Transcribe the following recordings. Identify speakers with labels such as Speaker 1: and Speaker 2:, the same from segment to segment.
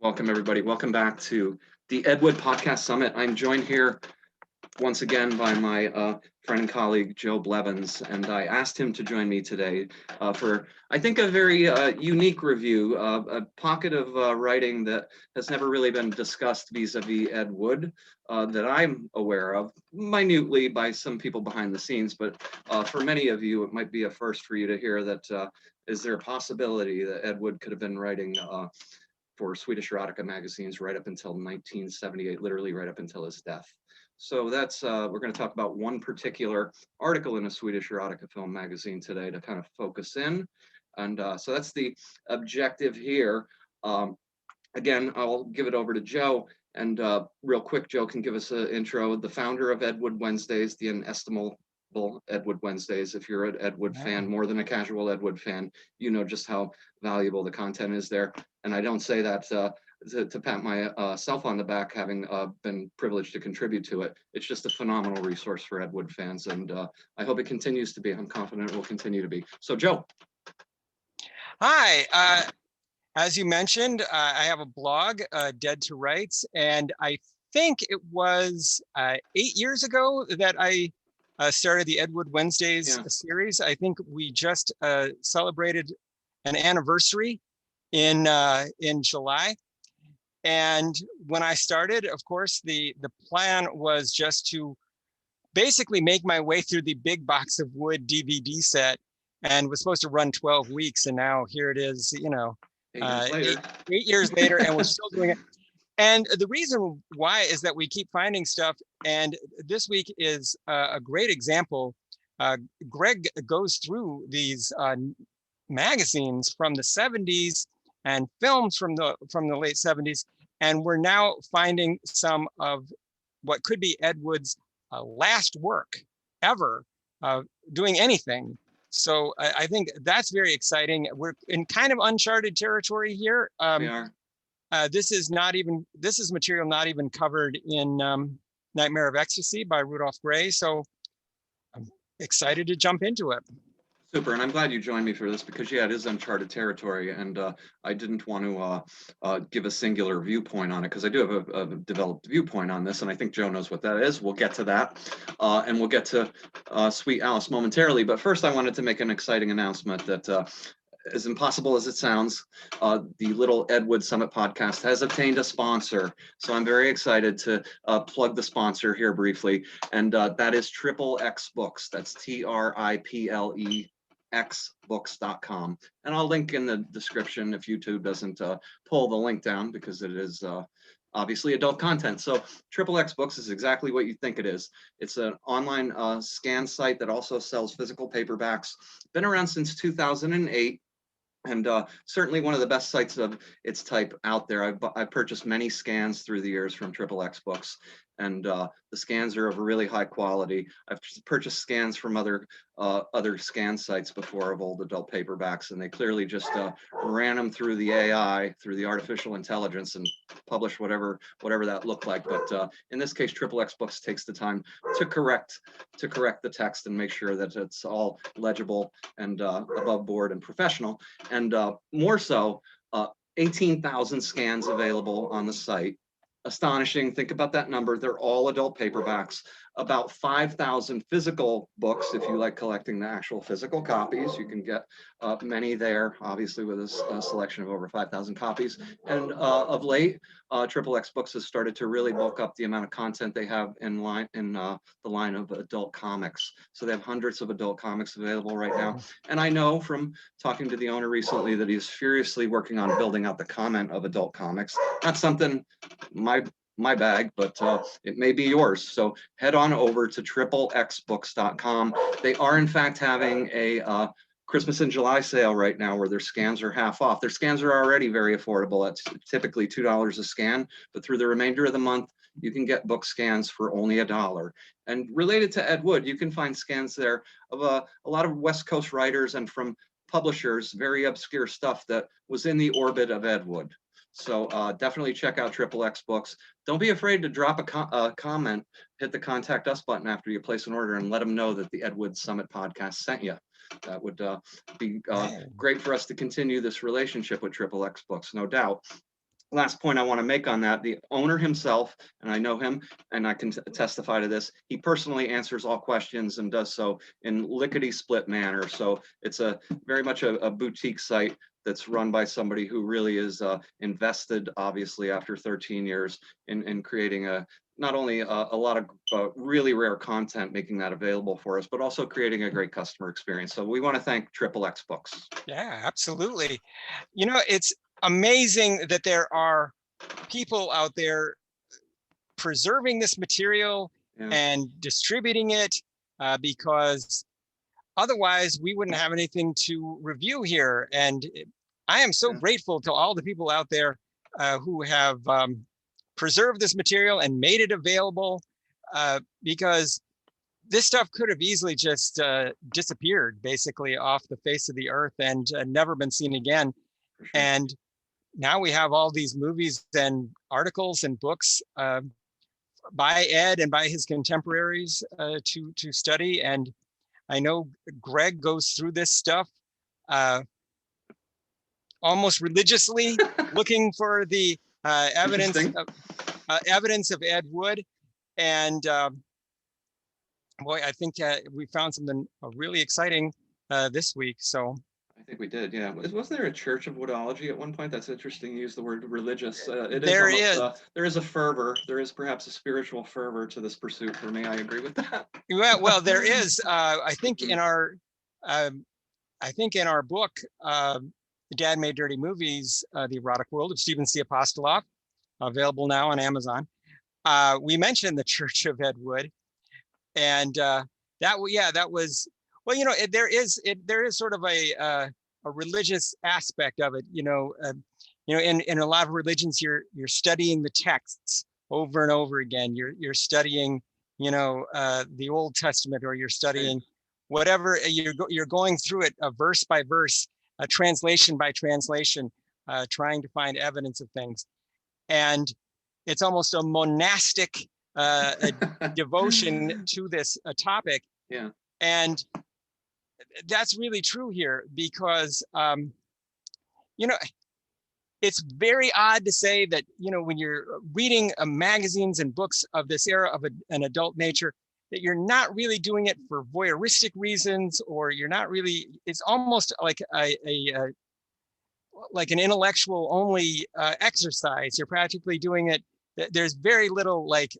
Speaker 1: Welcome, everybody. Welcome back to the Ed Wood Podcast Summit. I'm joined here once again by my friend and colleague, Joe Blevins, and I asked him to join me today for, I think, a very unique review, a pocket of writing that has never really been discussed vis-a-vis Ed Wood that I'm aware of, minutely by some people behind the scenes, but for many of you, it might be a first for you to hear that is there a possibility that Ed Wood could have been writing for Swedish Erotica magazines right up until 1978, literally right up until his death. So that's, we're going to talk about one particular article in a Swedish Erotica film magazine today to kind of focus in. And so that's the objective here. Again, I'll give it over to Joe. And real quick, Joe can give us an intro. The founder of Ed Wood Wednesdays, the inestimable Ed Wood Wednesdays. If you're an Ed Wood fan, more than a casual Ed Wood fan, you know just how valuable the content is there. And I don't say that to pat myself on the back, having been privileged to contribute to it. It's just a phenomenal resource for Ed Wood fans, and I hope it continues to be. I'm confident it will continue to be. So, Joe.
Speaker 2: Hi. As you mentioned, I have a blog, Dead to Rights, and I think it was 8 years ago that I started the Ed Wood Wednesdays series. I think we just celebrated an anniversary in July. And when I started, of course, the plan was just to basically make my way through the big box of wood DVD set, and was supposed to run 12 weeks. And now here it is, you know, 8 years later, and we're still doing it. And the reason why is that we keep finding stuff. And this week is a great example. Greg goes through these magazines from the 70s and films from the late 70s. And we're now finding some of what could be Ed Wood's last work ever doing anything. So I think that's very exciting. We're in kind of uncharted territory here.
Speaker 1: We are.
Speaker 2: This is material not even covered in Nightmare of Ecstasy by Rudolph Gray. So I'm excited to jump into it.
Speaker 1: Super, and I'm glad you joined me for this because, yeah, it is uncharted territory, and I didn't want to give a singular viewpoint on it because I do have a developed viewpoint on this, and I think Joe knows what that is. We'll get to that, and we'll get to Sweet Alice momentarily, but first I wanted to make an exciting announcement that as impossible as it sounds, the Little Ed Wood Summit podcast has obtained a sponsor. So I'm very excited to plug the sponsor here briefly, and that is X Books. That's TRIPLE xbooks.com, and I'll link in the description if YouTube doesn't pull the link down, because it is obviously adult content. So X Books is exactly what you think it is. It's an online scan site that also sells physical paperbacks. Been around since 2008. And certainly one of the best sites of its type out there. I've purchased many scans through the years from X Books, and the scans are of really high quality. I've purchased scans from other scan sites before of old adult paperbacks, and they clearly just ran them through the AI, through the artificial intelligence, and published whatever that looked like. But in this case, X Books takes the time to correct the text and make sure that it's all legible and above board and professional. And more so, 18,000 scans available on the site. Astonishing. Think about that number. They're all adult paperbacks. About 5,000 physical books. If you like collecting the actual physical copies, you can get many there, obviously with a selection of over 5,000 copies. And of late, X Books has started to really bulk up the amount of content they have in the line of adult comics. So they have hundreds of adult comics available right now. And I know from talking to the owner recently that he's furiously working on building out the comment of adult comics. That's something my bag, but it may be yours. So head on over to xbooks.com. They are in fact having a Christmas in July sale right now where their scans are half off. Their scans are already very affordable. It's typically $2 a scan, but through the remainder of the month, you can get book scans for only $1. And related to Ed Wood, you can find scans there of a lot of West Coast writers and from publishers, very obscure stuff that was in the orbit of Ed Wood. So definitely check out X Books. Don't be afraid to drop a comment, hit the contact us button after you place an order, and let them know that the Ed Wood Summit podcast sent you. That would be great for us to continue this relationship with X Books, no doubt. last point I want to make on that, the owner himself, and I know him, and I can testify to this, he personally answers all questions and does so in lickety-split manner. So it's a very much a boutique site that's run by somebody who really is invested, obviously, after 13 years in creating not only a lot of really rare content, making that available for us, but also creating a great customer experience. So we want to thank XXX Books.
Speaker 2: Yeah, absolutely. You know, it's amazing that there are people out there preserving this material and distributing it, because otherwise we wouldn't have anything to review here. And I am so grateful to all the people out there who have preserved this material and made it available, because this stuff could have easily just disappeared basically off the face of the earth and never been seen again.
Speaker 1: Sure.
Speaker 2: And now we have all these movies and articles and books by Ed and by his contemporaries to study. And I know Greg goes through this stuff almost religiously, looking for the evidence of Ed Wood. And boy, I think we found something really exciting this week. So
Speaker 1: I think we did, yeah. Wasn't there a church of woodology at one point? That's interesting. You use the word religious. There is a fervor. There is perhaps a spiritual fervor to this pursuit for me. I agree with that.
Speaker 2: Well, there is. I think in our book, Dad Made Dirty Movies, The Erotic World of Stephen C. Apostoloff, available now on Amazon. We mentioned the Church of Ed Wood, and that was, well, you know, there is sort of a religious aspect of it. You know, in a lot of religions, you're studying the texts over and over again. You're studying, you know, the Old Testament, or you're studying whatever. You're going through it verse by verse, translation by translation, trying to find evidence of things. And it's almost a monastic devotion to this topic.
Speaker 1: Yeah.
Speaker 2: And that's really true here, because, you know, it's very odd to say that, you know, when you're reading magazines and books of this era of an adult nature, that you're not really doing it for voyeuristic reasons, or you're not really, it's almost like like an intellectual only exercise. You're practically doing it. There's very little that's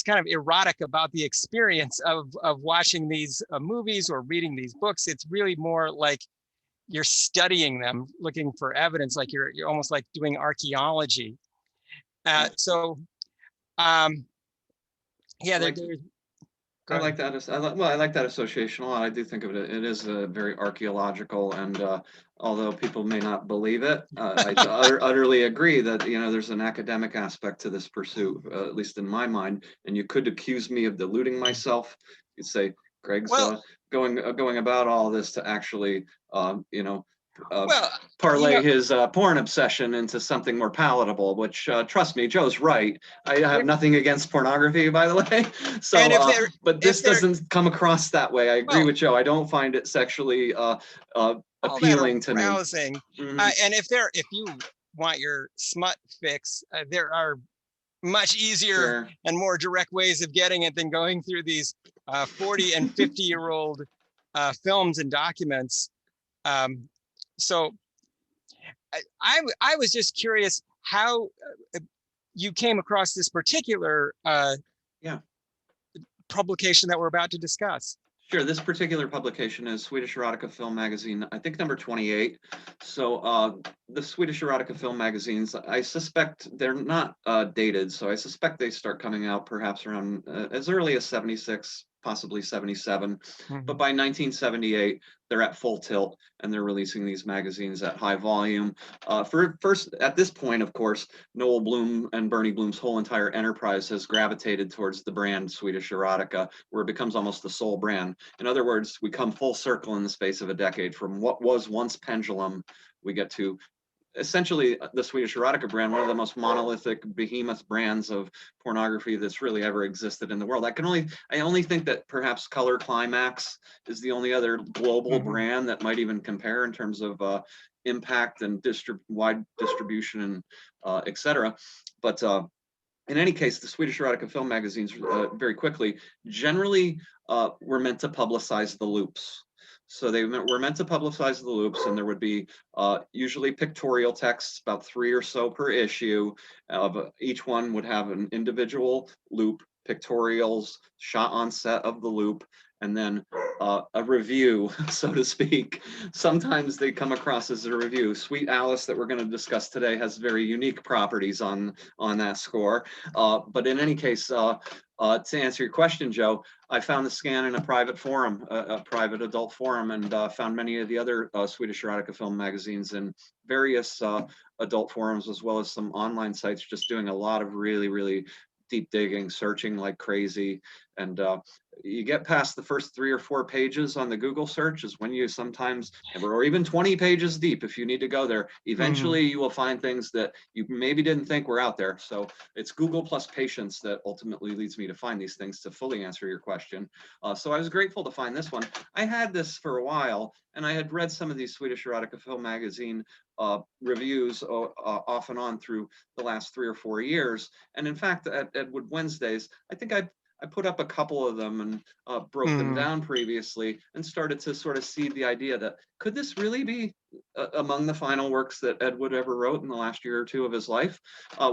Speaker 2: kind of erotic about the experience of watching these movies or reading these books. It's really more like you're studying them, looking for evidence, like you're almost like doing archaeology. Yeah,
Speaker 1: I like that. I like that association a lot. I do think of it. It is very archaeological, and although people may not believe it, I utterly agree that, you know, there's an academic aspect to this pursuit, at least in my mind. And you could accuse me of deluding myself. You'd say Greg's going about all this to actually, you know, parlay his porn obsession into something more palatable, which trust me, Joe's right. I have nothing against pornography, by the way. So, but this doesn't come across that way. I agree with Joe. I don't find it sexually appealing to me.
Speaker 2: And if you want your smut fix, there are much easier and more direct ways of getting it than going through these 40 and 50-year-old films and documents. So I was just curious how you came across this particular publication that we're about to discuss.
Speaker 1: Sure. This particular publication is Swedish Erotica Film Magazine, I think number 28. So the Swedish Erotica Film magazines, I suspect they're not dated. So I suspect they start coming out perhaps around as early as 76, possibly 77. Mm-hmm. But by 1978, they're at full tilt and they're releasing these magazines at high volume. First, at this point, of course, Noel Bloom and Bernie Bloom's whole entire enterprise has gravitated towards the brand Swedish Erotica, where it becomes almost the sole brand. In other words, we come full circle in the space of a decade. From what was once Pendulum, we get to essentially the Swedish Erotica brand, one of the most monolithic behemoth brands of pornography that's really ever existed in the world. I only think that perhaps Color Climax is the only other global brand that might even compare in terms of impact and wide distribution and etc. But in any case, the Swedish Erotica film magazines, very quickly, generally were meant to publicize the loops. So they were meant to publicize the loops, and there would be usually pictorial texts, about 3 or so per issue. Each one would have an individual loop, pictorials, shot on set of the loop, and then a review, so to speak. Sometimes they come across as a review. Sweet Alice, that we're going to discuss today, has very unique properties on that score. But in any case, to answer your question, Joe, I found the scan in a private forum, a private adult forum, and found many of the other Swedish Erotica film magazines in various adult forums, as well as some online sites, just doing a lot of really, really deep digging, searching like crazy. And you get past the first 3 or 4 pages on the Google search is when you sometimes, or even 20 pages deep, if you need to go there, eventually you will find things that you maybe didn't think were out there. So it's Google plus patience that ultimately leads me to find these things to fully answer your question. So I was grateful to find this one. I had this for a while, and I had read some of these Swedish Erotica film magazine reviews off and on through the last 3 or 4 years. And in fact, at Edward Wednesdays, I think I put up a couple of them and broke them down previously, and started to sort of seed the idea that could this really be among the final works that Ed Wood ever wrote in the last year or two of his life?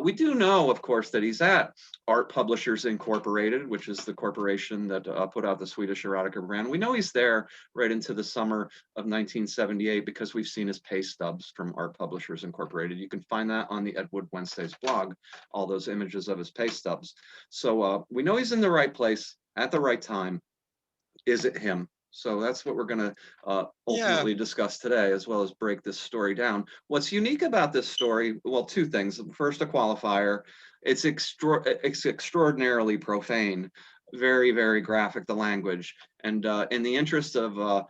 Speaker 1: We do know, of course, that he's at Art Publishers Incorporated, which is the corporation that put out the Swedish Erotica brand. We know he's there right into the summer of 1978 because we've seen his pay stubs from Art Publishers Incorporated. You can find that on the Ed Wood Wednesdays blog, all those images of his pay stubs. So we know he's in the right place at the right time. Is it him? So that's what we're going to ultimately discuss today, as well as break this story down. What's unique about this story? Well, 2 things. First, a qualifier. It's extraordinarily profane, very, very graphic, the language. And in the interest of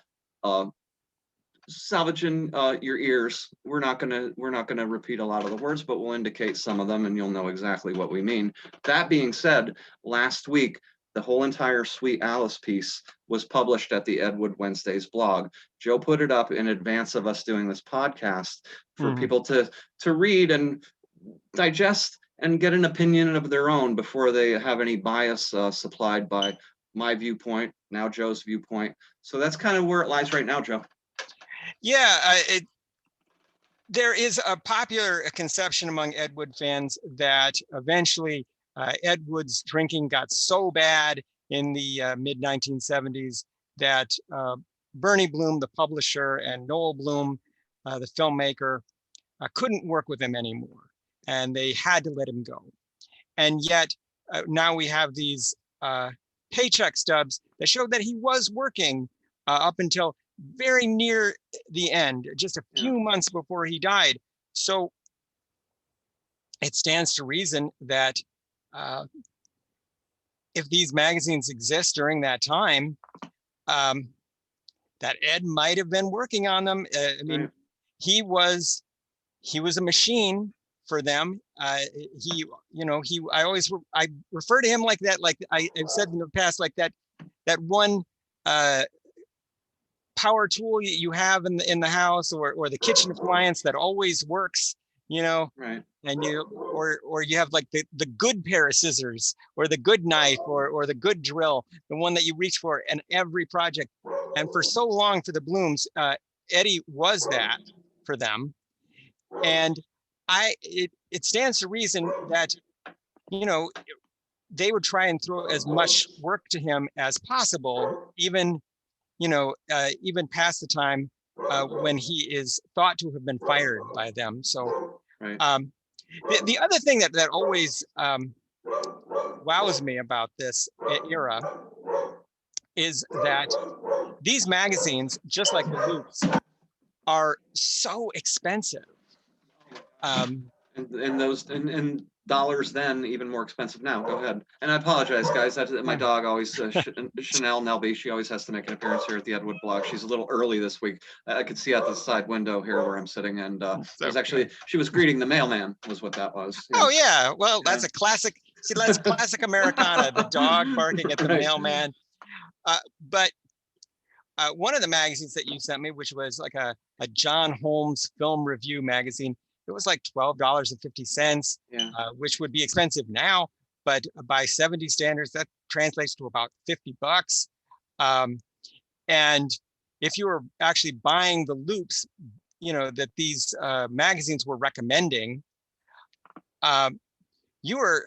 Speaker 1: salvaging your ears, we're not gonna repeat a lot of the words, but we'll indicate some of them, and you'll know exactly what we mean. That being said, last week, the whole entire Sweet Alice piece was published at the Ed Wood Wednesdays blog. Joe put it up in advance of us doing this podcast for people to read and digest and get an opinion of their own before they have any bias supplied by my viewpoint, now Joe's viewpoint. So that's kind of where it lies right now, Joe.
Speaker 2: Yeah, there is a popular conception among Ed Wood fans that eventually Ed Wood's drinking got so bad in the mid-1970s that Bernie Bloom, the publisher, and Noel Bloom, the filmmaker, couldn't work with him anymore, and they had to let him go. And yet now we have these paycheck stubs that show that he was working up until very near the end, just a few months before he died. So it stands to reason that if these magazines exist during that time, that Ed might have been working on them. I mean, he was a machine for them. I refer to him like that, like I've said in the past, like that one power tool you have in the house, or the kitchen appliance that always works,
Speaker 1: Right.
Speaker 2: And or you have like the good pair of scissors, or the good knife, or the good drill, the one that you reach for in every project. And for so long for the Blooms, Eddie was that for them. And it stands to reason that, they would try and throw as much work to him as possible, even past the time when he is thought to have been fired by them. So the other thing that always wows me about this era is that these magazines, just like the Loops, are so expensive.
Speaker 1: And dollars then, even more expensive now. Go ahead. And I apologize, guys. That's my dog always, Chanel Nelby, she always has to make an appearance here at the Edwood blog. She's a little early this week. I could see out the side window here where I'm sitting, and it was actually, she was greeting the mailman, was what that was.
Speaker 2: Oh yeah, well, that's a classic. See, that's classic Americana, the dog barking at the mailman. But one of the magazines that you sent me, which was like a John Holmes film review magazine, it was like $12.50, which would be expensive now, but by 70 standards, that translates to about $50. And if you were actually buying the loops, that these magazines were recommending, you were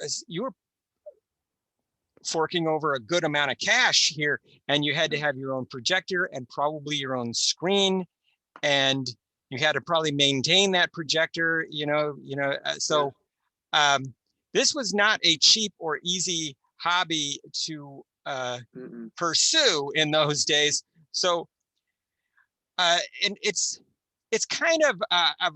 Speaker 2: forking over a good amount of cash here, and you had to have your own projector and probably your own screen, and you had to probably maintain that projector, so this was not a cheap or easy hobby to pursue in those days. So and it's kind of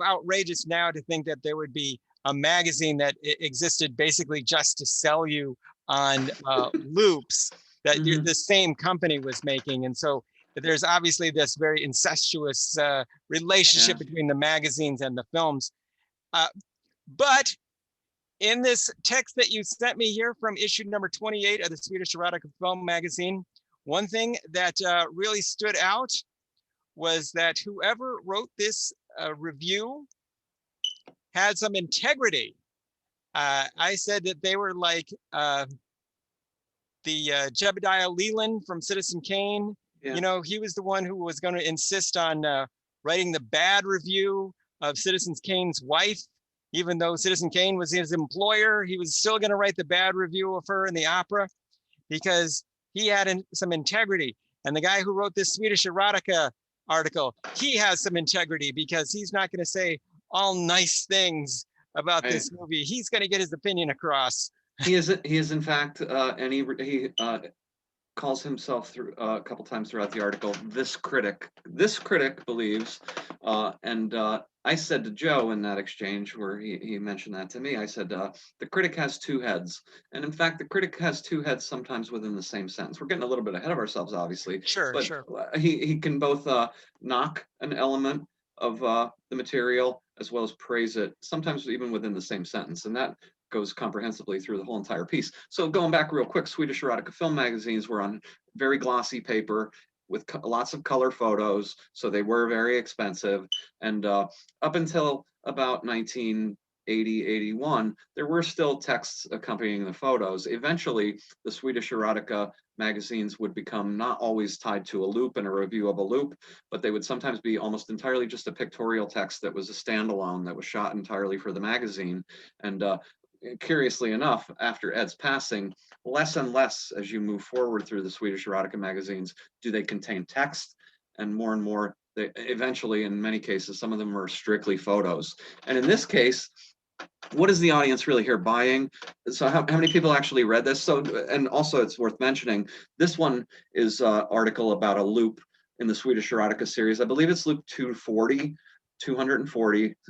Speaker 2: outrageous now to think that there would be a magazine that existed basically just to sell you on loops that the same company was making. And so there's obviously this very incestuous relationship between the magazines and the films. But in this text that you sent me here from issue number 28 of the Swedish Erotica Film Magazine, one thing that really stood out was that whoever wrote this review had some integrity. I said that they were like the Jebediah Leland from Citizen Kane. He was the one who was going to insist on writing the bad review of Citizen Kane's wife. Even though Citizen Kane was his employer, he was still going to write the bad review of her in the opera because he had some integrity. And the guy who wrote this Swedish Erotica article, he has some integrity because he's not going to say all nice things about this movie. He's going to get his opinion across.
Speaker 1: He is in fact, and he calls himself through a couple times throughout the article, this critic. This critic believes, and I said to Joe in that exchange where he mentioned that to me, I said, the critic has two heads. And in fact, the critic has two heads sometimes within the same sentence. We're getting a little bit ahead of ourselves, obviously.
Speaker 2: Sure.
Speaker 1: He can both knock an element of the material as well as praise it, sometimes even within the same sentence. And that goes comprehensively through the whole entire piece. So going back real quick, Swedish Erotica film magazines were on very glossy paper with lots of color photos, so they were very expensive. And up until about 1980, 81, there were still texts accompanying the photos. Eventually, the Swedish Erotica magazines would become not always tied to a loop and a review of a loop, but they would sometimes be almost entirely just a pictorial text that was a standalone that was shot entirely for the magazine. And curiously enough, after Ed's passing, less and less as you move forward through the Swedish Erotica magazines do they contain text, and more they eventually, in many cases, some of them are strictly photos. And in this case, what is the audience really here buying? So how many people actually read this? So, and also it's worth mentioning, this one is an article about a loop in the Swedish Erotica series. I believe it's loop 240,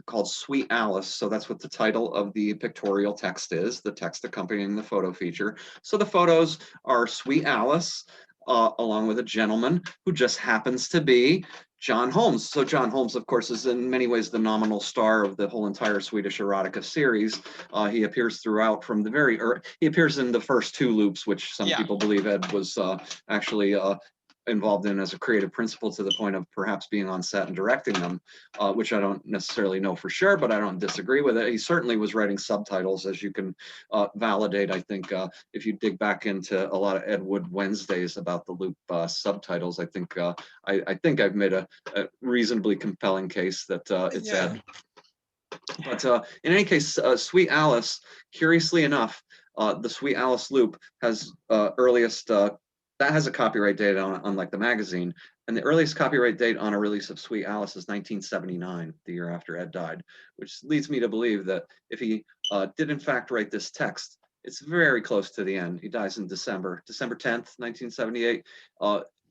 Speaker 1: called Sweet Alice. So that's what the title of the pictorial text is, the text accompanying the photo feature. So the photos are Sweet Alice, along with a gentleman who just happens to be John Holmes. So John Holmes, of course, is in many ways the nominal star of the whole entire Swedish Erotica series. He appears throughout from the very he appears in the first two loops, which some people believe Ed was actually involved in as a creative principal, to the point of perhaps being on set and directing them, which I don't necessarily know for sure, but I don't disagree with it. He certainly was writing subtitles, as you can validate, I think, if you dig back into a lot of Ed Wood Wednesdays about the loop subtitles. I think I've made a reasonably compelling case that it's Ed. But in any case, Sweet Alice, curiously enough, the Sweet Alice loop has earliest that has a copyright date on, unlike the magazine, and the earliest copyright date on a release of Sweet Alice is 1979, the year after Ed died, which leads me to believe that if he did in fact write this text, it's very close to the end. He dies in December 10th, 1978.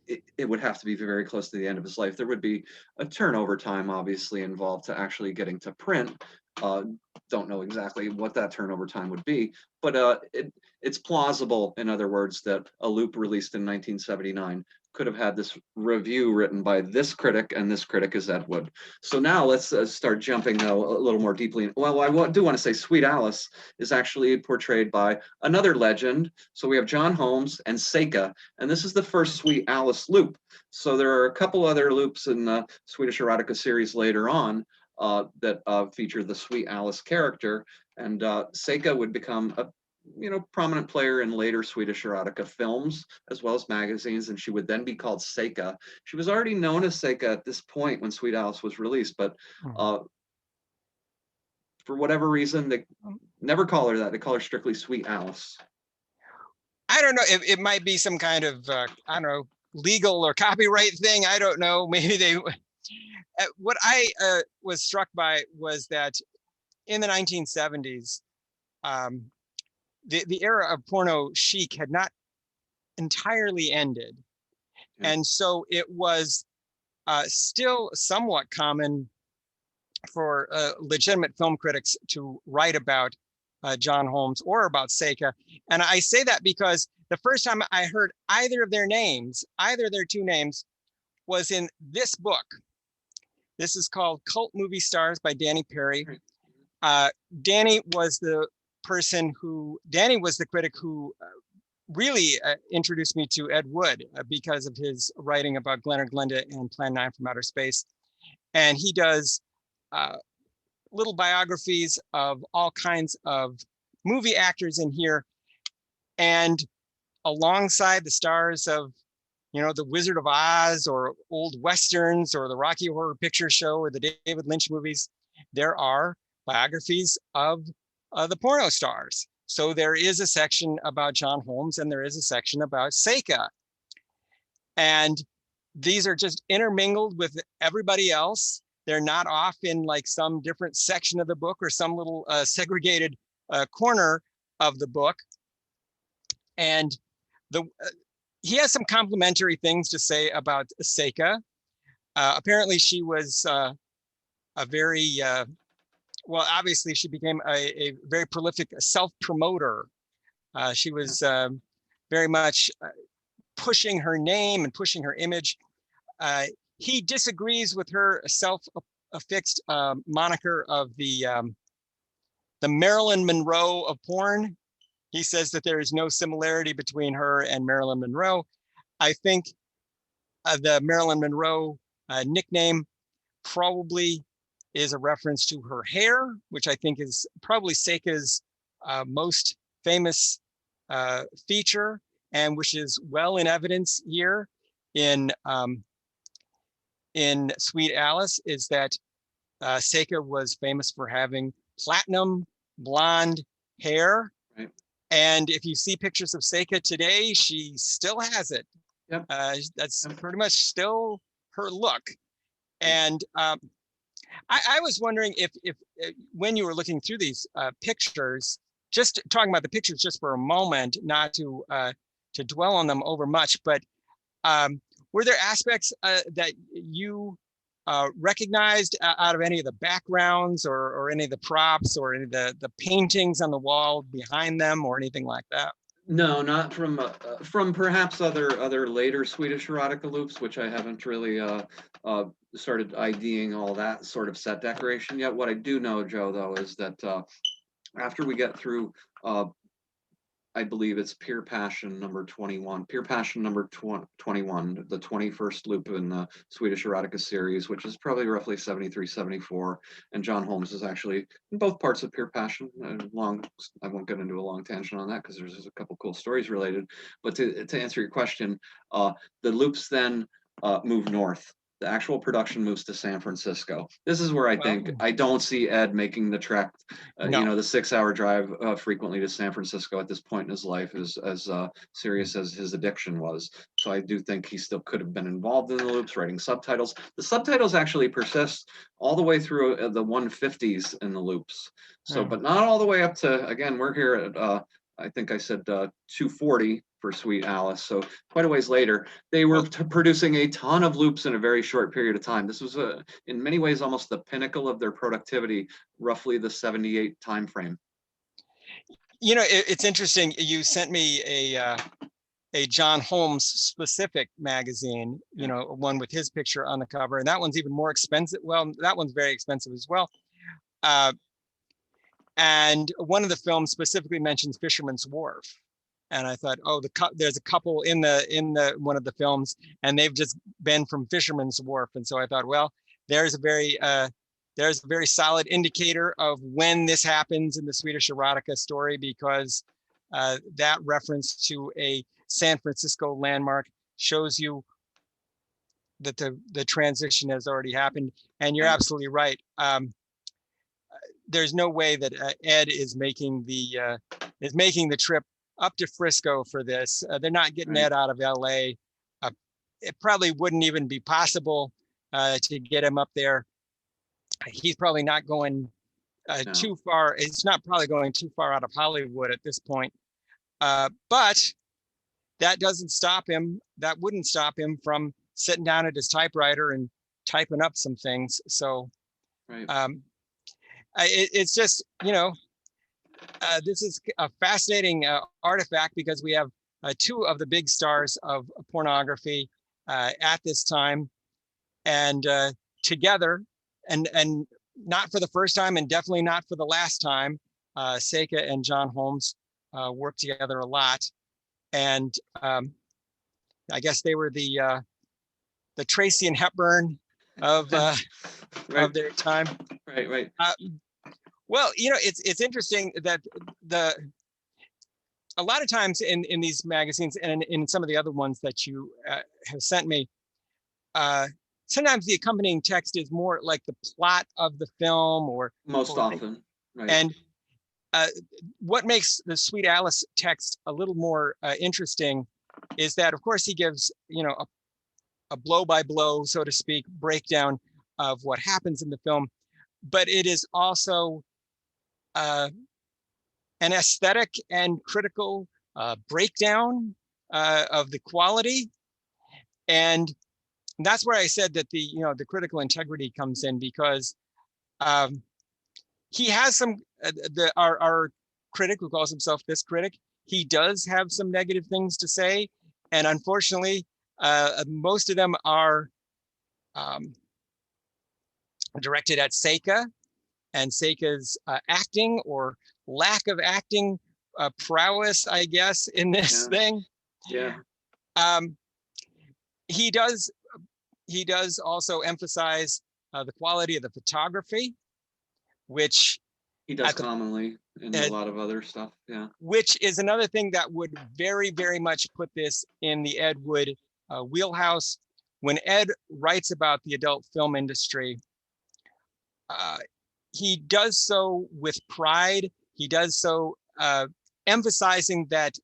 Speaker 1: it would have to be very close to the end of his life. There would be a turnover time obviously involved to actually getting to print. Don't know exactly what that turnover time would be, but it's plausible, in other words, that a loop released in 1979 could have had this review written by this critic, and this critic is Ed Wood. So now let's start jumping though a little more deeply. Well, I do want to say Sweet Alice is actually portrayed by another legend. So we have John Holmes and Seka, and this is the first Sweet Alice loop. So there are a couple other loops in the Swedish Erotica series later on that feature the Sweet Alice character, and Seka would become a prominent player in later Swedish erotica films as well as magazines, and she would then be called Seka. She was already known as Seka at this point when Sweet Alice was released, but for whatever reason, they never call her that. They call her strictly Sweet Alice.
Speaker 2: I don't know. It might be some kind of, I don't know, legal or copyright thing. I don't know. Maybe they, what I was struck by was that in the 1970s, the era of porno chic had not entirely ended. And so it was still somewhat common for legitimate film critics to write about John Holmes or about Seka. And I say that because the first time I heard either of their names, either of their two names, was in this book. This is called Cult Movie Stars by Danny Perry. Danny was the critic who really introduced me to Ed Wood because of his writing about Glenn or Glenda and Plan 9 from Outer Space. And he does little biographies of all kinds of movie actors in here. And alongside the stars of, the Wizard of Oz or old Westerns or the Rocky Horror Picture Show or the David Lynch movies, there are biographies of the porno stars. So there is a section about John Holmes and there is a section about Seka. And these are just intermingled with everybody else. They're not off in like some different section of the book or some little segregated corner of the book. And he has some complimentary things to say about Seka. Apparently she was a very, well, obviously she became a very prolific self-promoter. She was very much pushing her name and pushing her image. He disagrees with her self-affixed moniker of the Marilyn Monroe of porn. He says that there is no similarity between her and Marilyn Monroe. I think the Marilyn Monroe nickname probably is a reference to her hair, which I think is probably Seka's most famous feature, and which is well in evidence here in Sweet Alice, is that Seka was famous for having platinum blonde hair.
Speaker 1: Right.
Speaker 2: And if you see pictures of Seka today, she still has it.
Speaker 1: Yep.
Speaker 2: That's pretty much still her look. And I was wondering if when you were looking through these pictures, just talking about the pictures just for a moment, not to dwell on them over much, but were there aspects that you recognized out of any of the backgrounds or any of the props or any of the paintings on the wall behind them or anything like that?
Speaker 1: No, not from perhaps other later Swedish erotica loops, which I haven't really started IDing all that sort of set decoration yet. What I do know, Joe, though, is that after we get through, I believe it's Pure Passion number 21, Pure Passion number 21, the 21st loop in the Swedish Erotica series, which is probably roughly 73, 74. And John Holmes is actually in both parts of Pure Passion. I won't get into a long tangent on that because there's a couple cool stories related. But to answer your question, the loops then move north. The actual production moves to San Francisco. This is where I don't see Ed making the trek,
Speaker 2: No.
Speaker 1: the 6-hour drive frequently to San Francisco at this point in his life, as serious as his addiction was. So I do think he still could have been involved in the loops, writing subtitles. The subtitles actually persist all the way through the 150s in the loops. So, but not all the way up to, again, we're here at, I think I said 240. for Sweet Alice. So quite a ways later, they were producing a ton of loops in a very short period of time. This was in many ways almost the pinnacle of their productivity, roughly the 78 time frame.
Speaker 2: You know, it's interesting. You sent me a John Holmes specific magazine, you know, one with his picture on the cover, and that one's even more expensive. Well, that one's very expensive as well. And one of the films specifically mentions Fisherman's Wharf. And I thought, oh, there's a couple in the one of the films, and they've just been from Fisherman's Wharf. And so I thought, well, there's a very solid indicator of when this happens in the Swedish Erotica story, because that reference to a San Francisco landmark shows you that the transition has already happened. And you're absolutely right. There's no way that Ed is making the trip up to Frisco for this. They're not getting Ed out of LA. It probably wouldn't even be possible to get him up there. He's probably not going too far. It's not probably going too far out of Hollywood at this point. But that doesn't stop him. That wouldn't stop him from sitting down at his typewriter and typing up some things. So it's just, you know, this is a fascinating artifact, because we have two of the big stars of pornography at this time, and together, and not for the first time, and definitely not for the last time, Seka and John Holmes worked together a lot, and I guess they were the Tracy and Hepburn of of their time.
Speaker 1: Right.
Speaker 2: Well, you know, it's interesting that a lot of times in these magazines and in some of the other ones that you have sent me, sometimes the accompanying text is more like the plot of the film, or
Speaker 1: most often. Right.
Speaker 2: And what makes the Sweet Alice text a little more interesting is that, of course, he gives, you know, a blow by blow, so to speak, breakdown of what happens in the film, but it is also an aesthetic and critical breakdown of the quality. And that's where I said that the critical integrity comes in, because he has some, our critic who calls himself this critic, he does have some negative things to say. And unfortunately, most of them are directed at Seka and Seka's acting or lack of acting prowess, I guess, in this thing.
Speaker 1: Yeah.
Speaker 2: He does also emphasize the quality of the photography, which
Speaker 1: he does commonly in a lot of other stuff. Yeah.
Speaker 2: Which is another thing that would very, very much put this in the Ed Wood wheelhouse. When Ed writes about the adult film industry, he does so with pride. He does so emphasizing that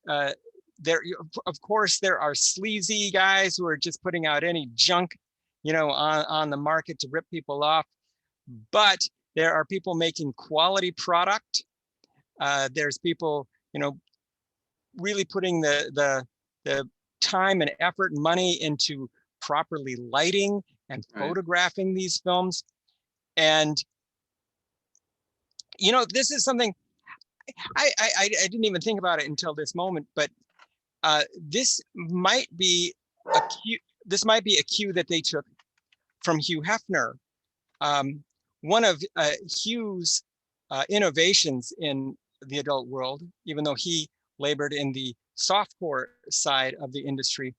Speaker 2: of course, there are sleazy guys who are just putting out any junk, you know, on the market to rip people off. But there are people making quality product. There's people, you know, really putting the time and effort and money into properly lighting and photographing these films. And, you know, this is something I didn't even think about it until this moment, but this might be a cue that they took from Hugh Hefner. One of Hugh's innovations in the adult world, even though he labored in the softcore side of the industry,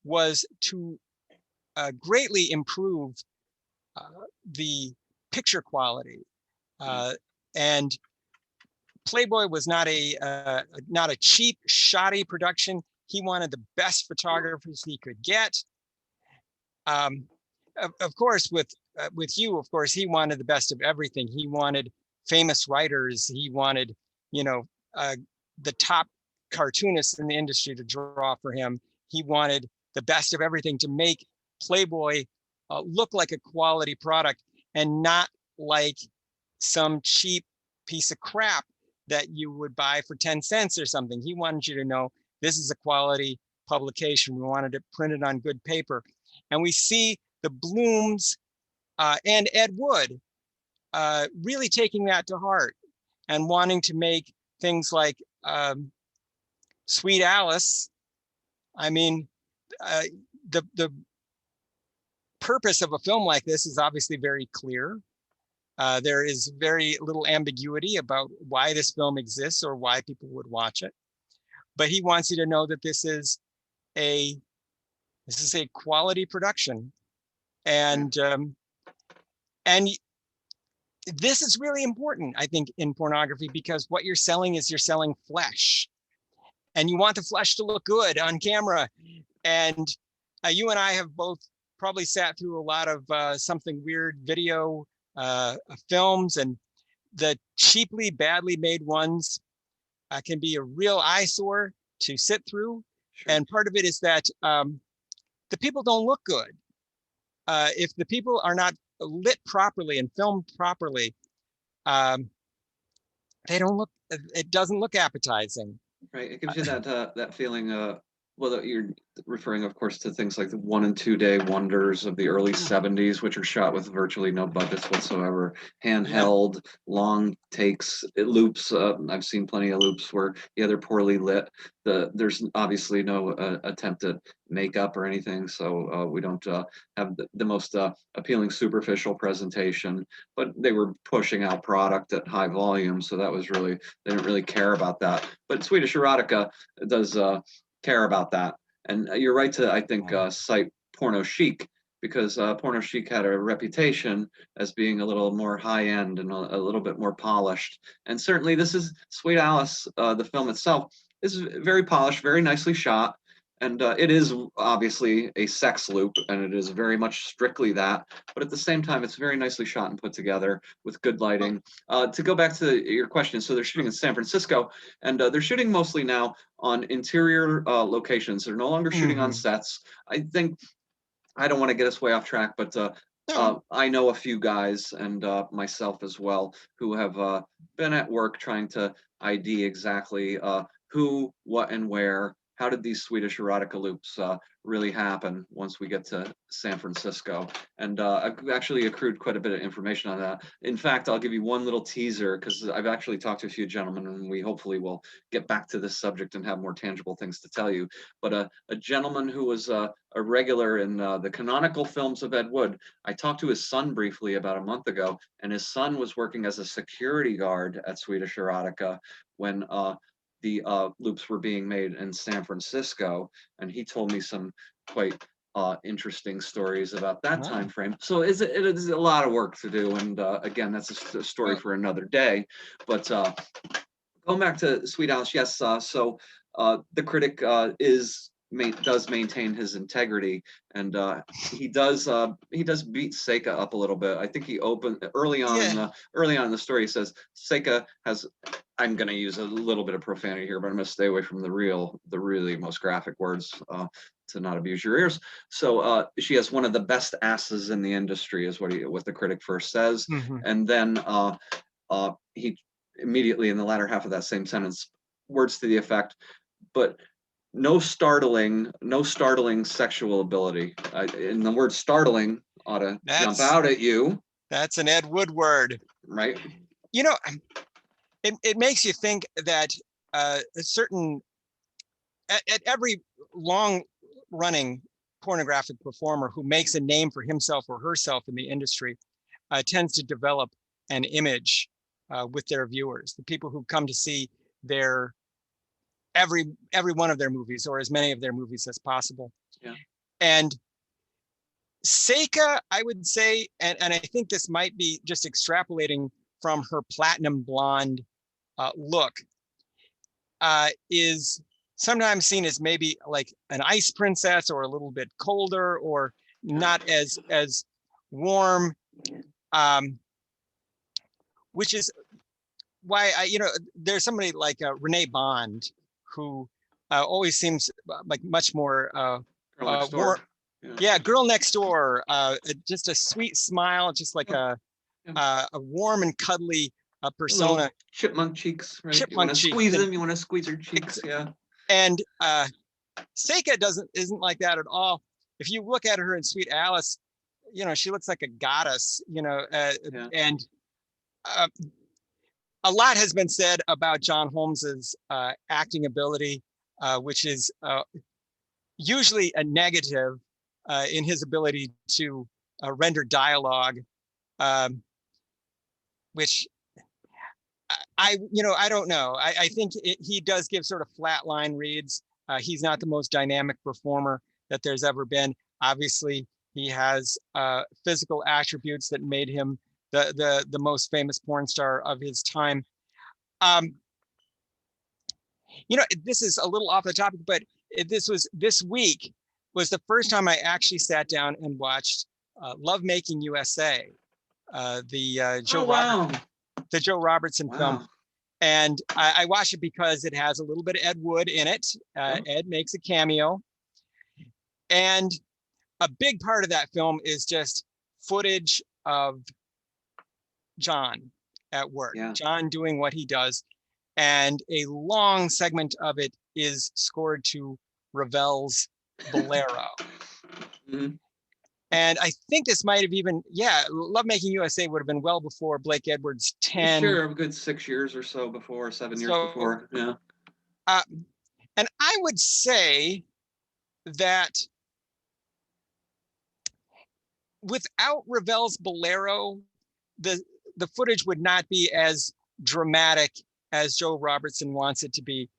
Speaker 2: was to greatly improve the picture quality. And Playboy was not a cheap, shoddy production. He wanted the best photographers he could get. Of course, with Hugh, of course, he wanted the best of everything. He wanted famous writers. He wanted, you know, the top cartoonists in the industry to draw for him. He wanted the best of everything to make Playboy look like a quality product and not like some cheap piece of crap that you would buy for 10 cents or something. He wanted you to know this is a quality publication. We wanted it printed on good paper. And we see the Blooms and Ed Wood really taking that to heart and wanting to make things like Sweet Alice. I mean, the purpose of a film like this is obviously very clear. There is very little ambiguity about why this film exists or why people would watch it. But he wants you to know that this is a quality production, and this is really important, I think, in pornography, because what you're selling is you're selling flesh, and you want the flesh to look good on camera. And you and I have both probably sat through a lot of Something Weird video films, and the cheaply, badly made ones can be a real eyesore to sit through.
Speaker 1: Sure.
Speaker 2: And part of it is that the people don't look good. If the people are not lit properly and filmed properly, they don't look. It doesn't look appetizing.
Speaker 1: Right. It gives you that feeling. Well, you're referring, of course, to things like the 1 and 2 day wonders of the early 70s, which are shot with virtually no budgets whatsoever, handheld, long takes, loops. I've seen plenty of loops where, yeah, they're poorly lit. There's obviously no attempt at makeup or anything, so we don't have the most appealing superficial presentation, but they were pushing out product at high volume, so that was really, they didn't really care about that. But Swedish Erotica does care about that. And you're right to, I think, cite Porno Chic, because Porno Chic had a reputation as being a little more high-end and a little bit more polished. And certainly this is Sweet Alice, the film itself, is very polished, very nicely shot. And it is obviously a sex loop, and it is very much strictly that. But at the same time, it's very nicely shot and put together with good lighting. To go back to your question, so they're shooting in San Francisco, and they're shooting mostly now on interior locations. They're no longer shooting on sets. I think, I don't want to get us way off track, but I know a few guys, and myself as well, who have been at work trying to ID exactly who, what, and where. How did these Swedish erotica loops really happen once we get to San Francisco? And I've actually accrued quite a bit of information on that. In fact, I'll give you one little teaser, because I've actually talked to a few gentlemen, and we hopefully will get back to this subject and have more tangible things to tell you. But a gentleman who was a regular in the canonical films of Ed Wood, I talked to his son briefly about a month ago, and his son was working as a security guard at Swedish Erotica when the loops were being made in San Francisco, and he told me some quite interesting stories about that time frame. So it is a lot of work to do, and again, that's a story for another day. But going back to Sweet Alice, yes. So the critic does maintain his integrity, and he does beat Seka up a little bit. I think he opened early on in the story. He says Seka has, I'm going to use a little bit of profanity here, but I'm going to stay away from the really most graphic words to not abuse your ears. So she has one of the best asses in the industry, is what the critic first says, and then he immediately in the latter half of that same sentence, words to the effect, but no startling sexual ability. And the word startling ought to jump out at you.
Speaker 2: That's an Ed Wood word,
Speaker 1: right?
Speaker 2: You know, it makes you think that a certain, at every long-running pornographic performer who makes a name for himself or herself in the industry tends to develop an image with their viewers, the people who come to see their every one of their movies, or as many of their movies as possible.
Speaker 1: Yeah.
Speaker 2: And Seka, I would say, and I think this might be just extrapolating from her platinum blonde look, is sometimes seen as maybe like an ice princess, or a little bit colder, or not as warm, which is why there's somebody like Renee Bond, who always seems like much more
Speaker 1: Girl Next Door.
Speaker 2: Girl Next Door, just a sweet smile, just like a warm and cuddly persona.
Speaker 1: Chipmunk cheeks, right?
Speaker 2: Chipmunk cheeks.
Speaker 1: Squeeze them. You want to squeeze her cheeks, yeah.
Speaker 2: And Seka isn't like that at all. If you look at her in Sweet Alice, she looks like a goddess,
Speaker 1: Yeah.
Speaker 2: and a lot has been said about John Holmes's acting ability, which is usually a negative in his ability to render dialogue, which I don't know. I think he does give sort of flatline reads. He's not the most dynamic performer that there's ever been. Obviously, he has physical attributes that made him the most famous porn star of his time. This is a little off the topic, but this week was the first time I actually sat down and watched Love Making USA, the Joe Robertson film. And I watched it because it has a little bit of Ed Wood in it. Ed makes a cameo. And a big part of that film is just footage of John at work, John doing what he does. And a long segment of it is scored to Ravel's Bolero.
Speaker 1: Mm-hmm.
Speaker 2: And I think this might have even, Love Making USA would have been well before Blake Edwards' 10.
Speaker 1: Sure, a good 6 years or so before, 7 years before, yeah.
Speaker 2: And I would say that without Ravel's Bolero, the footage would not be as dramatic as Joe Robertson wants it to be,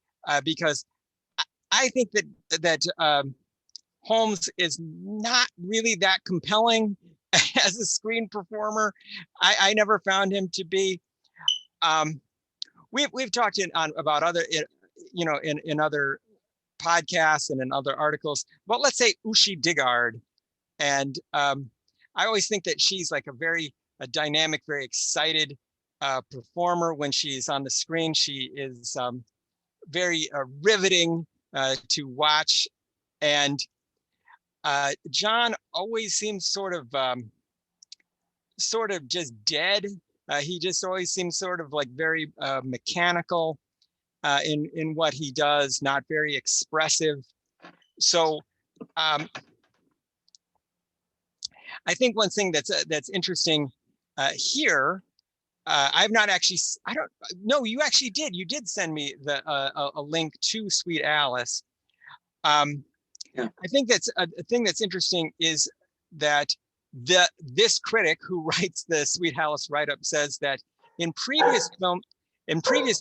Speaker 2: because I think that Holmes is not really that compelling as a screen performer. I never found him to be. We've talked about other, in other podcasts and in other articles, but let's say Ushi Digard, and I always think that she's like a dynamic, very excited performer when she's on the screen. She is very riveting to watch, and John always seems sort of just dead. He just always seems sort of like very mechanical in what he does, not very expressive. So I think one thing that's interesting here, I've not actually, you actually did. You did send me a link to Sweet Alice. I think that's a thing that's interesting is that this critic who writes the Sweet Alice write-up says that in previous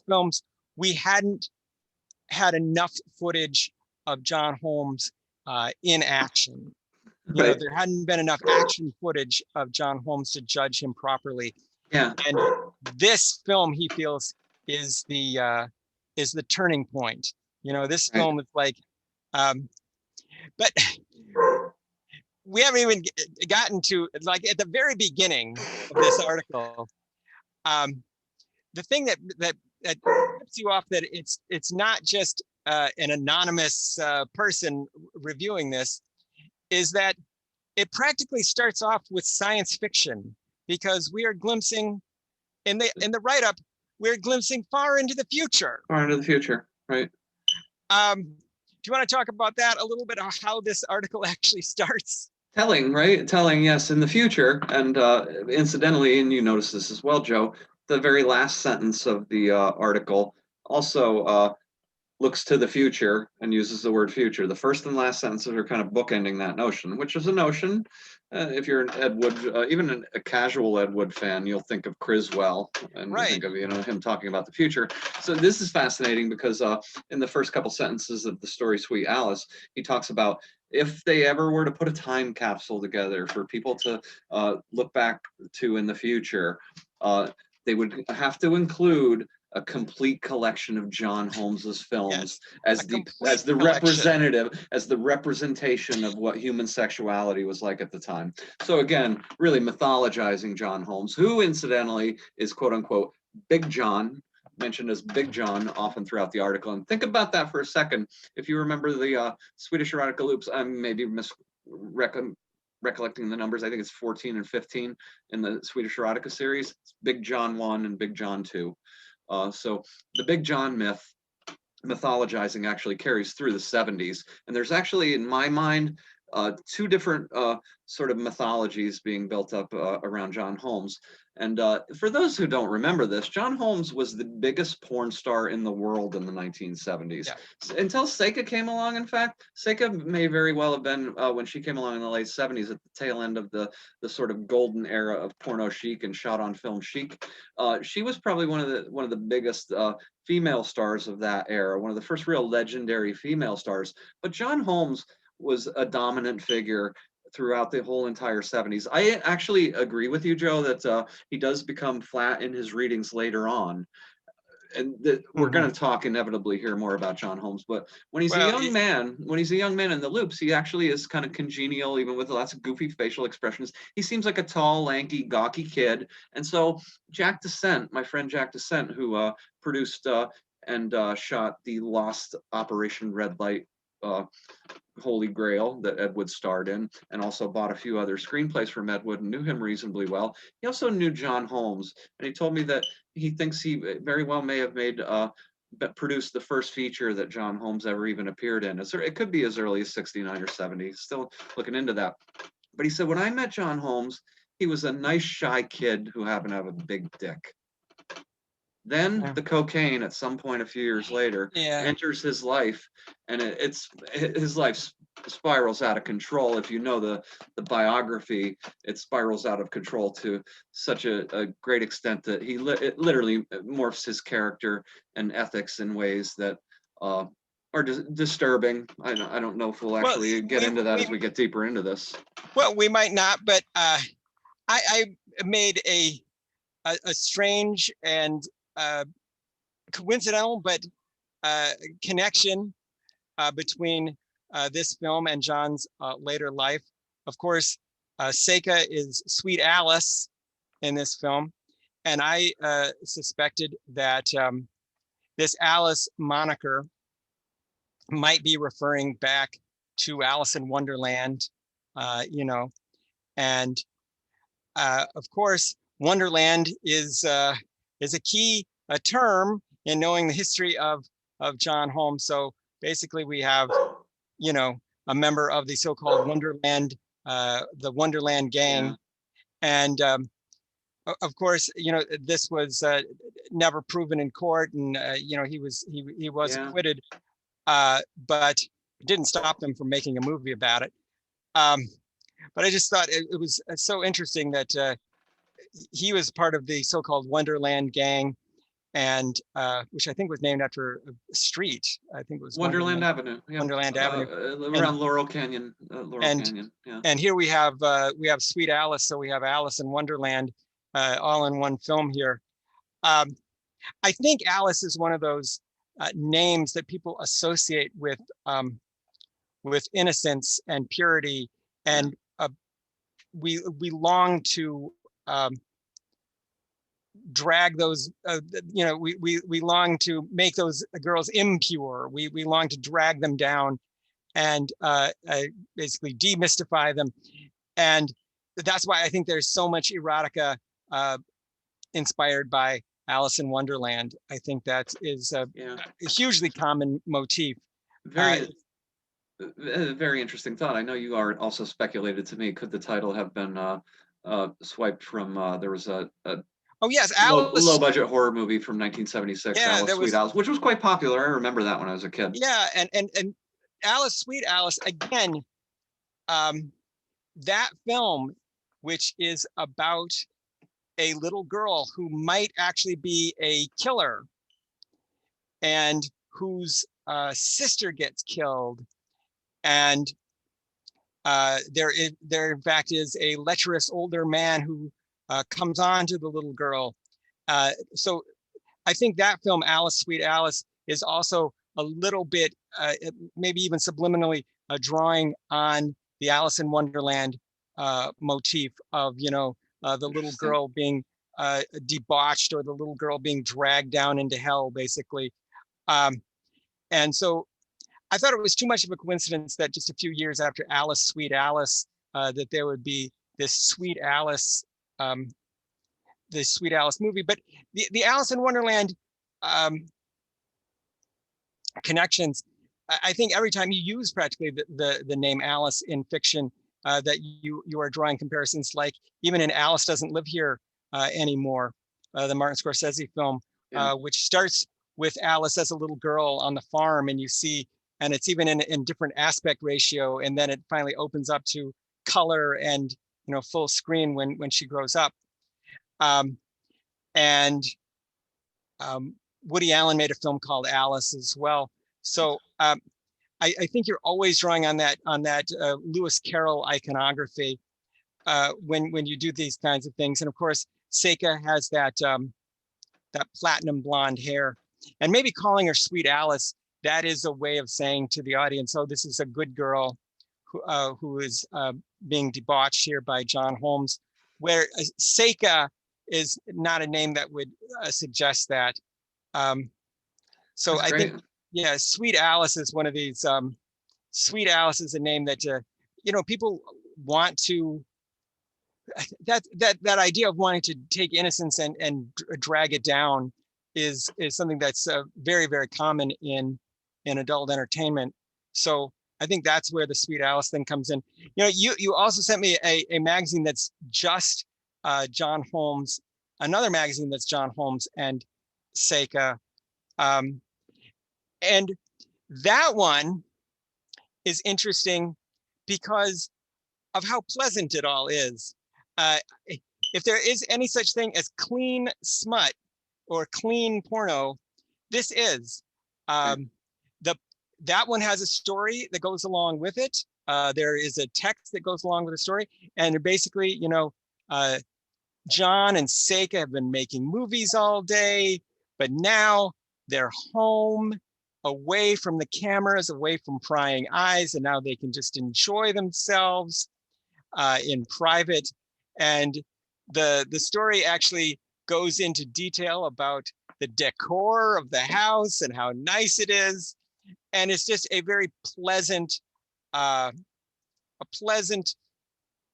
Speaker 2: films, we hadn't had enough footage of John Holmes in action. There hadn't been enough action footage of John Holmes to judge him properly.
Speaker 1: Yeah.
Speaker 2: And this film, he feels, is the turning point. This film is like, but we haven't even gotten to, like, at the very beginning of this article, the thing that tips you off that it's not just an anonymous person reviewing this, is that it practically starts off with science fiction, because we are glimpsing in the write-up, we're glimpsing far into the future.
Speaker 1: Far into the future, right?
Speaker 2: Do you want to talk about that a little bit, how this article actually starts?
Speaker 1: Telling, right? Telling, yes, in the future. And incidentally, and you notice this as well, Joe, the very last sentence of the article also looks to the future and uses the word future. The first and last sentences are kind of bookending that notion, which is a notion. If you're an Ed Wood, even a casual Ed Wood fan, you'll think of Criswell and think of him talking about the future. So this is fascinating because in the first couple sentences of the story Sweet Alice, he talks about if they ever were to put a time capsule together for people to look back to in the future, they would have to include a complete collection of John Holmes's films as the representation of what human sexuality was like at the time. So again, really mythologizing John Holmes, who incidentally is quote unquote Big John, mentioned as Big John often throughout the article. And think about that for a second. If you remember the Swedish Erotica loops, I'm maybe recollecting the numbers. I think it's 14 and 15 in the Swedish Erotica series. It's Big John 1 and Big John 2. So the Big John myth mythologizing actually carries through the 70s. And there's actually, in my mind, two different sort of mythologies being built up around John Holmes. And for those who don't remember this, John Holmes was the biggest porn star in the world in the 1970s.
Speaker 2: Yeah.
Speaker 1: Until Seka came along, in fact, Seka may very well have been, when she came along in the late 70s, at the tail end of the sort of golden era of porno chic and shot on film chic. She was probably one of the biggest female stars of that era, one of the first real legendary female stars. But John Holmes was a dominant figure throughout the whole entire 70s. I actually agree with you, Joe, that he does become flat in his readings later on. And we're going to talk inevitably here more about John Holmes, but when he's a young man in the loops, he actually is kind of congenial, even with lots of goofy facial expressions. He seems like a tall, lanky, gawky kid. And so Jack Descent, my friend Jack Descent, who produced and shot the Lost Operation Red Light Holy Grail that Ed Wood starred in, and also bought a few other screenplays from Ed Wood and knew him reasonably well. He also knew John Holmes, and he told me that he thinks he very well may have produced the first feature that John Holmes ever even appeared in. It could be as early as 69 or 70. Still looking into that. But he said, when I met John Holmes, he was a nice, shy kid who happened to have a big dick. Then the cocaine, at some point a few years later, enters his life, and his life spirals out of control. If you know the biography, it spirals out of control to such a great extent that it literally morphs his character and ethics in ways that are disturbing. I don't know if we'll actually get into that as we get deeper into this.
Speaker 2: Well, we might not, but I made a strange and coincidental but connection between this film and John's later life. Of course, Seka is Sweet Alice in this film, and I suspected that this Alice moniker might be referring back to Alice in Wonderland, and of course, Wonderland is a key term in knowing the history of John Holmes. So basically, we have, a member of the so-called Wonderland, the Wonderland gang, and of course, this was never proven in court, and he was acquitted, but it didn't stop them from making a movie about it. But I just thought it was so interesting that he was part of the so-called Wonderland gang, and which I think was named after a street. I think it was
Speaker 1: Wonderland Avenue.
Speaker 2: Yeah. Wonderland Avenue,
Speaker 1: around Laurel Canyon.
Speaker 2: Canyon. Yeah. And here we have Sweet Alice, so we have Alice in Wonderland, all in one film here. I think Alice is one of those names that people associate with innocence and purity, and we long to drag those, we long to make those girls impure. We long to drag them down and basically demystify them. And that's why I think there's so much erotica inspired by Alice in Wonderland. I think that is a hugely common motif.
Speaker 1: Very interesting thought. I know you are also speculated to me, could the title have been swiped from, there was a low budget horror movie from 1976, Alice, Sweet Alice, which was quite popular. I remember that when I was a kid.
Speaker 2: Yeah, and Alice, Sweet Alice, again, that film, which is about a little girl who might actually be a killer and whose sister gets killed, and there in fact is a lecherous older man who comes on to the little girl. So I think that film, Alice, Sweet Alice, is also a little bit, maybe even subliminally, drawing on the Alice in Wonderland motif of, the little girl being debauched, or the little girl being dragged down into hell, basically. And so I thought it was too much of a coincidence that just a few years after Alice, Sweet Alice, that there would be this Sweet Alice, movie. But the Alice in Wonderland connections. I think every time you use practically the name Alice in fiction, that you are drawing comparisons, like even in Alice Doesn't Live Here Anymore, the Martin Scorsese film, which starts with Alice as a little girl on the farm, and you see, and it's even in different aspect ratio, and then it finally opens up to color and full screen when she grows up. And Woody Allen made a film called Alice as well. So I think you're always drawing on that Lewis Carroll iconography when you do these kinds of things. And of course, Seka has that platinum blonde hair, and maybe calling her Sweet Alice, that is a way of saying to the audience, oh, this is a good girl who is being debauched here by John Holmes, where Seka is not a name that would suggest that. So I think, yeah, Sweet Alice is one of these. Sweet Alice is a name that people want to. That idea of wanting to take innocence and drag it down is something that's very, very common in adult entertainment. So I think that's where the Sweet Alice thing comes in. You also sent me a magazine that's just John Holmes, another magazine that's John Holmes and Seka. And that one is interesting because of how pleasant it all is. If there is any such thing as clean smut or clean porno, this is. That one has a story that goes along with it. There is a text that goes along with the story. And basically, John and Seka have been making movies all day, but now they're home, away from the cameras, away from prying eyes, and now they can just enjoy themselves in private. And the story actually goes into detail about the decor of the house and how nice it is. And it's just a very pleasant,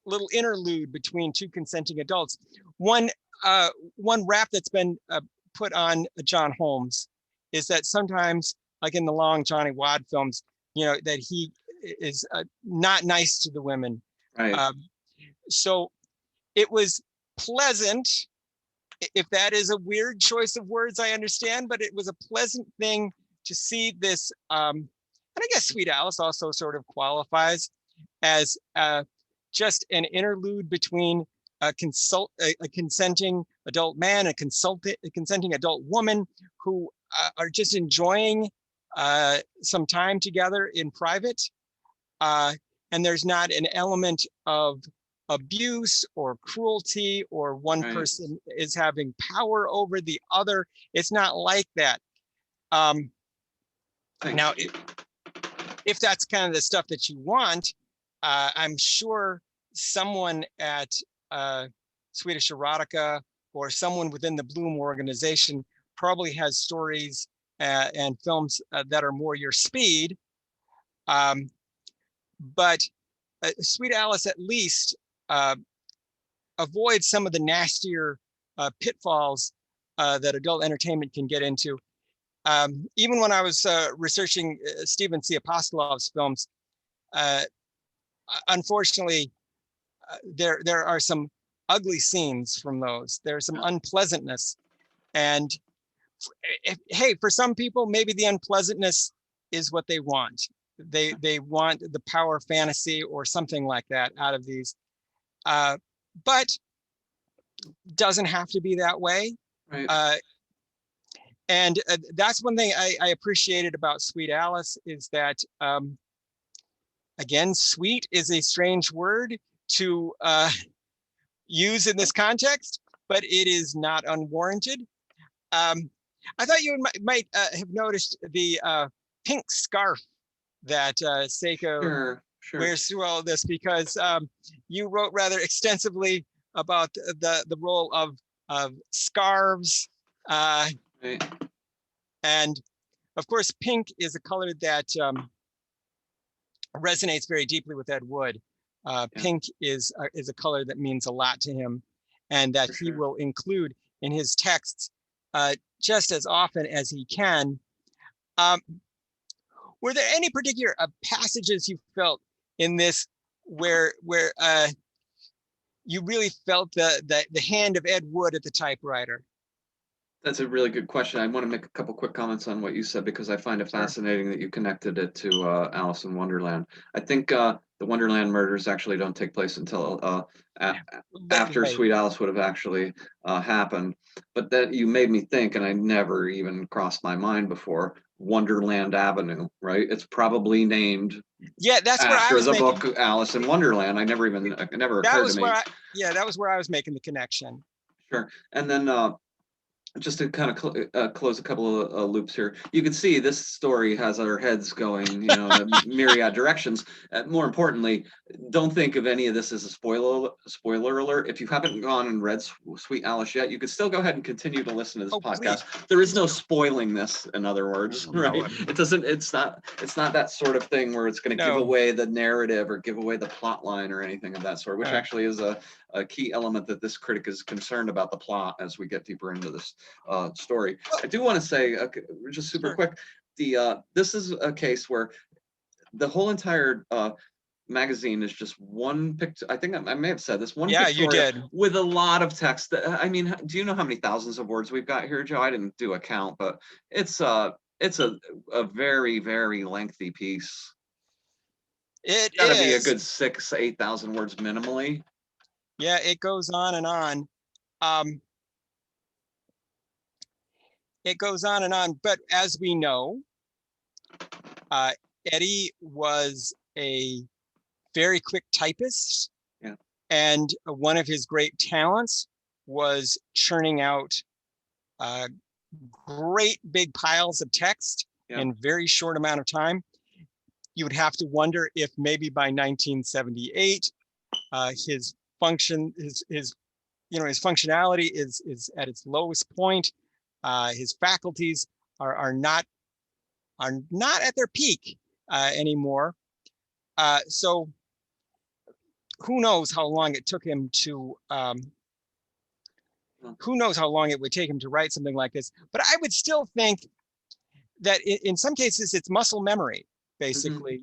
Speaker 2: little interlude between two consenting adults. One rap that's been put on John Holmes is that sometimes, like in the long Johnny Wad films, that he is not nice to the women.
Speaker 1: Right.
Speaker 2: So it was pleasant. If that is a weird choice of words, I understand, but it was a pleasant thing to see this. And I guess Sweet Alice also sort of qualifies as just an interlude between a consenting adult man, a consenting adult woman who are just enjoying some time together in private. And there's not an element of abuse or cruelty, or one person is having power over the other. It's not like that. Now, if that's kind of the stuff that you want, I'm sure someone at Swedish Erotica or someone within the Bloom organization probably has stories and films that are more your speed. But Sweet Alice at least avoids some of the nastier pitfalls that adult entertainment can get into. Even when I was researching Stephen C. Apostolov's films, unfortunately, there are some ugly scenes from those. There's some unpleasantness. And hey, for some people, maybe the unpleasantness is what they want. They want the power fantasy or something like that out of these. But doesn't have to be that way. Right. And that's one thing I appreciated about Sweet Alice is that, again, sweet is a strange word to use in this context, but it is not unwarranted. I thought you might have noticed the pink scarf that Seka wears through all of this, because you wrote rather extensively about the role of scarves. And of course, pink is a color that resonates very deeply with Ed Wood. Pink is a color that means a lot to him, and that he will include in his texts just as often as he can. were there any particular passages you felt in this where you really felt the hand of Ed Wood at the typewriter?
Speaker 1: That's a really good question. I want to make a couple quick comments on what you said, because I find it fascinating that you connected it to Alice in Wonderland. I think the Wonderland murders actually don't take place until after
Speaker 2: Right.
Speaker 1: Sweet Alice would have actually happened. But that you made me think, and I never even crossed my mind before, Wonderland Avenue, right? It's probably named
Speaker 2: Yeah, that's where I
Speaker 1: after
Speaker 2: was
Speaker 1: the
Speaker 2: making.
Speaker 1: book Alice in Wonderland. It never
Speaker 2: That
Speaker 1: occurred to
Speaker 2: was
Speaker 1: me.
Speaker 2: yeah, that was where I was making the connection.
Speaker 1: Sure. And then just to kind of close a couple of loops here, you can see this story has our heads going, in a myriad directions. More importantly, don't think of any of this as a spoiler alert. If you haven't gone and read Sweet Alice yet, you could still go ahead and continue to listen to this podcast.
Speaker 2: Please.
Speaker 1: There is no spoiling this, in other words, right?
Speaker 2: No,
Speaker 1: It doesn't. It's not that sort of thing where it's going to give away the narrative or give away the plot line or anything of that sort, which actually is a key element that this critic is concerned about the plot as we get deeper into this story. I do want to say, just super quick, this is a case where the whole entire magazine is just one picture. I think I may have said this, one
Speaker 2: you did,
Speaker 1: with a lot of text. I mean, do you know how many thousands of words we've got here, Joe? I didn't do a count, but it's a very, very lengthy piece.
Speaker 2: It's
Speaker 1: got to be a good 6,000-8,000 words minimally.
Speaker 2: Yeah, it goes on and on. It goes on and on, but as we know, Eddie was a very quick typist, and one of his great talents was churning out great big piles of text in a very short amount of time. You would have to wonder if maybe by 1978, his functionality is at its lowest point. His faculties are not at their peak anymore. So who knows how long it took him to who knows how long it would take him to write something like this. But I would still think that in some cases it's muscle memory, basically.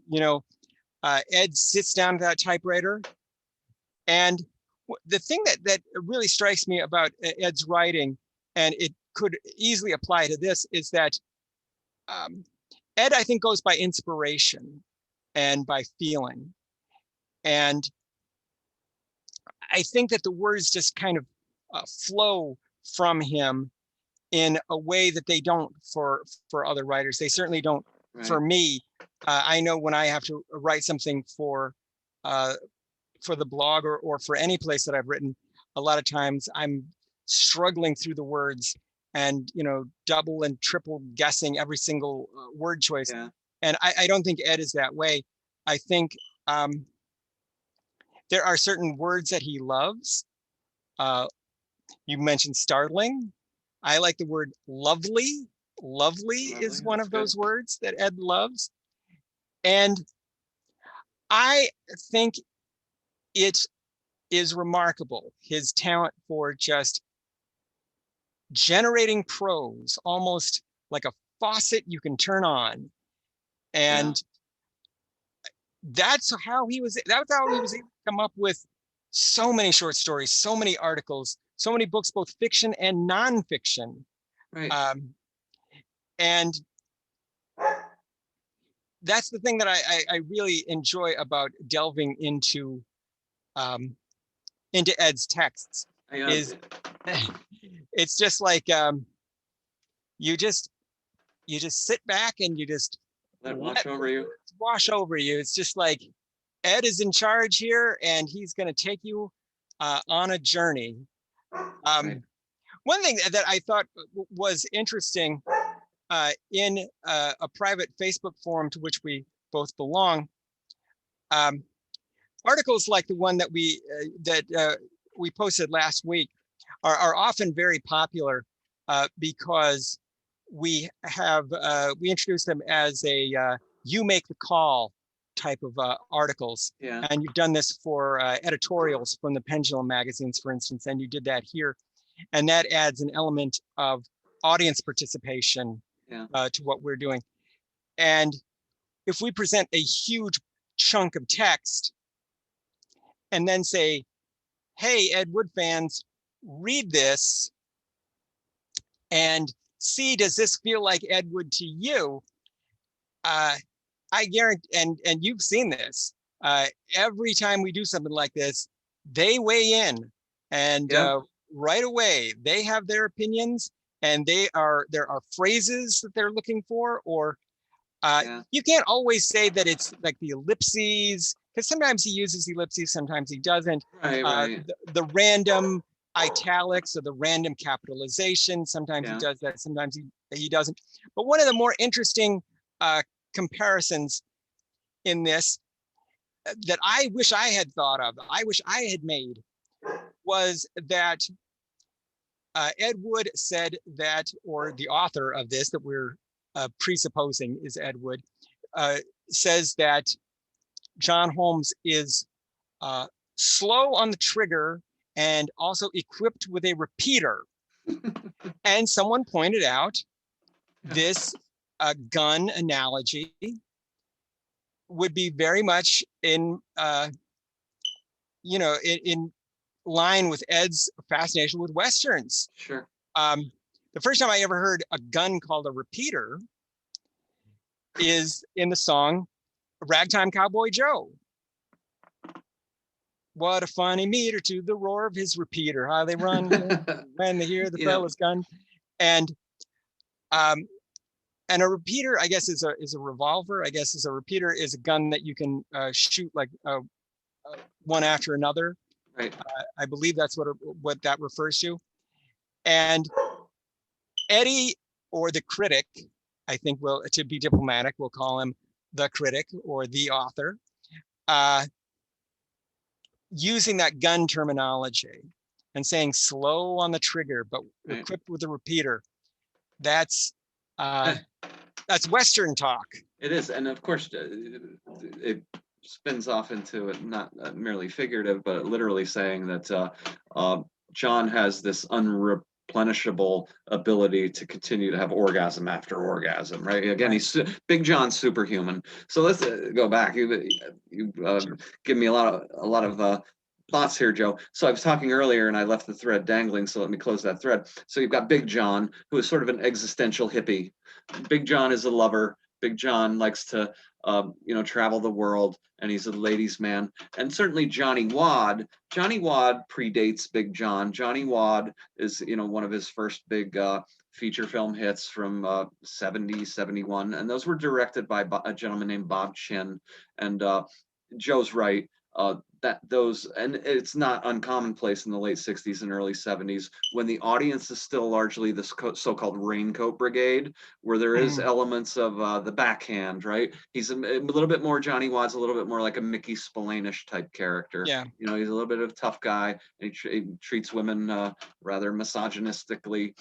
Speaker 2: Ed sits down at that typewriter, and the thing that really strikes me about Ed's writing, and it could easily apply to this, is that Ed, I think, goes by inspiration and by feeling. And I think that the words just kind of flow from him in a way that they don't for other writers. They certainly don't for me. I know when I have to write something for the blog or for any place that I've written, a lot of times I'm struggling through the words and double and triple guessing every single word choice. And I don't think Ed is that way. I think there are certain words that he loves. You mentioned startling. I like the word lovely. Lovely is one of those words that Ed loves. And I think it is remarkable, his talent for just generating prose, almost like a faucet you can turn on. And that's how he was able to come up with so many short stories, so many articles, so many books, both fiction and nonfiction. And that's the thing that I really enjoy about delving into Ed's texts. Is it's just like you just sit back and you just
Speaker 1: let it wash over you.
Speaker 2: Wash over you. It's just like Ed is in charge here, and he's going to take you on a journey. One thing that I thought was interesting in a private Facebook forum to which we both belong, articles like the one that we posted last week are often very popular because we introduce them as a you make the call type of articles. And you've done this for editorials from the Pendulum magazines, for instance, and you did that here. And that adds an element of audience participation to what we're doing. And if we present a huge chunk of text and then say, hey, Ed Wood fans, read this and see, does this feel like Ed Wood to you? I guarantee, and you've seen this, every time we do something like this, they weigh in, and right away they have their opinions, and there are phrases that they're looking for, or you can't always say that it's like the ellipses, because sometimes he uses ellipses, sometimes he doesn't.
Speaker 1: Right.
Speaker 2: The random italics or the random capitalization, sometimes he does that, sometimes he doesn't. But one of the more interesting comparisons in this that I wish I had thought of, I wish I had made, was that Ed Wood said that, or the author of this that we're presupposing is Ed Wood, says that John Holmes is slow on the trigger and also equipped with a repeater. And someone pointed out this gun analogy would be very much in line with Ed's fascination with Westerns.
Speaker 1: Sure.
Speaker 2: The first time I ever heard a gun called a repeater is in the song Ragtime Cowboy Joe. What a funny meter to the roar of his repeater, how they run when they hear the fella's gun. And a repeater, I guess, is a revolver. I guess a repeater is a gun that you can shoot like one after another.
Speaker 1: Right.
Speaker 2: I believe that's what that refers to. And Eddie, or the critic, I think, to be diplomatic, we'll call him the critic or the author, using that gun terminology and saying slow on the trigger, but equipped with a repeater. That's Western talk. It
Speaker 1: is, and of course, it spins off into it not merely figurative, but literally saying that John has this unreplenishable ability to continue to have orgasm after orgasm, right? Again, he's Big John's superhuman. So let's go back. You give me a lot of thoughts here, Joe. So I was talking earlier and I left the thread dangling, so let me close that thread. So you've got Big John, who is sort of an existential hippie. Big John is a lover. Big John likes to travel the world, and he's a ladies' man. And certainly Johnny Wad predates Big John. Johnny Wad is, one of his first big feature film hits from 70, 71. And those were directed by a gentleman named Bob Chin. And Joe's right. And it's not uncommonplace in the late 60s and early 70s when the audience is still largely this so-called raincoat brigade, where there is elements of the backhand, right? He's a little bit more, Johnny Wad's a little bit more like a Mickey Spillane-ish type character. Yeah. He's a little bit of a tough guy, and he treats women rather misogynistically.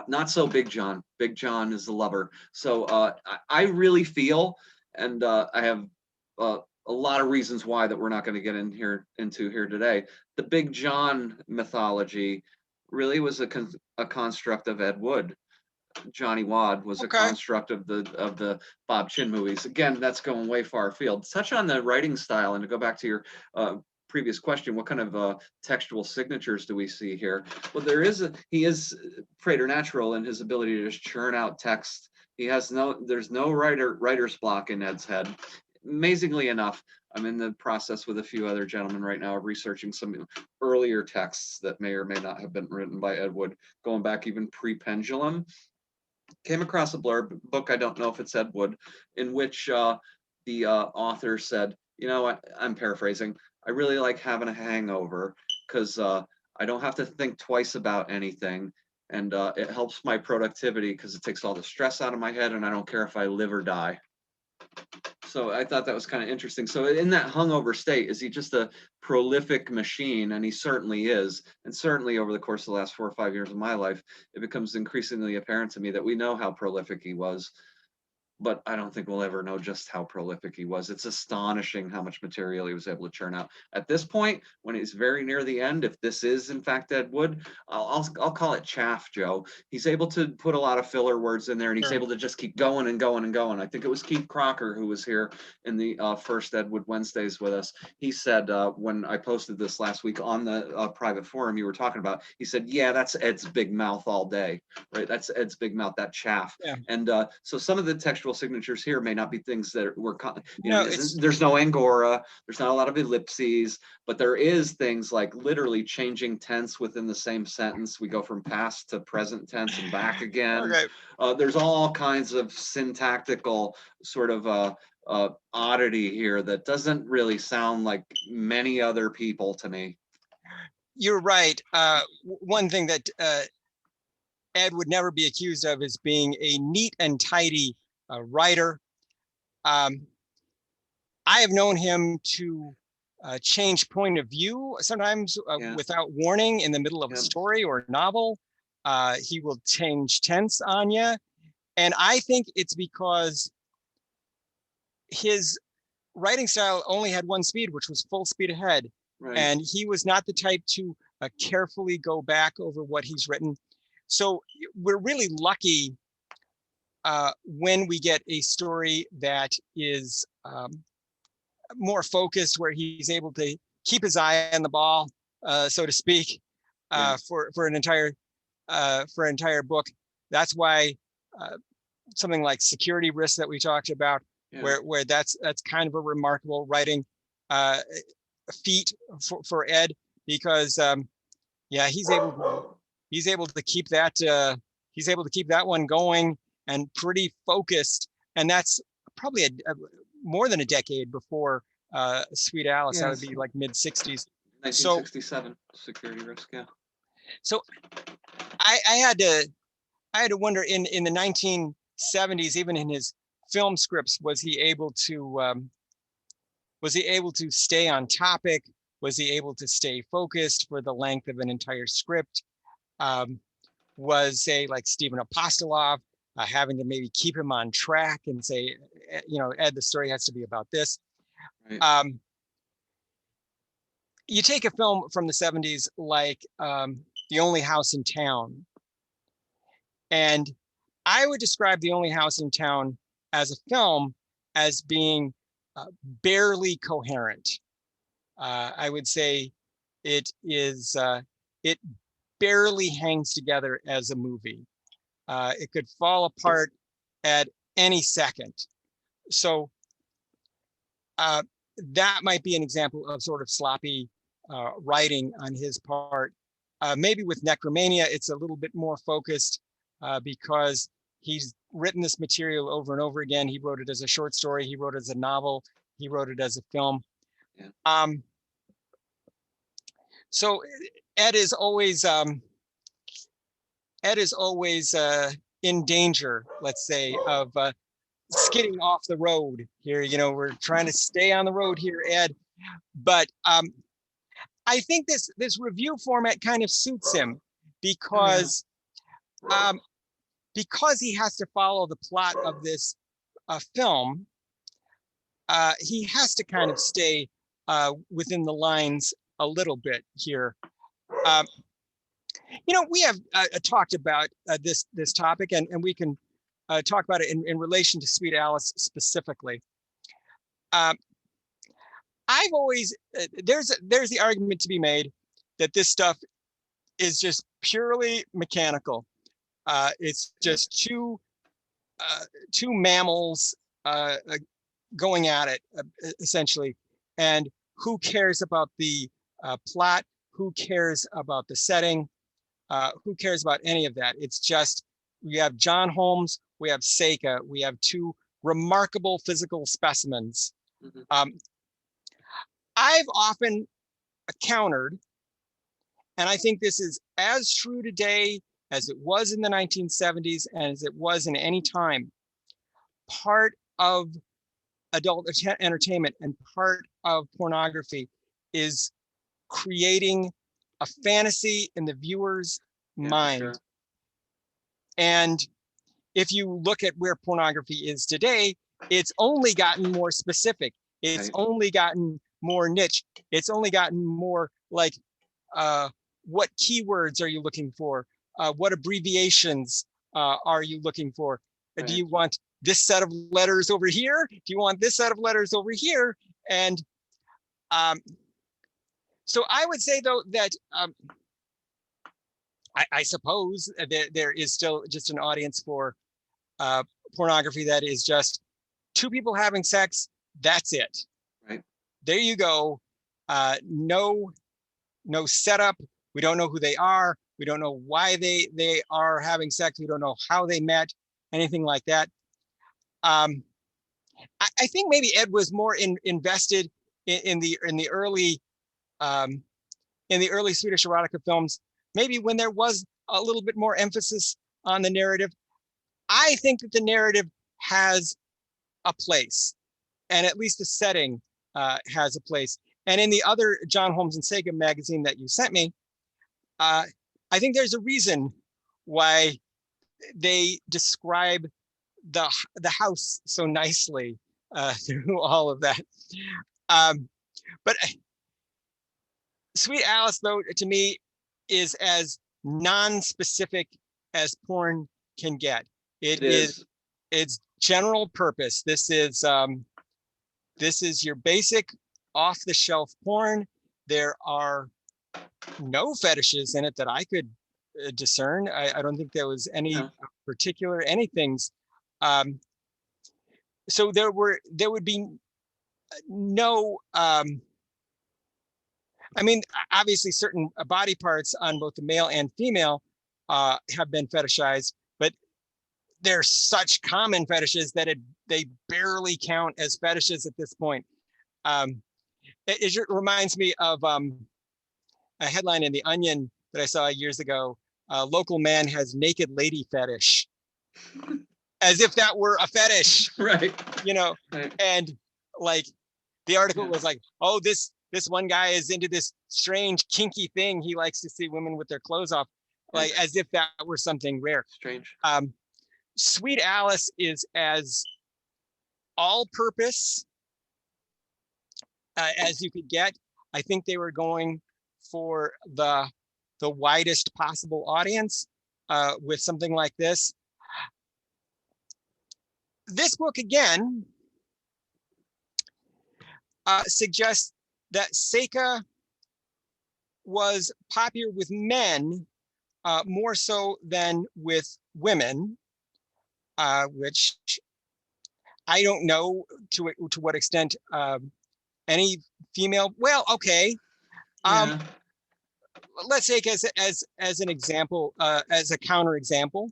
Speaker 1: Not so Big John. Big John is the lover. So I really feel, and I have a lot of reasons why that we're not going to get into here today. The Big John mythology really was a construct of Ed Wood. Johnny Wad was a construct of the Bob Chin movies. Again, that's going way far afield. Touch on the writing style, and to go back to your previous question, what kind of textual signatures do we see here? Well, he is preternatural in his ability to just churn out text. There's no writer's block in Ed's head. Amazingly enough, I'm in the process with a few other gentlemen right now of researching some earlier texts that may or may not have been written by Ed Wood, going back even pre-Pendulum. Came across a blurb book, I don't know if it's Ed Wood, in which the author said, I'm paraphrasing, I really like having a hangover because I don't have to think twice about anything, and it helps my productivity because it takes all the stress out of my head, and I don't care if I live or die. So I thought that was kind of interesting. So in that hungover state, is he just a prolific machine? And he certainly is. And certainly over the course of the last 4 or 5 years of my life, it becomes increasingly apparent to me that we know how prolific he was. but I don't think we'll ever know just how prolific he was. It's astonishing how much material he was able to churn out. At this point, when he's very near the end, if this is in fact Ed Wood, I'll call it chaff, Joe. He's able to put a lot of filler words in there, and he's
Speaker 2: Sure.
Speaker 1: able to just keep going and going and going. I think it was Keith Crocker who was here in the first Ed Wood Wednesdays with us. He said when I posted this last week on the private forum you were talking about, he said, yeah, that's Ed's big mouth all day, right? That's Ed's big mouth, that chaff.
Speaker 2: Yeah.
Speaker 1: And so some of the textual signatures here may not be things that were, you
Speaker 2: No,
Speaker 1: know, there's no angora, there's not a lot of ellipses, but there is things like literally changing tense within the same sentence. We go from past to present tense and back again.
Speaker 2: Okay.
Speaker 1: There's all kinds of syntactical sort of oddity here that doesn't really sound like many other people to me.
Speaker 2: You're right. One thing that Ed would never be accused of is being a neat and tidy writer. I have known him to change point of view sometimes
Speaker 1: Yeah.
Speaker 2: without warning in the middle of a
Speaker 1: Yep.
Speaker 2: story or a novel. He will change tense on you. And I think it's because his writing style only had one speed, which was full speed ahead.
Speaker 1: Right.
Speaker 2: And he was not the type to carefully go back over what he's written. So we're really lucky when we get a story that is more focused, where he's able to keep his eye on the ball, so to speak, for an entire book. That's why something like Security Risk that we talked about, where that's kind of a remarkable writing feat for Ed, because he's able to keep that one going and pretty focused, and that's probably a more than a decade before Sweet Alice. That would be like mid 60s.
Speaker 1: 1967 Security Risk. Yeah.
Speaker 2: So I had to wonder in the 1970s, even in his film scripts, was he able to stay on topic? Was he able to stay focused for the length of an entire script? Was, say, like Stephen Apostolov having to maybe keep him on track and say, Ed, the story has to be about this. Right. You take a film from the 70s like The Only House in Town, and I would describe The Only House in Town as a film as being barely coherent. I would say it barely hangs together as a movie. It could fall apart at any second. So that might be an example of sort of sloppy writing on his part. Maybe with Necromania, it's a little bit more focused because he's written this material over and over again. He wrote it as a short story. He wrote it as a novel. He wrote it as a film. Yeah. So Ed is always in danger, let's say, of skidding off the road here. We're trying to stay on the road here, Ed. But I think this review format kind of suits him because he has to follow the plot of this film. He has to kind of stay within the lines a little bit here. We have talked about this topic, and we can talk about it in relation to Sweet Alice specifically. I've always there's the argument to be made that this stuff is just purely mechanical. It's just two mammals going at it, essentially. And who cares about the plot? Who cares about the setting? Who cares about any of that? It's just, we have John Holmes, we have Seka, we have two remarkable physical specimens. Mm-hmm. I've often countered, and I think this is as true today as it was in the 1970s and as it was in any time, part of adult entertainment and part of pornography is creating a fantasy in the viewer's mind. Sure. And if you look at where pornography is today, it's only gotten more specific. It's
Speaker 1: Right.
Speaker 2: only gotten more niche. It's only gotten more like, what keywords are you looking for? What abbreviations are you looking for? Do
Speaker 1: Right.
Speaker 2: you want this set of letters over here? Do you want this set of letters over here? And so I would say, though, that I suppose that there is still just an audience for pornography that is just two people having sex. That's it.
Speaker 1: Right.
Speaker 2: There you go. No setup. We don't know who they are. We don't know why they are having sex. We don't know how they met, anything like that. I think maybe Ed was more invested in the early Swedish erotica films, maybe when there was a little bit more emphasis on the narrative. I think that the narrative has a place, and at least the setting has a place. And in the other John Holmes and Seka magazine that you sent me, I think there's a reason why they describe the house so nicely through all of that. But Sweet Alice, though, to me, is as non-specific as porn can get. It is. It's general purpose. This is your basic off-the-shelf porn. There are no fetishes in it that I could discern. I don't think there was any particular anythings. So there would be no. I mean, obviously, certain body parts on both the male and female have been fetishized, but they're such common fetishes that they barely count as fetishes at this point. It reminds me of a headline in The Onion that I saw years ago. Local man has naked lady fetish, as if that were a fetish,
Speaker 1: Right.
Speaker 2: Right. And like the article was like, oh, this one guy is into this strange kinky thing. He likes to see women with their clothes off, like as if that were something rare.
Speaker 1: Strange.
Speaker 2: Sweet Alice is as all-purpose as you could get. I think they were going for the widest possible audience with something like this. This book, again, suggests that Seka was popular with men more so than with women, which I don't know to what extent any female. Well, okay. Let's take as an example, as a counter example.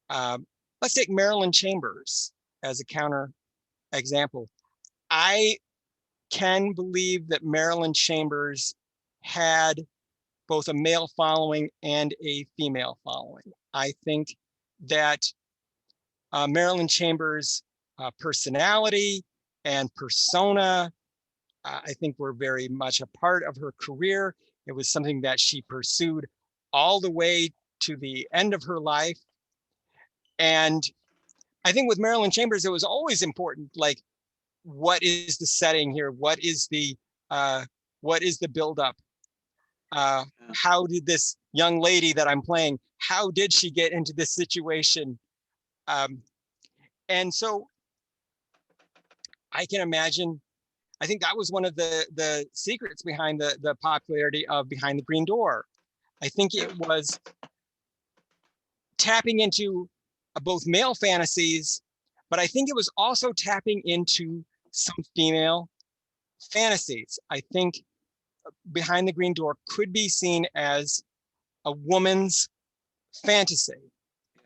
Speaker 2: Let's take Marilyn Chambers as a counter example. I can believe that Marilyn Chambers had both a male following and a female following. I think that Marilyn Chambers' personality and persona, I think, were very much a part of her career. It was something that she pursued all the way to the end of her life. And I think with Marilyn Chambers, it was always important, like, what is the setting here? What is the buildup? How did this young lady that I'm playing, how did she get into this situation? And so I can imagine, I think that was one of the secrets behind the popularity of Behind the Green Door. I think it was tapping into both male fantasies, but I think it was also tapping into some female fantasies. I think Behind the Green Door could be seen as a woman's fantasy.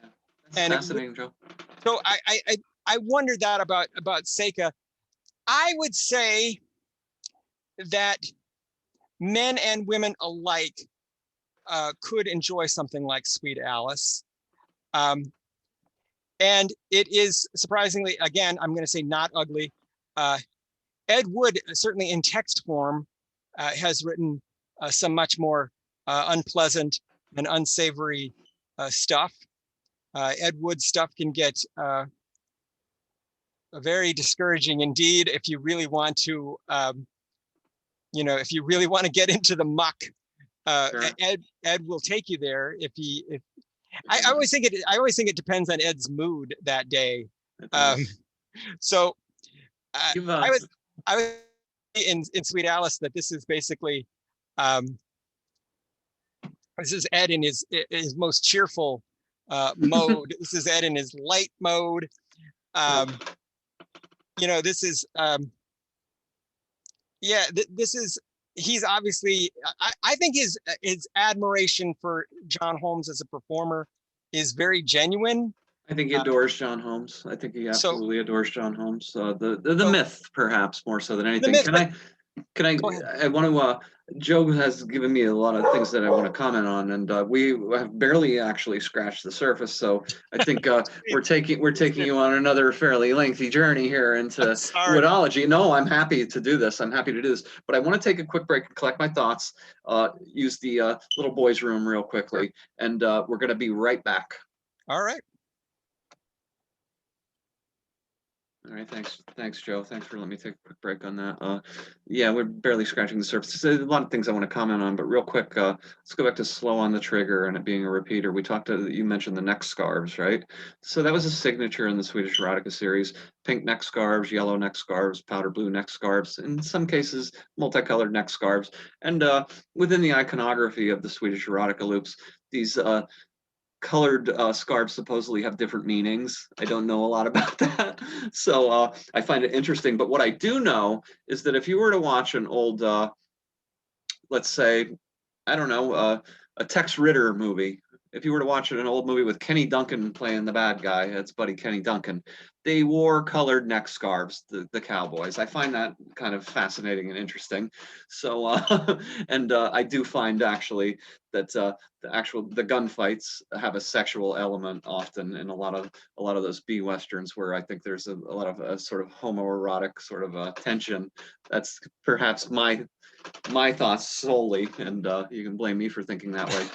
Speaker 1: Yeah, that's fascinating,
Speaker 2: and
Speaker 1: Joe.
Speaker 2: So I wondered that about Seka. I would say that men and women alike could enjoy something like Sweet Alice. And it is surprisingly, again, I'm going to say not ugly. Ed Wood, certainly in text form, has written some much more unpleasant and unsavory stuff. Ed Wood stuff can get very discouraging indeed if you really want to, if you really want to get into the muck.
Speaker 1: Sure.
Speaker 2: Ed will take you there if I always think it depends on Ed's mood that day. So I was in Sweet Alice that this is basically this is Ed in his most cheerful mode. This is Ed in his light mode. This is this is, he's obviously, I think his admiration for John Holmes as a performer is very genuine.
Speaker 1: I think he adores John Holmes. I think he absolutely adores John Holmes. The myth, perhaps, more so than anything. I want to, Joe has given me a lot of things that I want to comment on, and we have barely actually scratched the surface. So I think we're taking you on another fairly lengthy journey here into woodology. No, I'm happy to do this. But I want to take a quick break and collect my thoughts, use the little boys' room real quickly, and we're going to be right back.
Speaker 2: All right.
Speaker 1: All right, thanks, Joe. Thanks for letting me take a quick break on that. Yeah, we're barely scratching the surface. There's a lot of things I want to comment on, but real quick, let's go back to slow on the trigger and it being a repeater. You mentioned the neck scarves, right? So that was a signature in the Swedish Erotica series. Pink neck scarves, yellow neck scarves, powder blue neck scarves, in some cases, multicolored neck scarves. And within the iconography of the Swedish Erotica loops, these colored scarves supposedly have different meanings. I don't know a lot about that, so I find it interesting. But what I do know is that if you were to watch an old, let's say, I don't know, a Tex Ritter movie, if you were to watch an old movie with Kenny Duncan playing the bad guy, it's buddy Kenny Duncan, they wore colored neck scarves, the cowboys. I find that kind of fascinating and interesting. So, and I do find actually that the gunfights have a sexual element often in a lot of those B westerns, where I think there's a lot of sort of homoerotic sort of tension. That's perhaps my thoughts solely, and you can blame me for thinking that way.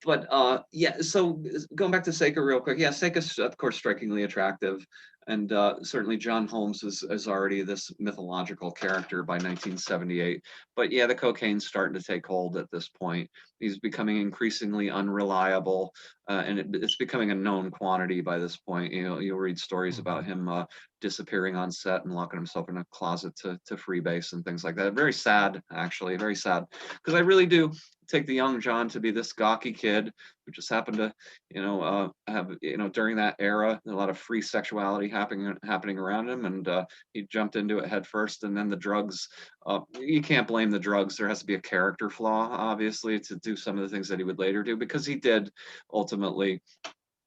Speaker 1: But yeah, so going back to Seka real quick, yeah, Seka's of course strikingly attractive, and certainly John Holmes is already this mythological character by 1978. But yeah, the cocaine's starting to take hold at this point. He's becoming increasingly unreliable, and it's becoming a known quantity by this point. You'll read stories about him disappearing on set and locking himself in a closet to freebase and things like that. Very sad, actually, very sad, because I really do take the young John to be this gawky kid who just happened to, have, during that era, a lot of free sexuality happening around him, and he jumped into it head first. And then the drugs, you can't blame the drugs. There has to be a character flaw, obviously, to do some of the things that he would later do, because he did ultimately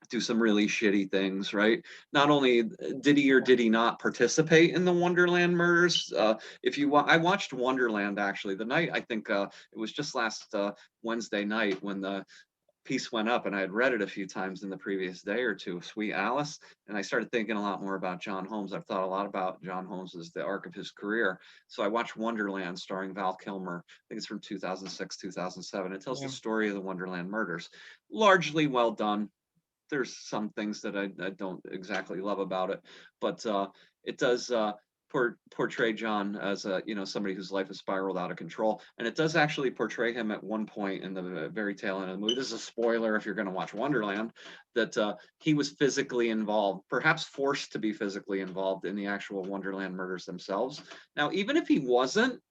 Speaker 1: do some really shitty things, right? Not only did he or did he not participate in the Wonderland murders. I watched Wonderland actually the night, I think it was just last Wednesday night when the piece went up, and I had read it a few times in the previous day or two, Sweet Alice, and I started thinking a lot more about John Holmes. I've thought a lot about John Holmes as the arc of his career. So I watched Wonderland starring Val Kilmer. I think it's from 2006, 2007. It tells the story of the Wonderland murders. Largely well done. There's some things that I don't exactly love about it, but it does portray John as somebody whose life has spiraled out of control, and it does actually portray him at one point in the very tail end of the movie. This is a spoiler if you're going to watch Wonderland, that he was physically involved, perhaps forced to be physically involved in the actual Wonderland murders themselves. Now, even if he wasn't,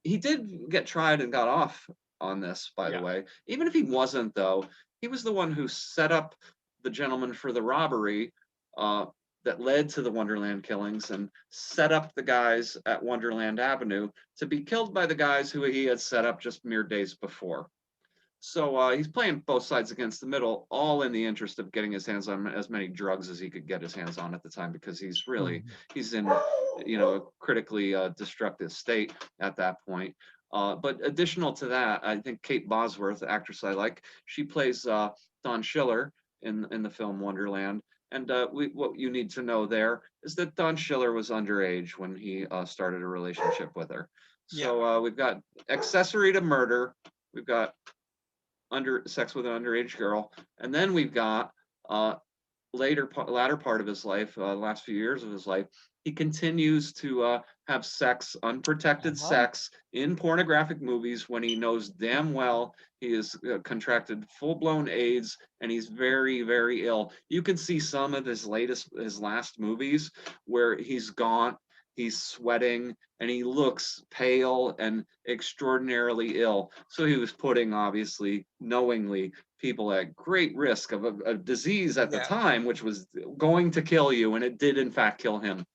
Speaker 1: he did get tried and got off on this, by the way. Even if he wasn't, though, he was the one who set up the gentleman for the robbery that led to the Wonderland killings, and set up the guys at Wonderland Avenue to be killed by the guys who he had set up just mere days before. So he's playing both sides against the middle, all in the interest of getting his hands on as many drugs as he could get his hands on at the time, because he's in, a critically destructive state at that point. But additional to that, I think Kate Bosworth, the actress I like, she plays Dawn Schiller in the film Wonderland. And what you need to know there is that Dawn Schiller was underage when he started a relationship with her. So we've got accessory to murder. We've got sex with an underage girl, and then we've got latter part of his life, last few years of his life, he continues to have unprotected sex in pornographic movies when he knows damn well he has contracted full-blown AIDS and he's very, very ill. You can see some of his last movies where he's gaunt, he's sweating, and he looks pale and extraordinarily ill. So he was putting, obviously, knowingly, people at great risk of a disease at the time, which was going to kill you, and it did in fact kill him.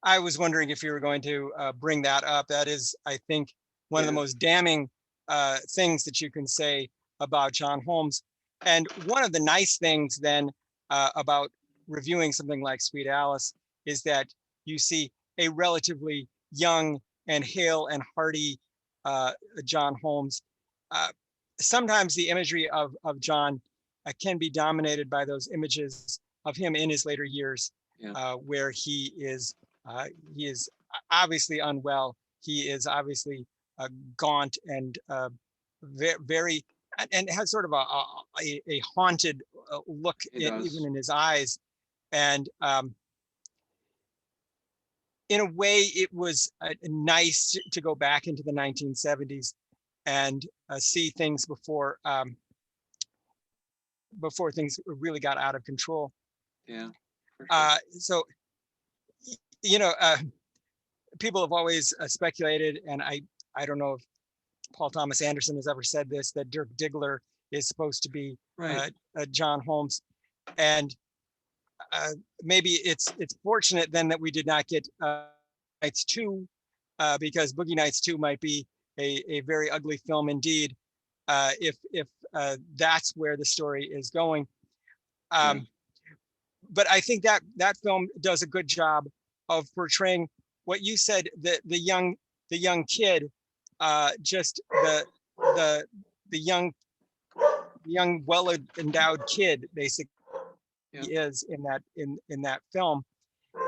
Speaker 2: I was wondering if you were going to bring that up. That is, I think, one of the most damning things that you can say about John Holmes. And one of the nice things then about reviewing something like Sweet Alice is that you see a relatively young and hale and hearty John Holmes. Sometimes the imagery of John can be dominated by those images of him in his later years, where he is obviously unwell. He is obviously gaunt and very, and has sort of a haunted look even in his eyes. And in a way, it was nice to go back into the 1970s and see things before things really got out of control.
Speaker 1: Yeah. For sure.
Speaker 2: So, people have always speculated, and I don't know if Paul Thomas Anderson has ever said this, that Dirk Diggler is supposed to be John Holmes, and maybe it's fortunate then that we did not get Nights 2, because Boogie Nights 2 might be a very ugly film indeed, if that's where the story is going. But I think that film does a good job of portraying what you said, the young kid, just the young well endowed kid basically is in that film,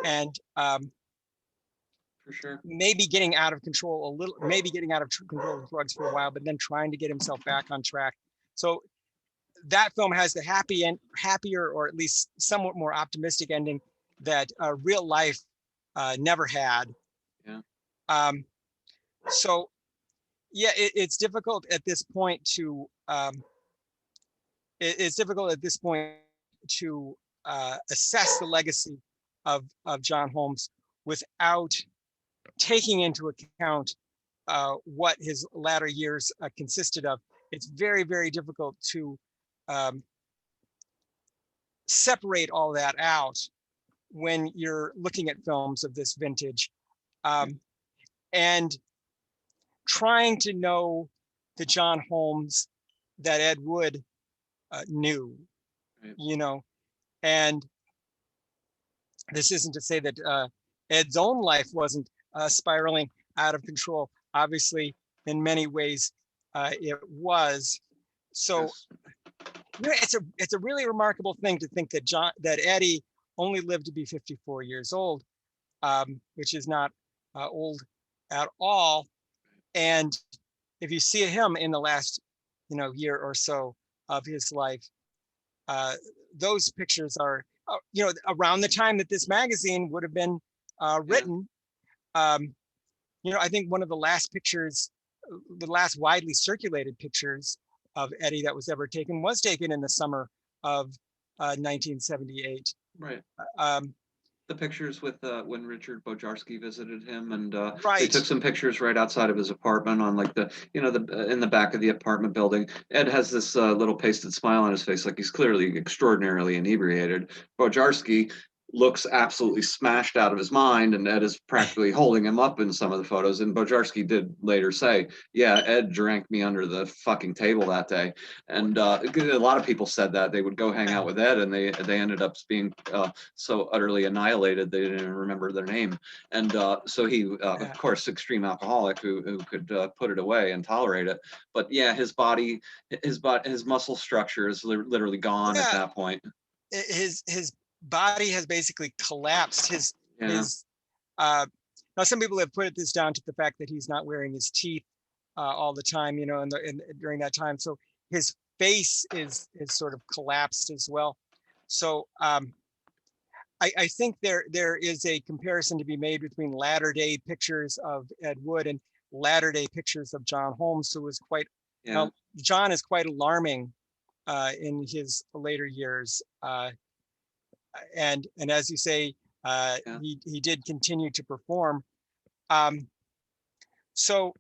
Speaker 2: and
Speaker 1: for sure,
Speaker 2: maybe getting out of control a little, maybe getting out of control of drugs for a while, but then trying to get himself back on track. So that film has the happier, or at least somewhat more optimistic ending that real life never had. So yeah, it's difficult at this point to assess the legacy of John Holmes without taking into account what his latter years consisted of. It's very, very difficult to separate all that out when you're looking at films of this vintage, and trying to know the John Holmes that Ed Wood knew, and this isn't to say that Ed's own life wasn't spiraling out of control. Obviously, in many ways, it was. So, it's a really remarkable thing to think that Eddie only lived to be 54 years old, which is not old at all. And if you see him in the last, year or so of his life, those pictures are, around the time that this magazine would have been written. I think one of the last pictures, the last widely circulated pictures of Eddie that was ever taken was taken in the summer of 1978.
Speaker 1: Right. The pictures with when Richard Bojarski visited him, and they took some pictures right outside of his apartment on in the back of the apartment building. Ed has this little pasted smile on his face, like he's clearly extraordinarily inebriated. Bojarski looks absolutely smashed out of his mind, and Ed is practically holding him up in some of the photos. And Bojarski did later say, yeah, Ed drank me under the fucking table that day. And a lot of people said that they would go hang out with Ed, and they ended up being so utterly annihilated they didn't even remember their name. And so he, of course, extreme alcoholic who could put it away and tolerate it. But yeah, his muscle structure is literally gone at that point.
Speaker 2: His body has basically collapsed. Now some people have put this down to the fact that he's not wearing his teeth all the time, during that time. So his face is sort of collapsed as well. So I think there is a comparison to be made between latter-day pictures of Ed Wood and latter-day pictures of John Holmes, who was quite,
Speaker 1: Yeah.
Speaker 2: John is quite alarming in his later years. And as you say,
Speaker 1: Yeah.
Speaker 2: he did continue to perform. So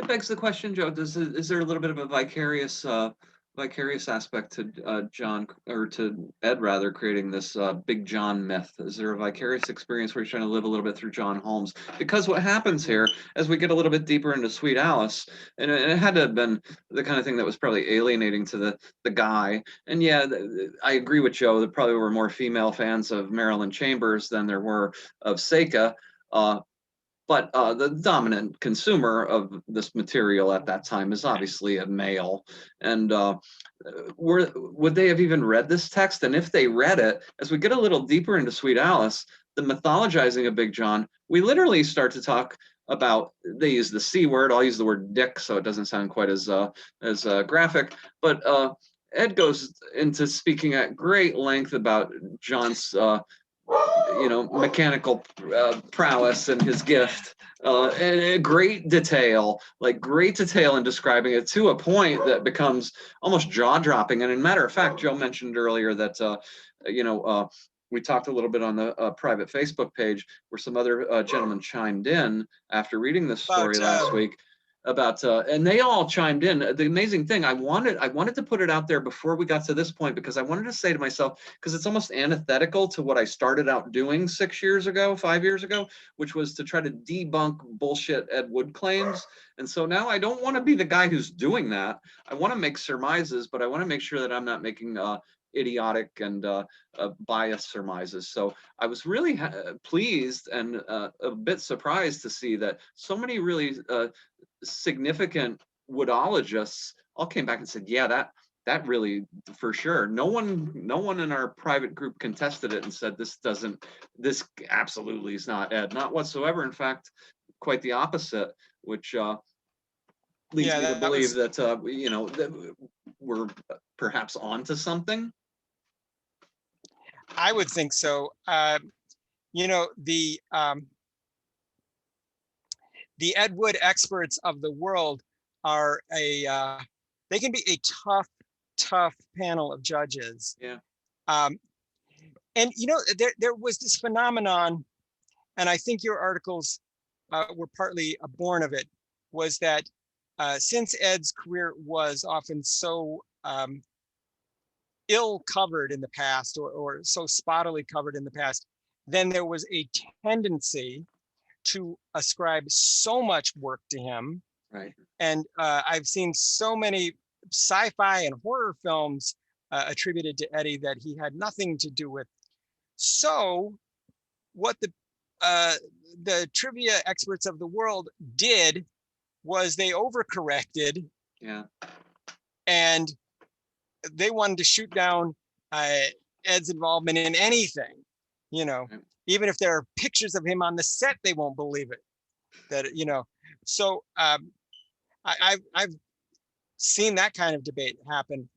Speaker 1: It begs the question, Joe, is there a little bit of a vicarious aspect to John, or to Ed rather, creating this Big John myth? Is there a vicarious experience where he's trying to live a little bit through John Holmes? Because what happens here, as we get a little bit deeper into Sweet Alice, and it had to have been the kind of thing that was probably alienating to the guy. And yeah, I agree with Joe, there probably were more female fans of Marilyn Chambers than there were of Seka. But the dominant consumer of this material at that time is obviously a male. And would they have even read this text? And if they read it, as we get a little deeper into Sweet Alice, the mythologizing of Big John, we literally start to talk about, they use the C word, I'll use the word dick so it doesn't sound quite as graphic, but Ed goes into speaking at great length about John's mechanical prowess and his gift, and great detail in describing it, to a point that becomes almost jaw-dropping. And in matter of fact, Joe mentioned earlier that we talked a little bit on the private Facebook page where some other gentlemen chimed in after reading this story last week about and they all chimed in. The amazing thing, I wanted to put it out there before we got to this point, because I wanted to say to myself, because it's almost antithetical to what I started out doing 5 years ago, which was to try to debunk bullshit Ed Wood claims. And so now I don't want to be the guy who's doing that. I want to make surmises, but I want to make sure that I'm not making idiotic and biased surmises. So I was really pleased and a bit surprised to see that so many really significant woodologists all came back and said, yeah, that really, for sure. No one in our private group contested it and said this absolutely is not Ed, not whatsoever. In fact, quite the opposite, which leads me to believe that that we're perhaps onto something.
Speaker 2: I would think so. The Ed Wood experts of the world are they can be a tough panel of judges.
Speaker 1: Yeah.
Speaker 2: And there was this phenomenon, and I think your articles were partly born of it, was that since Ed's career was often so ill covered in the past, or so spottily covered in the past, then there was a tendency to ascribe so much work to him.
Speaker 1: Right.
Speaker 2: And I've seen so many sci-fi and horror films attributed to Eddie that he had nothing to do with. So what the trivia experts of the world did was they overcorrected.
Speaker 1: Yeah.
Speaker 2: And they wanted to shoot down Ed's involvement in anything, right. Even if there are pictures of him on the set, they won't believe it. So I've seen that kind of debate happen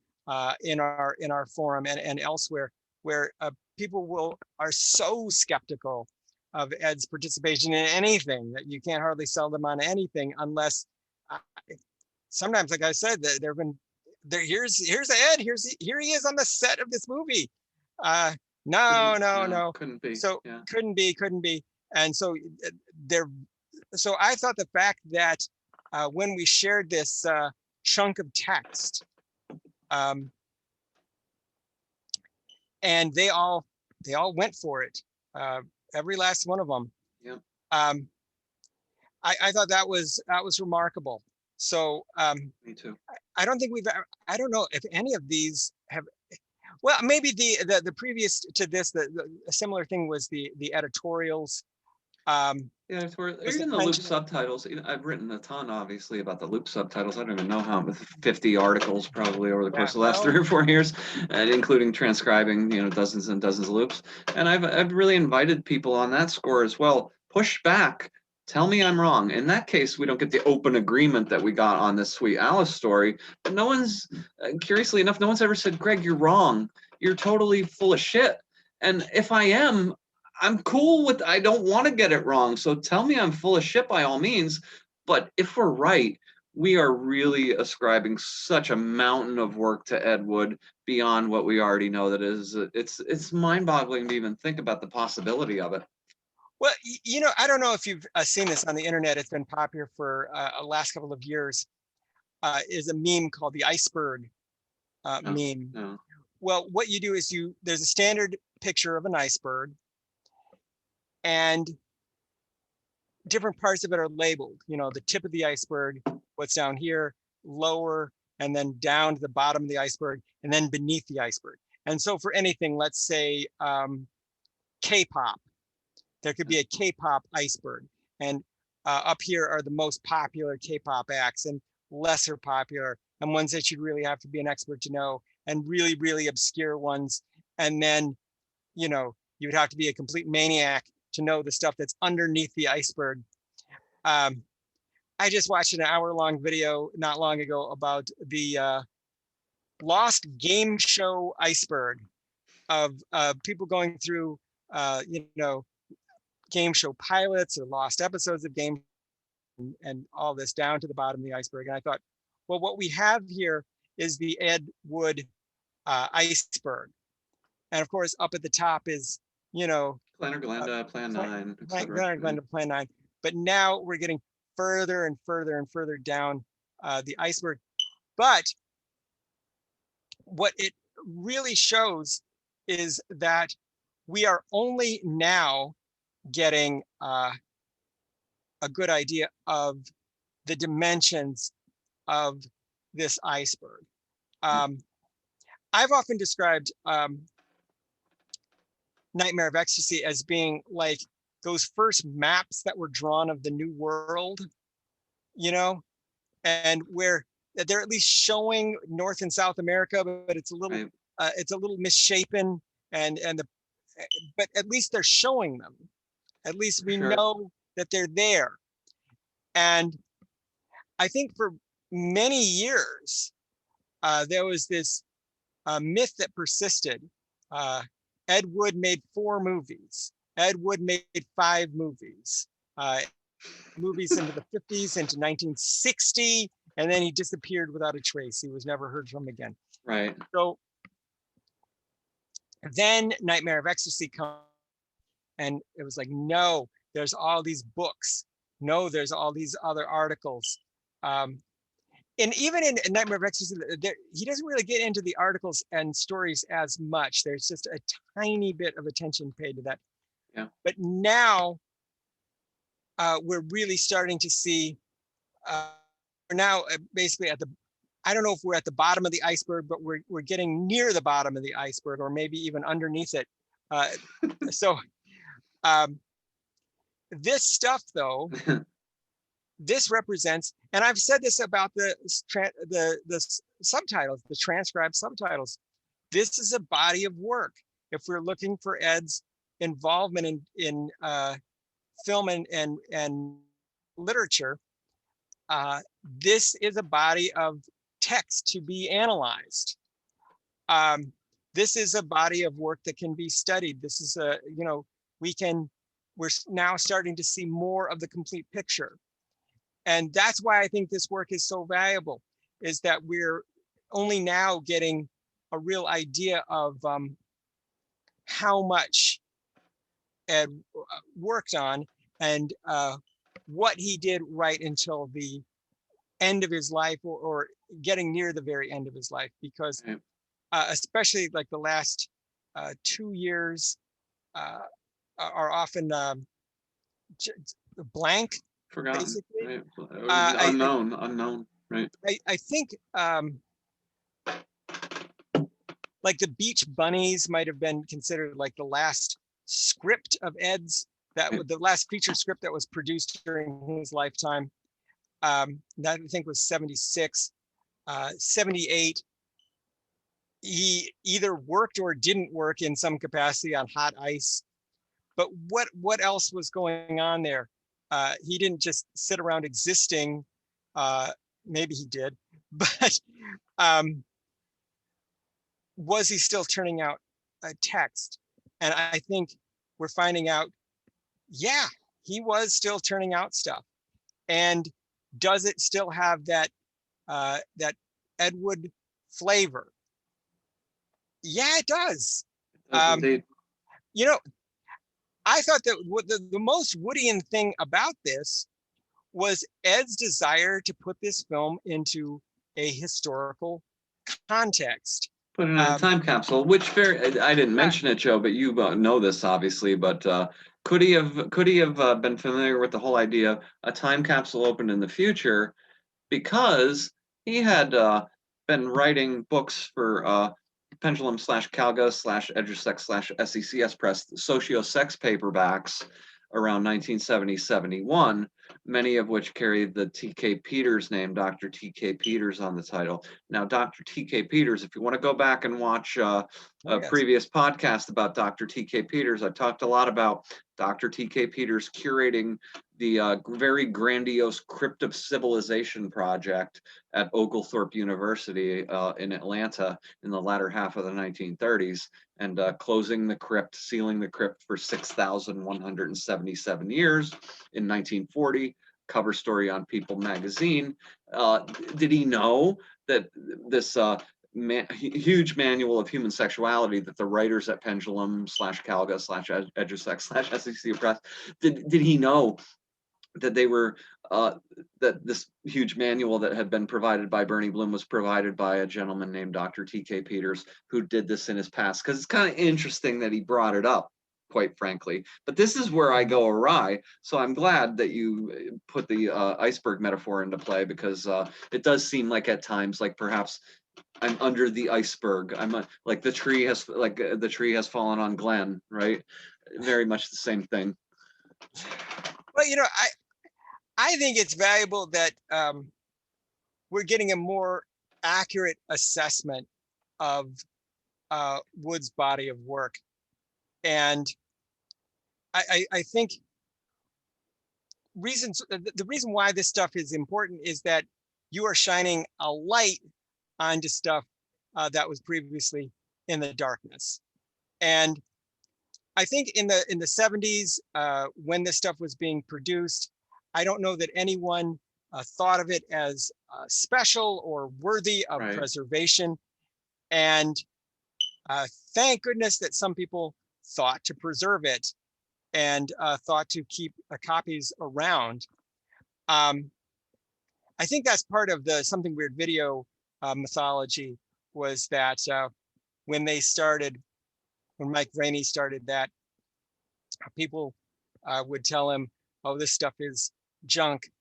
Speaker 2: in our forum and elsewhere, where people are so skeptical of Ed's participation in anything that you can't hardly sell them on anything unless sometimes, like I said, there've been here's Ed, here he is on the set of this movie. No.
Speaker 1: Couldn't be.
Speaker 2: So
Speaker 1: yeah.
Speaker 2: couldn't be. And so so I thought the fact that when we shared this chunk of text, and they all went for it, every last one of them.
Speaker 1: Yeah.
Speaker 2: I thought that was remarkable. So
Speaker 1: me too.
Speaker 2: I don't think I don't know if any of these have. Well, maybe the previous to this, a similar thing was the editorials.
Speaker 1: Yeah, it's where even the loop subtitles. I've written a ton, obviously, about the loop subtitles. I don't even know how, 50 articles probably over the course of the last 3 or 4 years, and including transcribing, dozens and dozens of loops. And I've really invited people on that score as well. Push back Tell me I'm wrong. In that case, we don't get the open agreement that we got on this Sweet Alice story. But no one's, curiously enough, no one's ever said, Greg, you're wrong. You're totally full of shit. And if I am, I'm cool with, I don't want to get it wrong. So tell me I'm full of shit by all means. But if we're right, we are really ascribing such a mountain of work to Ed Wood beyond what we already know that is. It's mind-boggling to even think about the possibility of it.
Speaker 2: Well, you know, I don't know if you've seen this on the internet. It's been popular for a last couple of years. Is a meme called the iceberg meme.
Speaker 1: No.
Speaker 2: Well, what you do is there's a standard picture of an iceberg, and different parts of it are labeled. You know, the tip of the iceberg, what's down here, lower, and then down to the bottom of the iceberg, and then beneath the iceberg. And so for anything, let's say K-pop, there could be a K-pop iceberg, and up here are the most popular K-pop acts and lesser popular, and ones that you'd really have to be an expert to know, and really, really obscure ones. And then, you know, you would have to be a complete maniac to know the stuff that's underneath the iceberg. I just watched an hour-long video not long ago about the lost game show iceberg of people going through, you know, game show pilots or lost episodes of game and all this down to the bottom of the iceberg. And I thought, well, what we have here is the Ed Wood iceberg. And of course, up at the top is, you know,
Speaker 1: Plan or Glenda, Plan 9,
Speaker 2: Plan
Speaker 1: etc.
Speaker 2: or Glenda, Plan 9. But now we're getting further and further and further down the iceberg. But what it really shows is that we are only now getting a good idea of the dimensions of this iceberg. I've often described Nightmare of Ecstasy as being like those first maps that were drawn of the New World, you know, and where they're at least showing North and South America, but it's a little misshapen, but at least they're showing them. At least we know that they're there. And I think for many years, there was this myth that persisted. Ed Wood made 4 movies. Ed Wood made 5 movies. Movies into the 50s, into 1960, and then he disappeared without a trace. He was never heard from again.
Speaker 1: Right.
Speaker 2: So then Nightmare of Ecstasy comes, and it was like, no, there's all these books. No, there's all these other articles. And even in Nightmare of Ecstasy, he doesn't really get into the articles and stories as much. There's just a tiny bit of attention paid to that.
Speaker 1: Yeah.
Speaker 2: But now we're really starting to see, we're now basically at the, I don't know if we're at the bottom of the iceberg, but we're getting near the bottom of the iceberg, or maybe even underneath it. So this stuff, though, this represents, and I've said this about the subtitles, the transcribed subtitles. This is a body of work. If we're looking for Ed's involvement in film and literature, this is a body of text to be analyzed. This is a body of work that can be studied. This is a, you know, we're now starting to see more of the complete picture. And that's why I think this work is so valuable, is that we're only now getting a real idea of how much Ed worked on and what he did right until the end of his life, or getting near the very end of his life, because especially like the last 2 years are often blank.
Speaker 1: Forgotten.
Speaker 2: Basically.
Speaker 1: Right. Unknown, right?
Speaker 2: I think like the Beach Bunnies might have been considered like the last script of Ed's, the last feature script that was produced during his lifetime. That I think was 76, 78. He either worked or didn't work in some capacity on Hot Ice. But what else was going on there? he didn't just sit around existing. Maybe he did, but was he still turning out text? And I think we're finding out, yeah, he was still turning out stuff. And does it still have that that Ed Wood flavor? Yeah, it does.
Speaker 1: Indeed.
Speaker 2: You know, I thought that the most Woodian thing about this was Ed's desire to put this film into a historical context.
Speaker 1: Put it in a time capsule, which I didn't mention it, Joe, but you know this obviously. But could he have been familiar with the whole idea of a time capsule opened in the future, because he had been writing books for Pendulum / Calga / Edgersex / SECS Press, socio-sex paperbacks around 1970-71, many of which carried the T.K. Peters name, Dr. T.K. Peters, on the title. Now, Dr. T.K. Peters, if you want to go back and watch a previous podcast about Dr. T.K. Peters, I talked a lot about Dr. T.K. Peters curating the very grandiose Crypt of Civilization project at Oglethorpe University in Atlanta in the latter half of the 1930s, and closing the crypt, sealing the crypt for 6,177 years in 1940. Cover story on People magazine. Did he know that this huge manual of human sexuality that the writers at Pendulum / Calga / Edgersex / SEC Press, did he know that they were that this huge manual that had been provided by Bernie Bloom was provided by a gentleman named Dr. T.K. Peters, who did this in his past? Because it's kind of interesting that he brought it up, quite frankly. But this is where I go awry. So I'm glad that you put the iceberg metaphor into play, because it does seem like at times, like perhaps I'm under the iceberg. I'm like the tree has fallen on Glenn, right? Very much the same thing.
Speaker 2: Well, you know, I think it's valuable that we're getting a more accurate assessment of Wood's body of work. And I think the reason why this stuff is important is that you are shining a light onto stuff that was previously in the darkness. And I think in the 70s, when this stuff was being produced, I don't know that anyone thought of it as special or worthy of preservation. And thank goodness that some people thought to preserve it and thought to keep copies around. I think that's part of the Something Weird video mythology, was that when Mike Rainey started that, people would tell him, oh, this stuff is junk.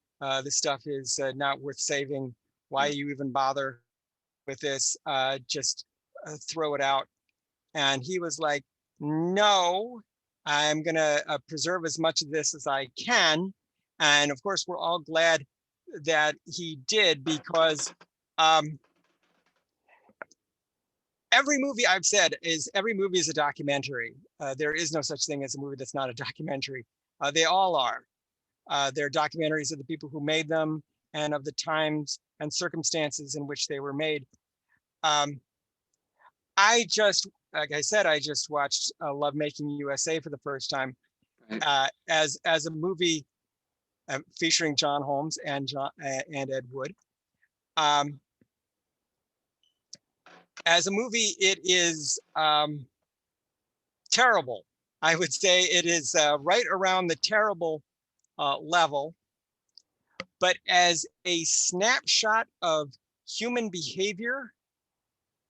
Speaker 2: This stuff is not worth saving. Why you even bother with this? Just throw it out. And he was like, no, I'm going to preserve as much of this as I can. And of course, we're all glad that he did, because every movie I've said is every movie is a documentary. There is no such thing as a movie that's not a documentary. They all are. They're documentaries of the people who made them and of the times and circumstances in which they were made. I just watched Lovemaking USA for the first time as a movie featuring John Holmes and Ed Wood. As a movie, it is terrible. I would say it is right around the terrible level. But as a snapshot of human behavior,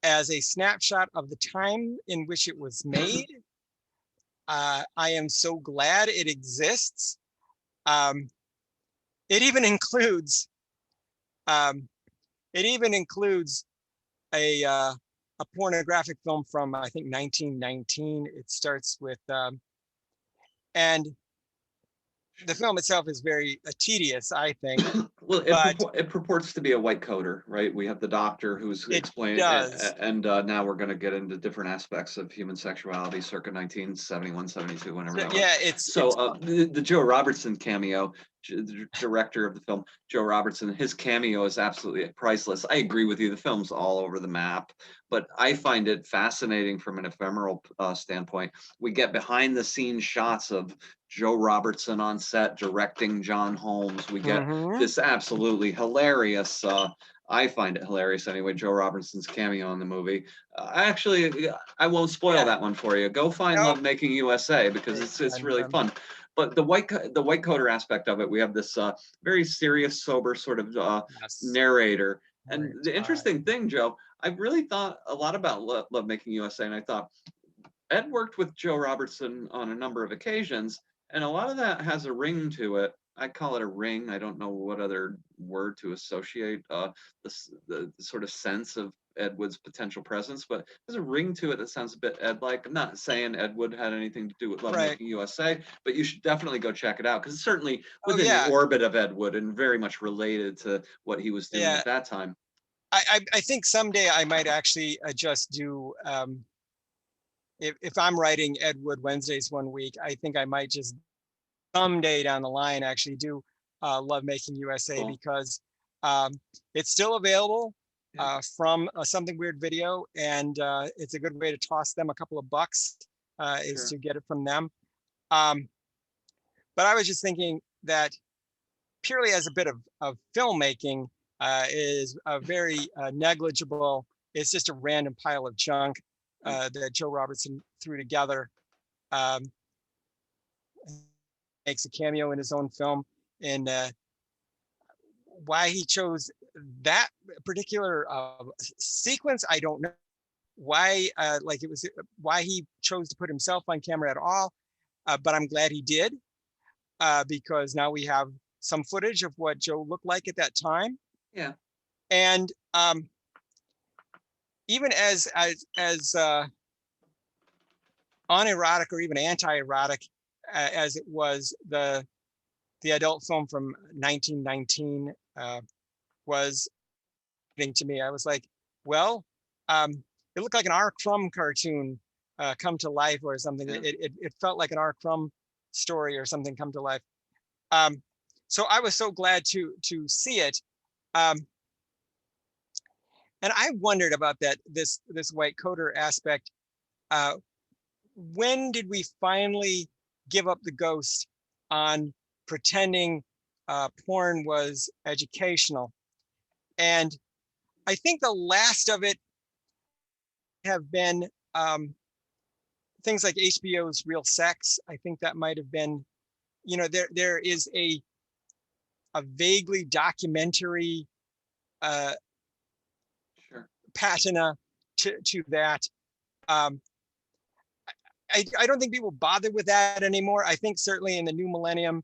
Speaker 2: as a snapshot of the time in which it was made, I am so glad it exists. It even includes a pornographic film from, I think, 1919. It starts with, and the film itself is very tedious, I think.
Speaker 1: Well, it purports to be a white coater, right? We have the doctor who's explaining, and now we're going to get into different aspects of human sexuality, circa 1971, 72, whenever that was.
Speaker 2: Yeah,
Speaker 1: the Joe Robertson cameo the director of the film, Joe Robertson. His cameo is absolutely priceless. I agree with you. The film's all over the map, but I find it fascinating from an ephemeral standpoint. We get behind the scenes shots of Joe Robertson on set directing John Holmes. We get this absolutely hilarious. I find it hilarious anyway. Joe Robertson's cameo in the movie. I won't spoil that one for you. Go find
Speaker 2: Nope.
Speaker 1: Love Making USA because it's really fun. But the white coater aspect of it, we have this very serious, sober sort of narrator. And the interesting thing, Joe, I really thought a lot about Love Making USA, and I thought Ed worked with Joe Robertson on a number of occasions, and a lot of that has a ring to it. I call it a ring. I don't know what other word to associate the sort of sense of Ed Wood's potential presence, but there's a ring to it that sounds a bit Ed-like. I'm not saying Ed Wood had anything to do with Love Making USA, but you should definitely go check it out because it's certainly within the orbit of Ed Wood and very much related to what he was doing at that time.
Speaker 2: I think someday I might actually just do, if I'm writing Ed Wood Wednesdays one week, I think I might just someday down the line actually do Love Making USA because it's still available from Something Weird Video, and it's a good way to toss them a couple of bucks is to get it from them. But I was just thinking that purely as a bit of filmmaking is a very negligible. It's just a random pile of junk that Joe Robertson threw together. Makes a cameo in his own film, and why he chose that particular sequence, I don't know. Why, why he chose to put himself on camera at all, but I'm glad he did because now we have some footage of what Joe looked like at that time.
Speaker 1: Yeah,
Speaker 2: and even as unerotic or even anti-erotic as it was, the adult film from 1919 was to me. I was like, well, it looked like an R. Crumb cartoon come to life or something. It felt like an R. Crumb story or something come to life. So I was so glad to see it. And I wondered about this white coater aspect. When did we finally give up the ghost on pretending porn was educational? And I think the last of it have been things like HBO's Real Sex. I think that might have been, there is a vaguely documentary patina to that. I don't think people bother with that anymore. I think certainly in the new millennium,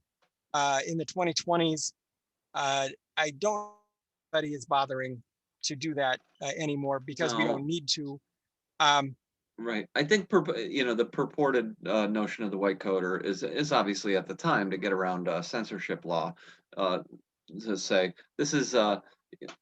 Speaker 2: in the 2020s, I don't think anybody is bothering to do that anymore because we don't need to.
Speaker 1: Right. I think the purported notion of the white coater is obviously at the time to get around censorship law, to say this is a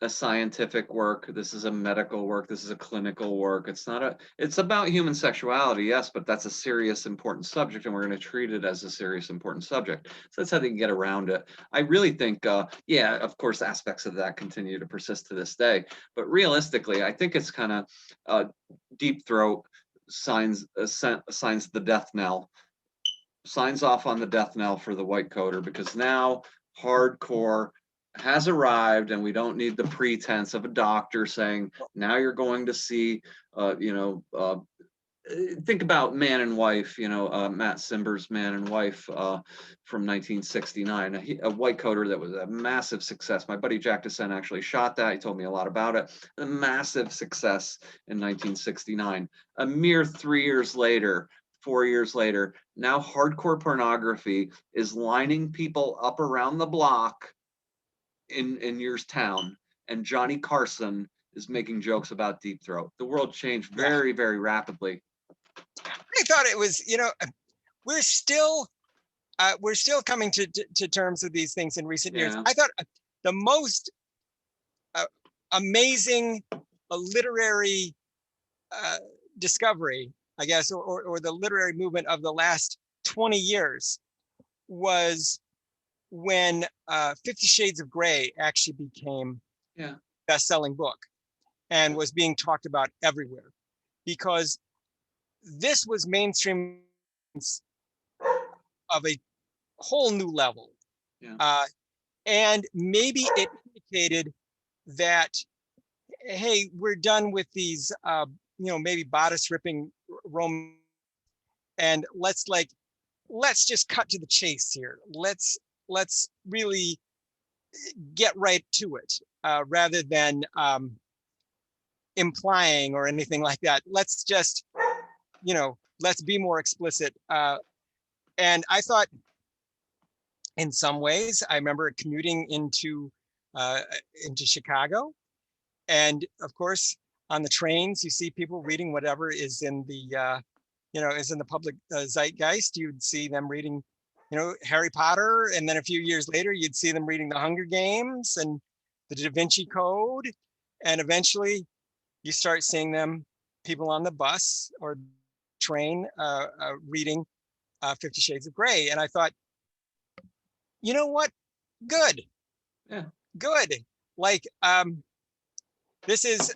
Speaker 1: scientific work, this is a medical work, this is a clinical work. It's about human sexuality, yes, but that's a serious, important subject, and we're going to treat it as a serious, important subject. So that's how they can get around it. I really think, yeah, of course, aspects of that continue to persist to this day, but realistically, I think it's kind of Deep Throat signs the death knell, signs off on the death knell for the white coater, because now hardcore has arrived and we don't need the pretense of a doctor saying, now you're going to see, think about Man and Wife, Matt Cimber's Man and Wife from 1969, a white coater that was a massive success. My buddy Jack Descent actually shot that. He told me a lot about it. A massive success in 1969. A mere 3 years later, 4 years later, now hardcore pornography is lining people up around the block in your town, and Johnny Carson is making jokes about Deep Throat. The world changed very, very rapidly.
Speaker 2: I thought it was, we're still coming to terms with these things in recent years. I thought the most amazing literary discovery, I guess, or the literary movement of the last 20 years was when 50 Shades of Grey actually became best-selling book and was being talked about everywhere, because this was mainstream of a whole new level. And maybe it indicated that, hey, we're done with these, maybe bodice ripping romance, and let's just cut to the chase here. Let's really get right to it, rather than implying or anything like that. Let's just, let's be more explicit. And I thought, in some ways, I remember commuting into Chicago, and of course, on the trains, you see people reading whatever is in the is in the public zeitgeist. You'd see them reading, Harry Potter, and then a few years later, you'd see them reading The Hunger Games and the Da Vinci Code, and eventually, you start seeing people on the bus or train reading 50 Shades of Grey. And I thought, you know what? Good.
Speaker 1: Yeah.
Speaker 2: Good. Like, this is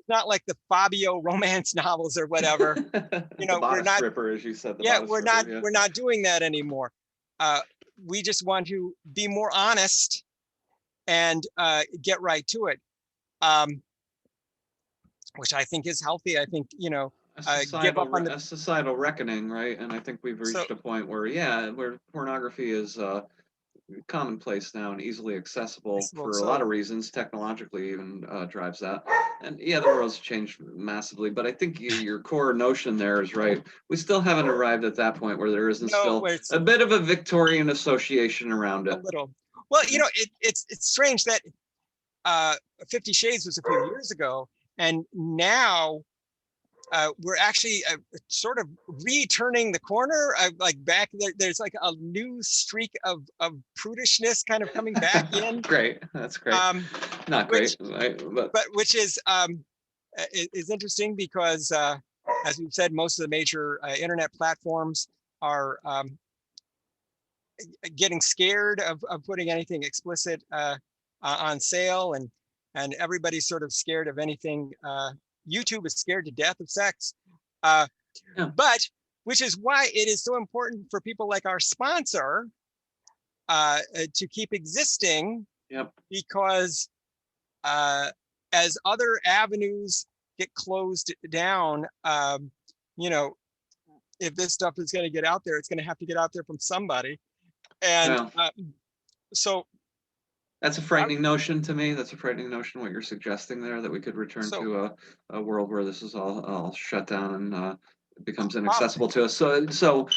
Speaker 2: not like the Fabio romance novels or whatever.
Speaker 1: We're not stripper, as you said.
Speaker 2: We're not doing that anymore. We just want to be more honest and get right to it, which I think is healthy. I think, give up on
Speaker 1: a societal reckoning, right? And I think we've reached a point where pornography is commonplace now and easily accessible for a lot of reasons. Technologically even drives that. And the world's changed massively, but I think your core notion there is right. We still haven't arrived at that point where there isn't still a bit of a Victorian association around it.
Speaker 2: A little. Well, it's strange that 50 Shades was a few years ago, and now we're actually sort of returning the corner. Like back there, there's like a new streak of prudishness kind of coming back in.
Speaker 1: Great, that's great. Not great,
Speaker 2: but which is interesting because, as we've said, most of the major internet platforms are getting scared of putting anything explicit on sale, and everybody's sort of scared of anything. YouTube is scared to death of sex, but which is why it is so important for people like our sponsor to keep existing. Because as other avenues get closed down, if this stuff is going to get out there, it's going to have to get out there from somebody. And so
Speaker 1: that's a frightening notion to me. That's a frightening notion, what you're suggesting there, that we could return to a world where this is all shut down and becomes inaccessible to us. So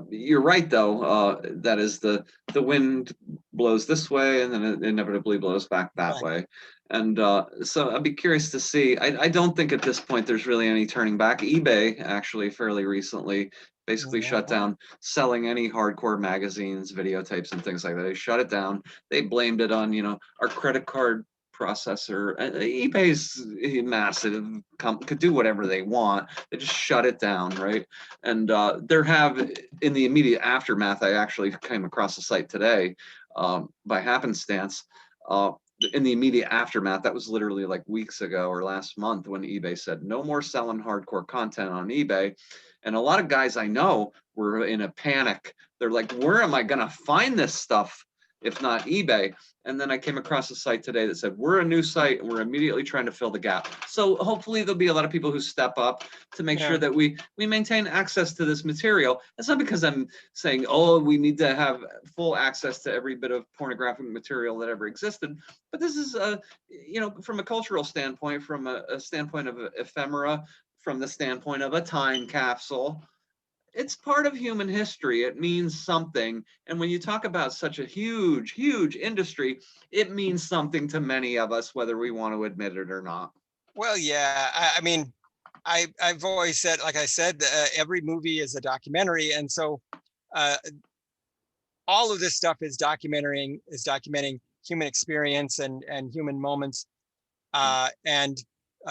Speaker 1: you're right, though. That is the wind blows this way, and then it inevitably blows back that way. And so I'd be curious to see. I don't think at this point there's really any turning back. eBay actually fairly recently basically shut down selling any hardcore magazines, videotapes, and things like that. They shut it down. They blamed it on, our credit card processor. eBay's massive, could do whatever they want. They just shut it down, right? And there have, in the immediate aftermath, I actually came across a site today by happenstance. In the immediate aftermath, that was literally like weeks ago or last month, when eBay said no more selling hardcore content on eBay. And a lot of guys I know were in a panic. They're like, where am I going to find this stuff if not eBay? And then I came across a site today that said, we're a new site and we're immediately trying to fill the gap. So hopefully there'll be a lot of people who step up to make sure that we maintain access to this material. It's not because I'm saying, we need to have full access to every bit of pornographic material that ever existed. But this is, from a cultural standpoint, from a standpoint of ephemera, from the standpoint of a time capsule, it's part of human history. It means something. And when you talk about such a huge, huge industry, it means something to many of us, whether we want to admit it or not.
Speaker 2: Well, yeah. I mean, I've always said, like I said, every movie is a documentary. And so all of this stuff is documenting human experience and human moments and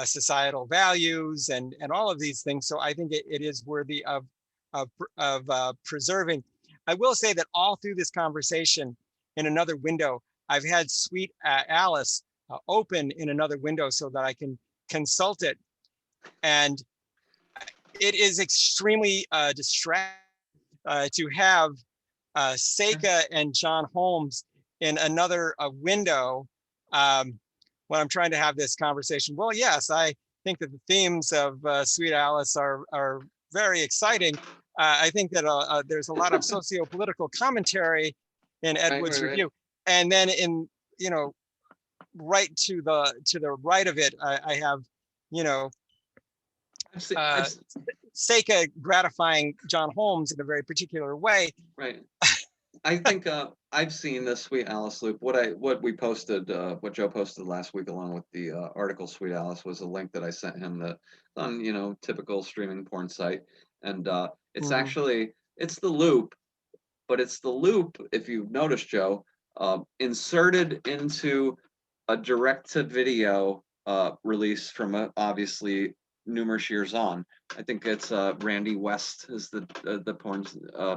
Speaker 2: societal values and all of these things. So I think it is worthy of preserving. I will say that all through this conversation, in another window. I've had Sweet Alice open in another window so that I can consult it. And it is extremely distracting to have Seka and John Holmes in another window when I'm trying to have this conversation. Well, yes, I think that the themes of Sweet Alice are very exciting. I think that there's a lot of socio-political commentary in Ed Wood's review. And then in, you know, right to the right of it, I have, you know, Seka gratifying John Holmes in a very particular way.
Speaker 1: Right. I think I've seen the Sweet Alice loop. What we posted, what Joe posted last week, along with the article Sweet Alice, was a link that I sent him that on, you know, typical streaming porn site, and it's actually, it's the loop, but it's the loop, if you've noticed, Joe, inserted into a direct-to-video release from obviously numerous years on. I think it's Randy West is the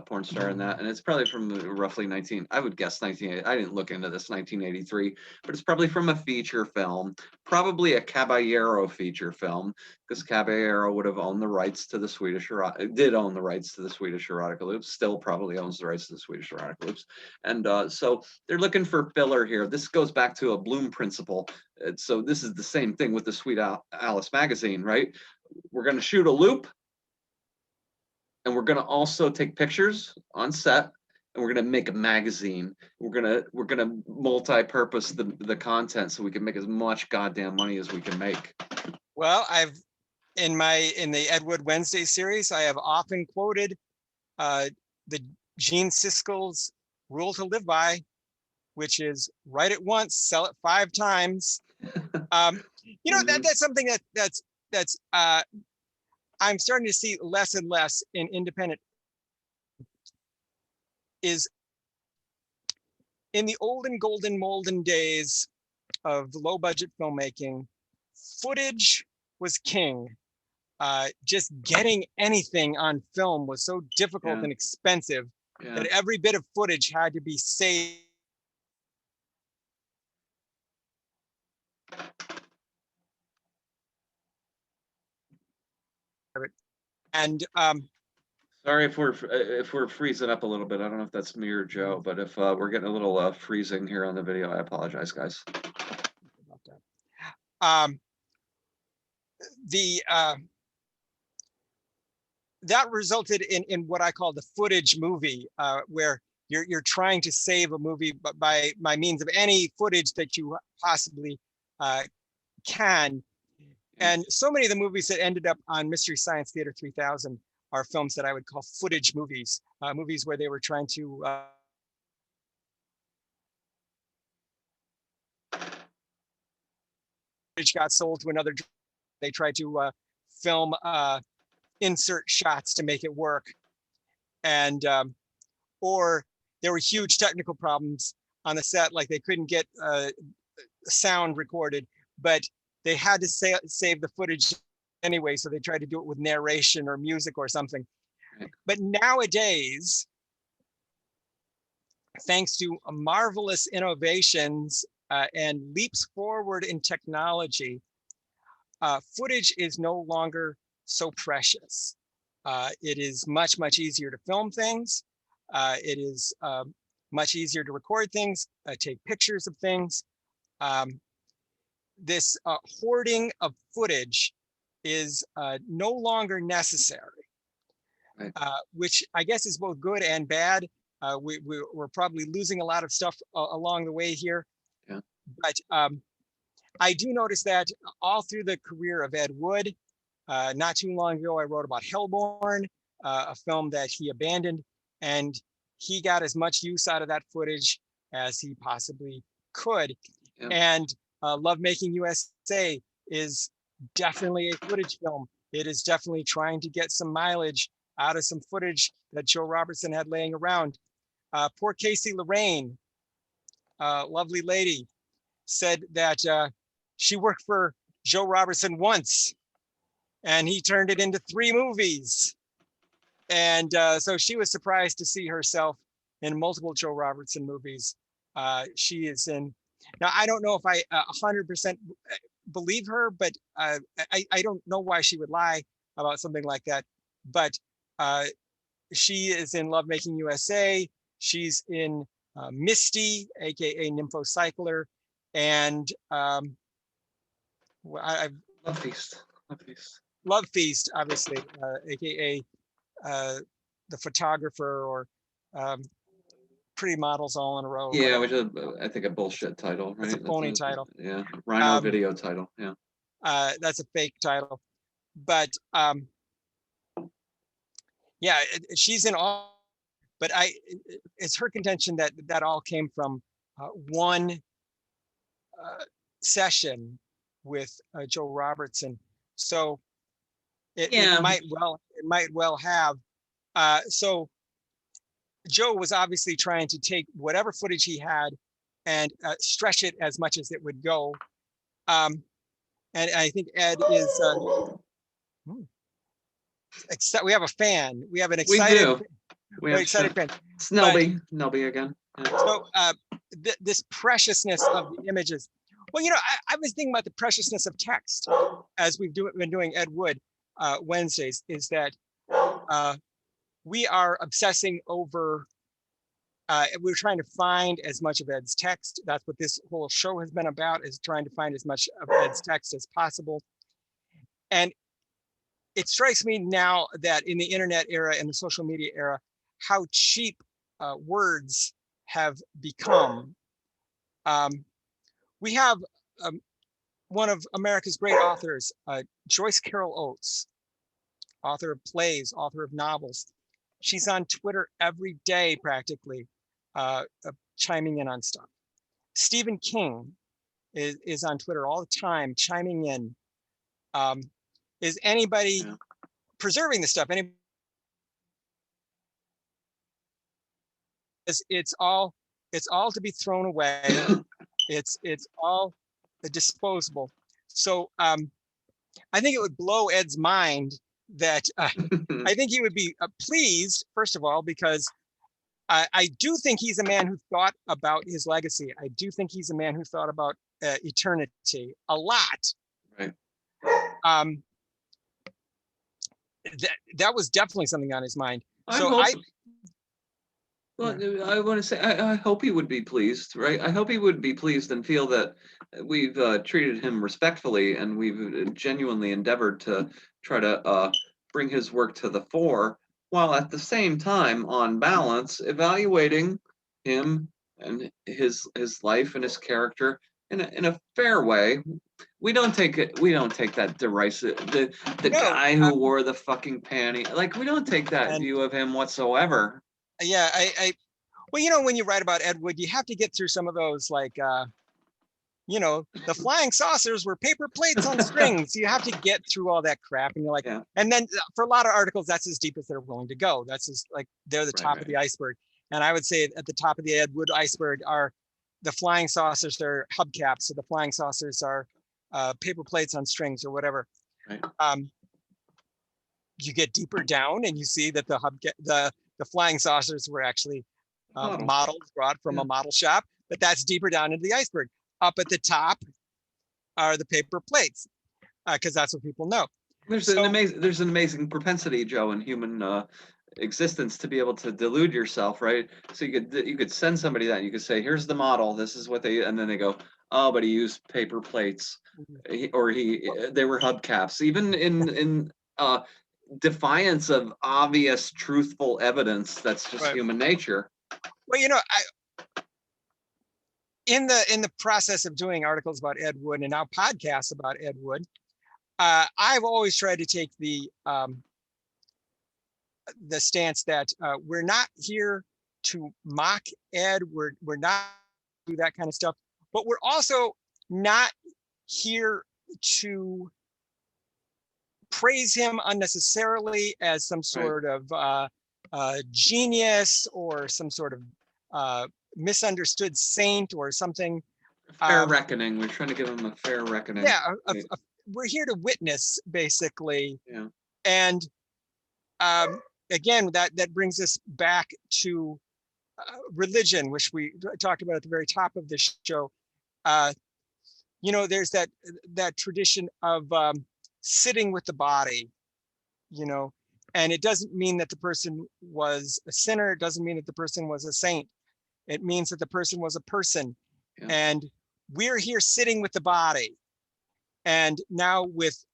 Speaker 1: porn star in that, and it's probably from roughly 19. I would guess 1980. I didn't look into this, 1983, but it's probably from a feature film, probably a Caballero feature film, because Caballero would have owned the rights to the Swedish Erotica, did own the rights to the Swedish Erotica loops, still probably owns the rights to the Swedish Erotica loops, and so they're looking for filler here. This goes back to a Bloom principle. So this is the same thing with the Sweet Alice magazine, right? We're going to shoot a loop, and we're going to also take pictures on set, and we're going to make a magazine. We're going to multi-purpose the content so we can make as much goddamn money as we can make.
Speaker 2: Well, in the Ed Wood Wednesday series, I have often quoted the Gene Siskel's rule to live by, which is write it once, sell it 5 times. You know, that's something that's I'm starting to see less and less in independent. Is in the olden golden days of low budget filmmaking, footage was king. Just getting anything on film was so difficult and expensive that every bit of footage had to be saved. And
Speaker 1: sorry if we're freezing up a little bit. I don't know if that's me or Joe, but if we're getting a little freezing here on the video, I apologize, guys.
Speaker 2: That resulted in what I call the footage movie, where you're trying to save a movie by means of any footage that you possibly can. And so many of the movies that ended up on Mystery Science Theater 3000 are films that I would call footage movies, movies where they were trying to footage got sold to another. They tried to film insert shots to make it work, and or there were huge technical problems on the set, like they couldn't get sound recorded, but they had to save the footage anyway, so they tried to do it with narration or music or something. But nowadays, thanks to marvelous innovations and leaps forward in technology, footage is no longer so precious. It is much easier to film things. It is much easier to record things, take pictures of things. This hoarding of footage is no longer necessary, right. Which I guess is both good and bad. We're probably losing a lot of stuff along the way here. Yeah. But I do notice that all through the career of Ed Wood, not too long ago, I wrote about Hellborn, a film that he abandoned, and he got as much use out of that footage as he possibly could. Yeah. And Lovemaking USA is definitely a footage film. It is definitely trying to get some mileage out of some footage that Joe Robertson had laying around. Poor Casey Lorraine, lovely lady, said that she worked for Joe Robertson once, and he turned it into 3 movies. And so she was surprised to see herself in multiple Joe Robertson movies. She is in, now I don't know if I 100% believe her, but I don't know why she would lie about something like that. But she is in Lovemaking USA. She's in Misty, aka Nymphocycler, and I've
Speaker 1: Love Feast. Love Feast.
Speaker 2: Love Feast, obviously, aka the photographer, or Pretty Models All in a Row.
Speaker 1: Yeah,
Speaker 2: Whatever.
Speaker 1: which is I think a bullshit title, right?
Speaker 2: That's a phony title.
Speaker 1: Yeah, Rhino video title. Yeah.
Speaker 2: That's a fake title, but yeah, she's in all. But it's her contention that that all came from one session with Joe Robertson. So it might well have. So Joe was obviously trying to take whatever footage he had and stretch it as much as it would go. And I think Ed is. We have a fan. We have an excited.
Speaker 1: We have
Speaker 2: excited fan.
Speaker 1: Snelby again. Yeah.
Speaker 2: So this preciousness of the images. Well, you know, I was thinking about the preciousness of text as we've been doing Ed Wood Wednesdays, is that we are obsessing over, we're trying to find as much of Ed's text. That's what this whole show has been about, is trying to find as much of Ed's text as possible. And it strikes me now that in the internet era and the social media era, how cheap words have become. We have one of America's great authors, Joyce Carol Oates, author of plays, author of novels. She's on Twitter every day, practically, chiming in on stuff. Stephen King is on Twitter all the time, chiming in. Is anybody preserving the stuff? It's all to be thrown away. It's all disposable. So I think it would blow Ed's mind that I think he would be pleased, first of all, because I do think he's a man who thought about his legacy. I do think he's a man who thought about eternity a lot.
Speaker 1: Right.
Speaker 2: That was definitely something on his mind.
Speaker 1: I want to say, I hope he would be pleased, right? I hope he would be pleased and feel that we've treated him respectfully, and we've genuinely endeavored to try to bring his work to the fore, while at the same time, on balance, evaluating him and his life and his character in a fair way. We don't take that derisive, the guy who wore the fucking panty, like, we don't take that view of him whatsoever.
Speaker 2: Yeah, well, you know, when you write about Ed Wood, you have to get through some of those, like, you know, the flying saucers were paper plates on strings. You have to get through all that crap, and you're like, and then for a lot of articles, that's as deep as they're willing to go. That's just like, they're the top of the iceberg. And I would say at the top of the Ed Wood iceberg are the flying saucers are hubcaps, so the flying saucers are paper plates on strings or whatever.
Speaker 1: Right.
Speaker 2: You get deeper down and you see that the flying saucers were actually models brought from a model shop, but that's deeper down into the iceberg. Up at the top are the paper plates, because that's what people know.
Speaker 1: There's an amazing propensity, Joe, in human existence to be able to delude yourself, right? So you could send somebody that, you could say, here's the model, this is what and then they go, oh, but he used paper plates, they were hubcaps, even in defiance of obvious truthful evidence. That's just human nature.
Speaker 2: Well, you know, in the process of doing articles about Ed Wood and now podcasts about Ed Wood, I've always tried to take the stance that we're not here to mock Ed. We're not do that kind of stuff, but we're also not here to praise him unnecessarily as some sort of genius or some sort of misunderstood saint or something.
Speaker 1: Fair reckoning. We're trying to give him a fair reckoning.
Speaker 2: Yeah, we're here to witness, basically.
Speaker 1: Yeah.
Speaker 2: And again, that brings us back to religion, which we talked about at the very top of the show, you know, there's that tradition of sitting with the body, you know, and it doesn't mean that the person was a sinner. It doesn't mean that the person was a saint. It means that the person was a person.
Speaker 1: Yeah.
Speaker 2: And we're here sitting with the body. And now with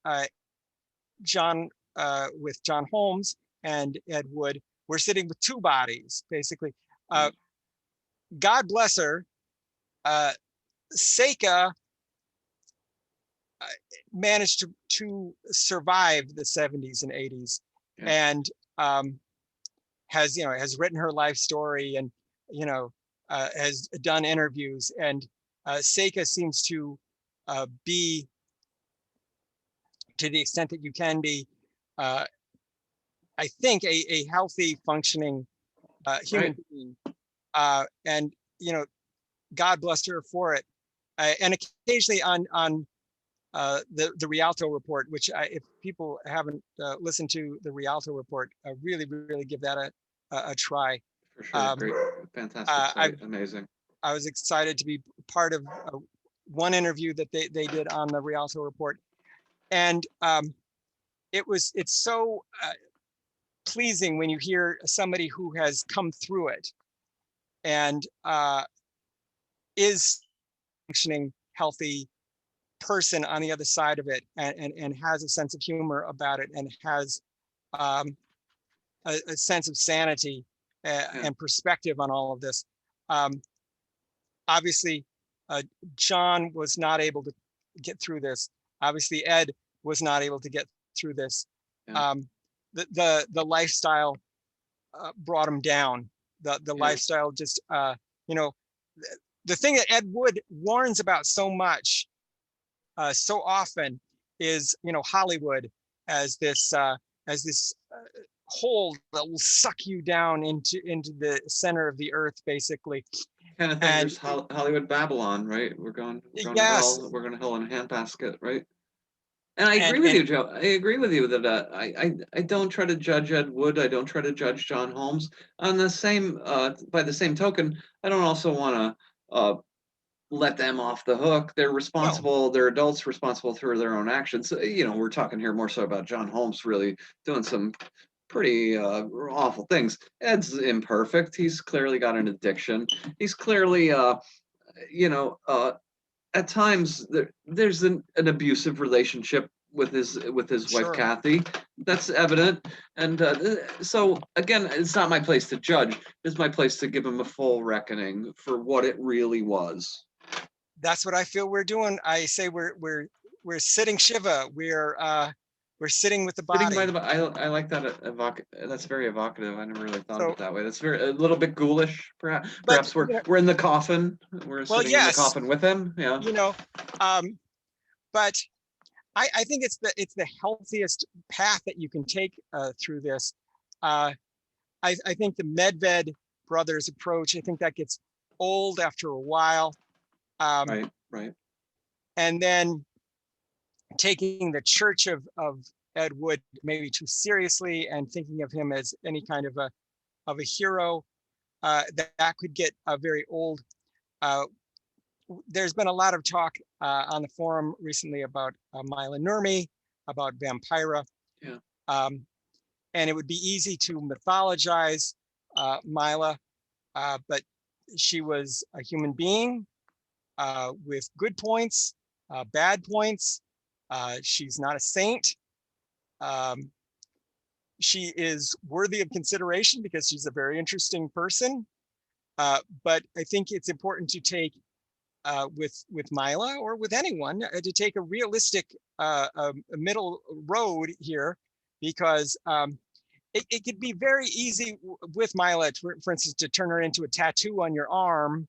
Speaker 2: John Holmes and Ed Wood, we're sitting with two bodies, basically. God bless her. Seka managed to survive the 70s and 80s, yeah. And has written her life story, and has done interviews, and Seka seems to be, to the extent that you can be, I think a healthy, functioning human being, and God bless her for it. And occasionally on the Rialto report, which if people haven't listened to the Rialto report, really give that a try.
Speaker 1: For sure, great, fantastic site. Amazing.
Speaker 2: I was excited to be part of one interview that they did on the Rialto report, and it's so pleasing when you hear somebody who has come through it and is functioning, healthy person on the other side of it, and has a sense of humor about it, and has a sense of sanity and perspective on all of this. Obviously, John was not able to get through this. Obviously, Ed was not able to get through this. Yeah. The lifestyle brought him down. The lifestyle just, the thing that Ed Wood warns about so much, so often, is Hollywood as this hole that will suck you down into the center of the earth, basically.
Speaker 1: Kind of thing. There's Hollywood Babylon, right? We're going to hell. We're going to hell in a handbasket, right? And I agree with you, Joe. I agree with you that I don't try to judge Ed Wood. I don't try to judge John Holmes. On the same, by the same token, I don't also want to let them off the hook. They're responsible. No. They're adults responsible for their own actions. We're talking here more so about John Holmes really doing some pretty awful things. Ed's imperfect. He's clearly got an addiction. He's clearly, at times there's an abusive relationship with his wife Kathy. That's evident, and so again, it's not my place to judge. It's my place to give him a full reckoning for what it really was.
Speaker 2: That's what I feel we're doing. I say we're sitting Shiva. We're sitting with the body.
Speaker 1: Sitting by the, I like that. That's very evocative. I never really thought of it that way. That's a little bit ghoulish, perhaps. Perhaps we're in the coffin. We're sitting in the coffin with him. Yeah.
Speaker 2: But I think it's the healthiest path that you can take through this. I think the Medved brothers approach, I think that gets old after a while.
Speaker 1: Right.
Speaker 2: And then taking the Church of Ed Wood maybe too seriously, and thinking of him as any kind of a hero, that could get very old. There's been a lot of talk on the forum recently about Myla Nurmi, about Vampira.
Speaker 1: Yeah.
Speaker 2: And it would be easy to mythologize Myla, but she was a human being with good points, bad points. She's not a saint. She is worthy of consideration because she's a very interesting person. But I think it's important to take with Myla, or with anyone, to take a realistic middle road here, because it could be very easy with Myla, for instance, to turn her into a tattoo on your arm,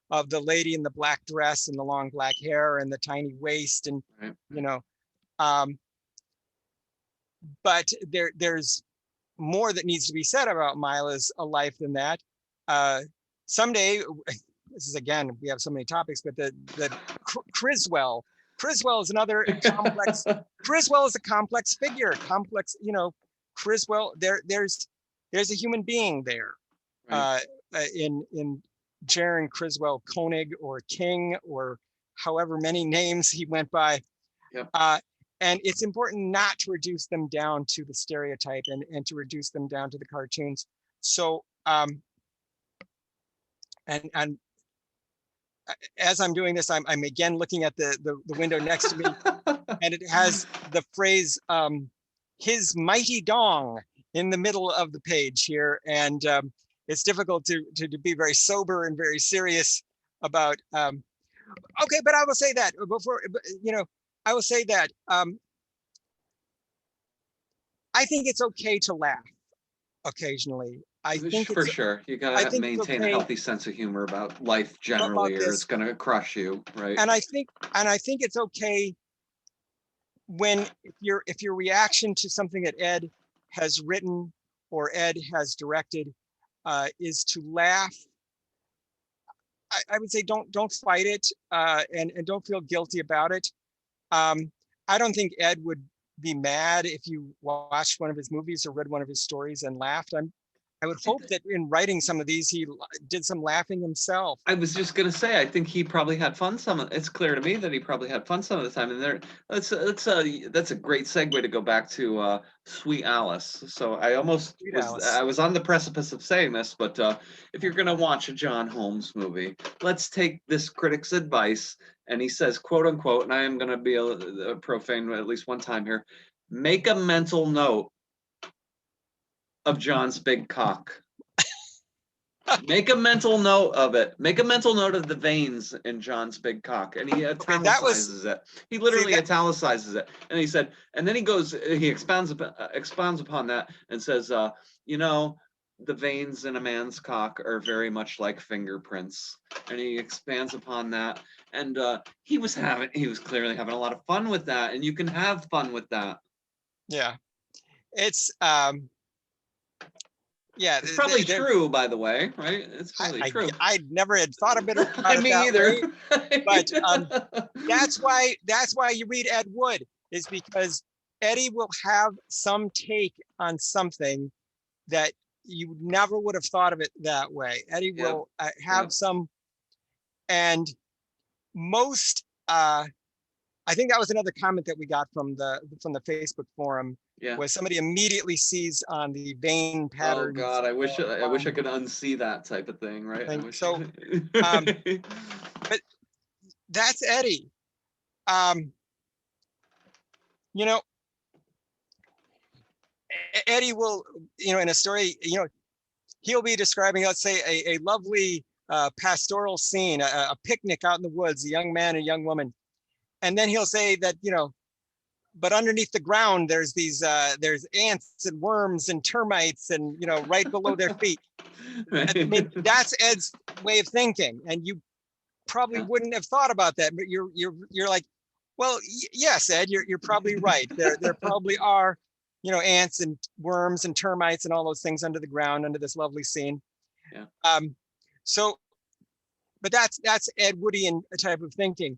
Speaker 2: of the lady in the black dress and the long black hair and the tiny waist, and but there's more that needs to be said about Myla's life than that. Someday, this is, again, we have so many topics, but the Criswell is another complex. Criswell is a complex figure. Criswell, there's a human being there. uh, in Jaron Criswell Koenig or King or however many names he went by.
Speaker 1: Yep.
Speaker 2: And it's important not to reduce them down to the stereotype and to reduce them down to the cartoons. So, and as I'm doing this, I'm again looking at the window next to me, and it has the phrase, his mighty dong in the middle of the page here. And it's difficult to be very sober and very serious about, okay, but I will say that before, I will say that I think it's okay to laugh occasionally. I think
Speaker 1: For
Speaker 2: it's,
Speaker 1: sure. You
Speaker 2: I
Speaker 1: gotta
Speaker 2: think it's
Speaker 1: maintain a
Speaker 2: okay
Speaker 1: healthy sense of humor about life
Speaker 2: about
Speaker 1: generally, or
Speaker 2: this.
Speaker 1: it's gonna crush you, right?
Speaker 2: And I think it's okay when if your reaction to something that Ed has written or Ed has directed is to laugh. I would say don't fight it, and don't feel guilty about it. I don't think Ed would be mad if you watched one of his movies or read one of his stories and laughed. I would hope that in writing some of these, he did some laughing himself.
Speaker 1: I was just gonna say, I think he probably had fun it's clear to me that he probably had fun some of the time. And that's a great segue to go back to Sweet Alice. So I was on the precipice of saying this, but if you're gonna watch a John Holmes movie, let's take this critic's advice. And he says, quote unquote, and I am gonna be a profane at least one time here, make a mental note of John's big cock. Make a mental note of it. Make a mental note of the veins in John's big cock. And he italicizes it. He literally italicizes it. And he said, and then he expounds upon that and says, the veins in a man's cock are very much like fingerprints. And he expands upon that. And he was clearly having a lot of fun with that. And you can have fun with that.
Speaker 2: Yeah. It's
Speaker 1: it's probably true, by the way, right? It's probably true.
Speaker 2: I never had thought of it.
Speaker 1: Me either.
Speaker 2: But that's why you read Ed Wood, is because Eddie will have some take on something that you never would have thought of it that way. Eddie will have some, and most. I think that was another comment that we got from the Facebook forum.
Speaker 1: Yeah.
Speaker 2: Was somebody immediately sees on the vein pattern.
Speaker 1: Oh God, I wish I could unsee that type of thing, right?
Speaker 2: But that's Eddie. Eddie will, in a story, he'll be describing, let's say, a lovely pastoral scene, a picnic out in the woods, a young man and a young woman, and then he'll say that, but underneath the ground, there's there's ants and worms and termites and, right below their feet. I mean, that's Ed's way of thinking. And you probably wouldn't have thought about that, but you're like, well, yes, Ed, you're probably right. There probably are, ants and worms and termites and all those things under the ground, under this lovely scene.
Speaker 1: Yeah.
Speaker 2: So, but that's Ed Woodian type of thinking.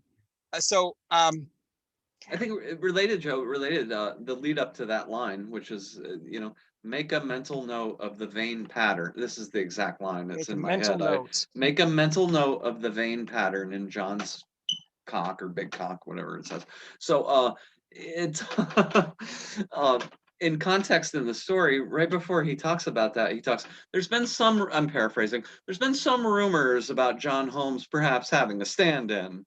Speaker 1: I think related, Joe, the lead up to that line, which is, make a mental note of the vein pattern. This is the exact line that's in my head. Make a mental note of the vein pattern in John's cock or big cock, whatever it says. So it's in context in the story, right before he talks about that, there's been some, I'm paraphrasing, there's been some rumors about John Holmes perhaps having a stand-in.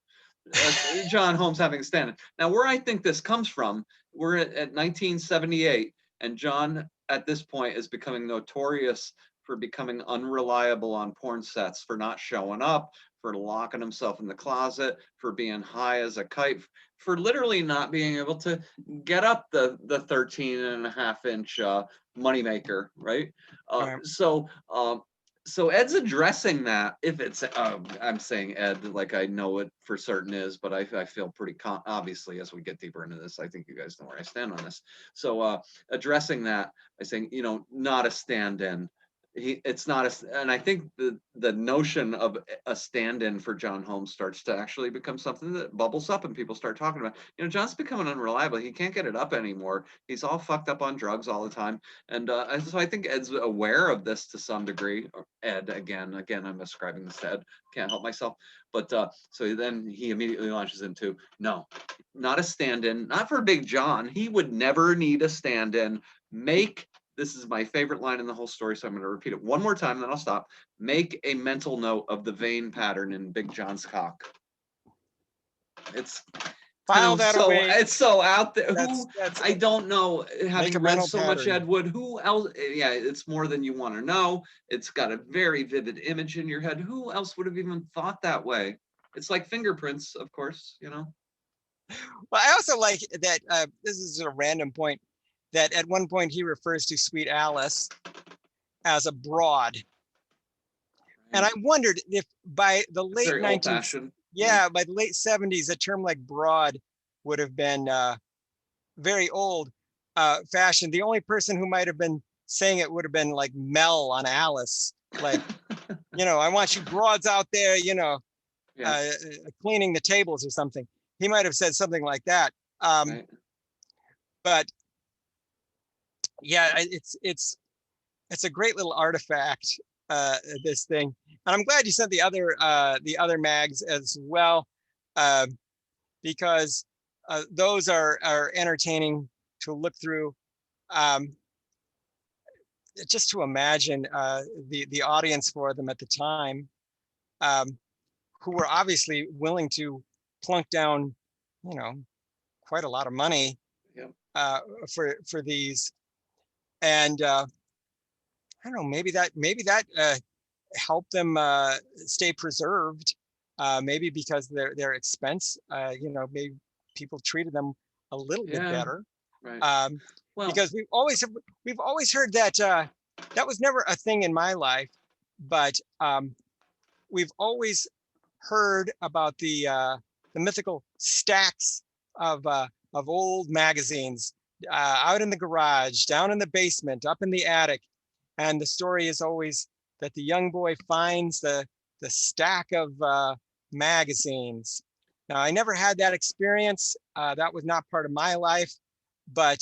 Speaker 1: John Holmes having a stand-in. Now, where I think this comes from, we're at 1978, and John at this point is becoming notorious for becoming unreliable on porn sets, for not showing up, for locking himself in the closet, for being high as a kite, for literally not being able to get up the 13.5-inch moneymaker, right? So Ed's addressing that. If it's, I'm saying Ed like I know it for certain is, but I feel pretty obviously as we get deeper into this, I think you guys know where I stand on this. So addressing that by saying, not a stand-in, it's not and I think the notion of a stand-in for John Holmes starts to actually become something that bubbles up and people start talking about. John's becoming unreliable. He can't get it up anymore. He's all fucked up on drugs all the time. And so I think Ed's aware of this to some degree. Ed, again, I'm ascribing this to Ed. Can't help myself. But so then he immediately launches into, no, not a stand-in, not for Big John. He would never need a stand-in. This is my favorite line in the whole story, so I'm going to repeat it one more time, then I'll stop. Make a mental note of the vein pattern in Big John's cock. It's
Speaker 2: File that away.
Speaker 1: It's so out there. I
Speaker 2: That's
Speaker 1: don't know. Having read so much
Speaker 2: pattern.
Speaker 1: Ed Wood, who else? Yeah, it's more than you want to know. It's got a very vivid image in your head. Who else would have even thought that way? It's like fingerprints, of course,
Speaker 2: Well, I also like that. This is a random point. That at one point he refers to Sweet Alice as a broad. And I wondered if by the late 19th, by the late 70s, a term like broad would have been very old fashioned. The only person who might have been saying it would have been like Mel on Alice. Like, I want you broads out there, cleaning the tables or something. He might have said something like that. But yeah, it's a great little artifact, this thing, and I'm glad you sent the other mags as well, because those are entertaining to look through. Just to imagine the audience for them at the time, who were obviously willing to plunk down, quite a lot of money for these. And I don't know, maybe that helped them stay preserved. Maybe because their expense, maybe people treated them a little bit better.
Speaker 1: Right.
Speaker 2: Because we've always heard that that was never a thing in my life, but we've always heard about the mythical stacks of old magazines out in the garage, down in the basement, up in the attic. And the story is always that the young boy finds the stack of magazines. Now, I never had that experience. That was not part of my life, but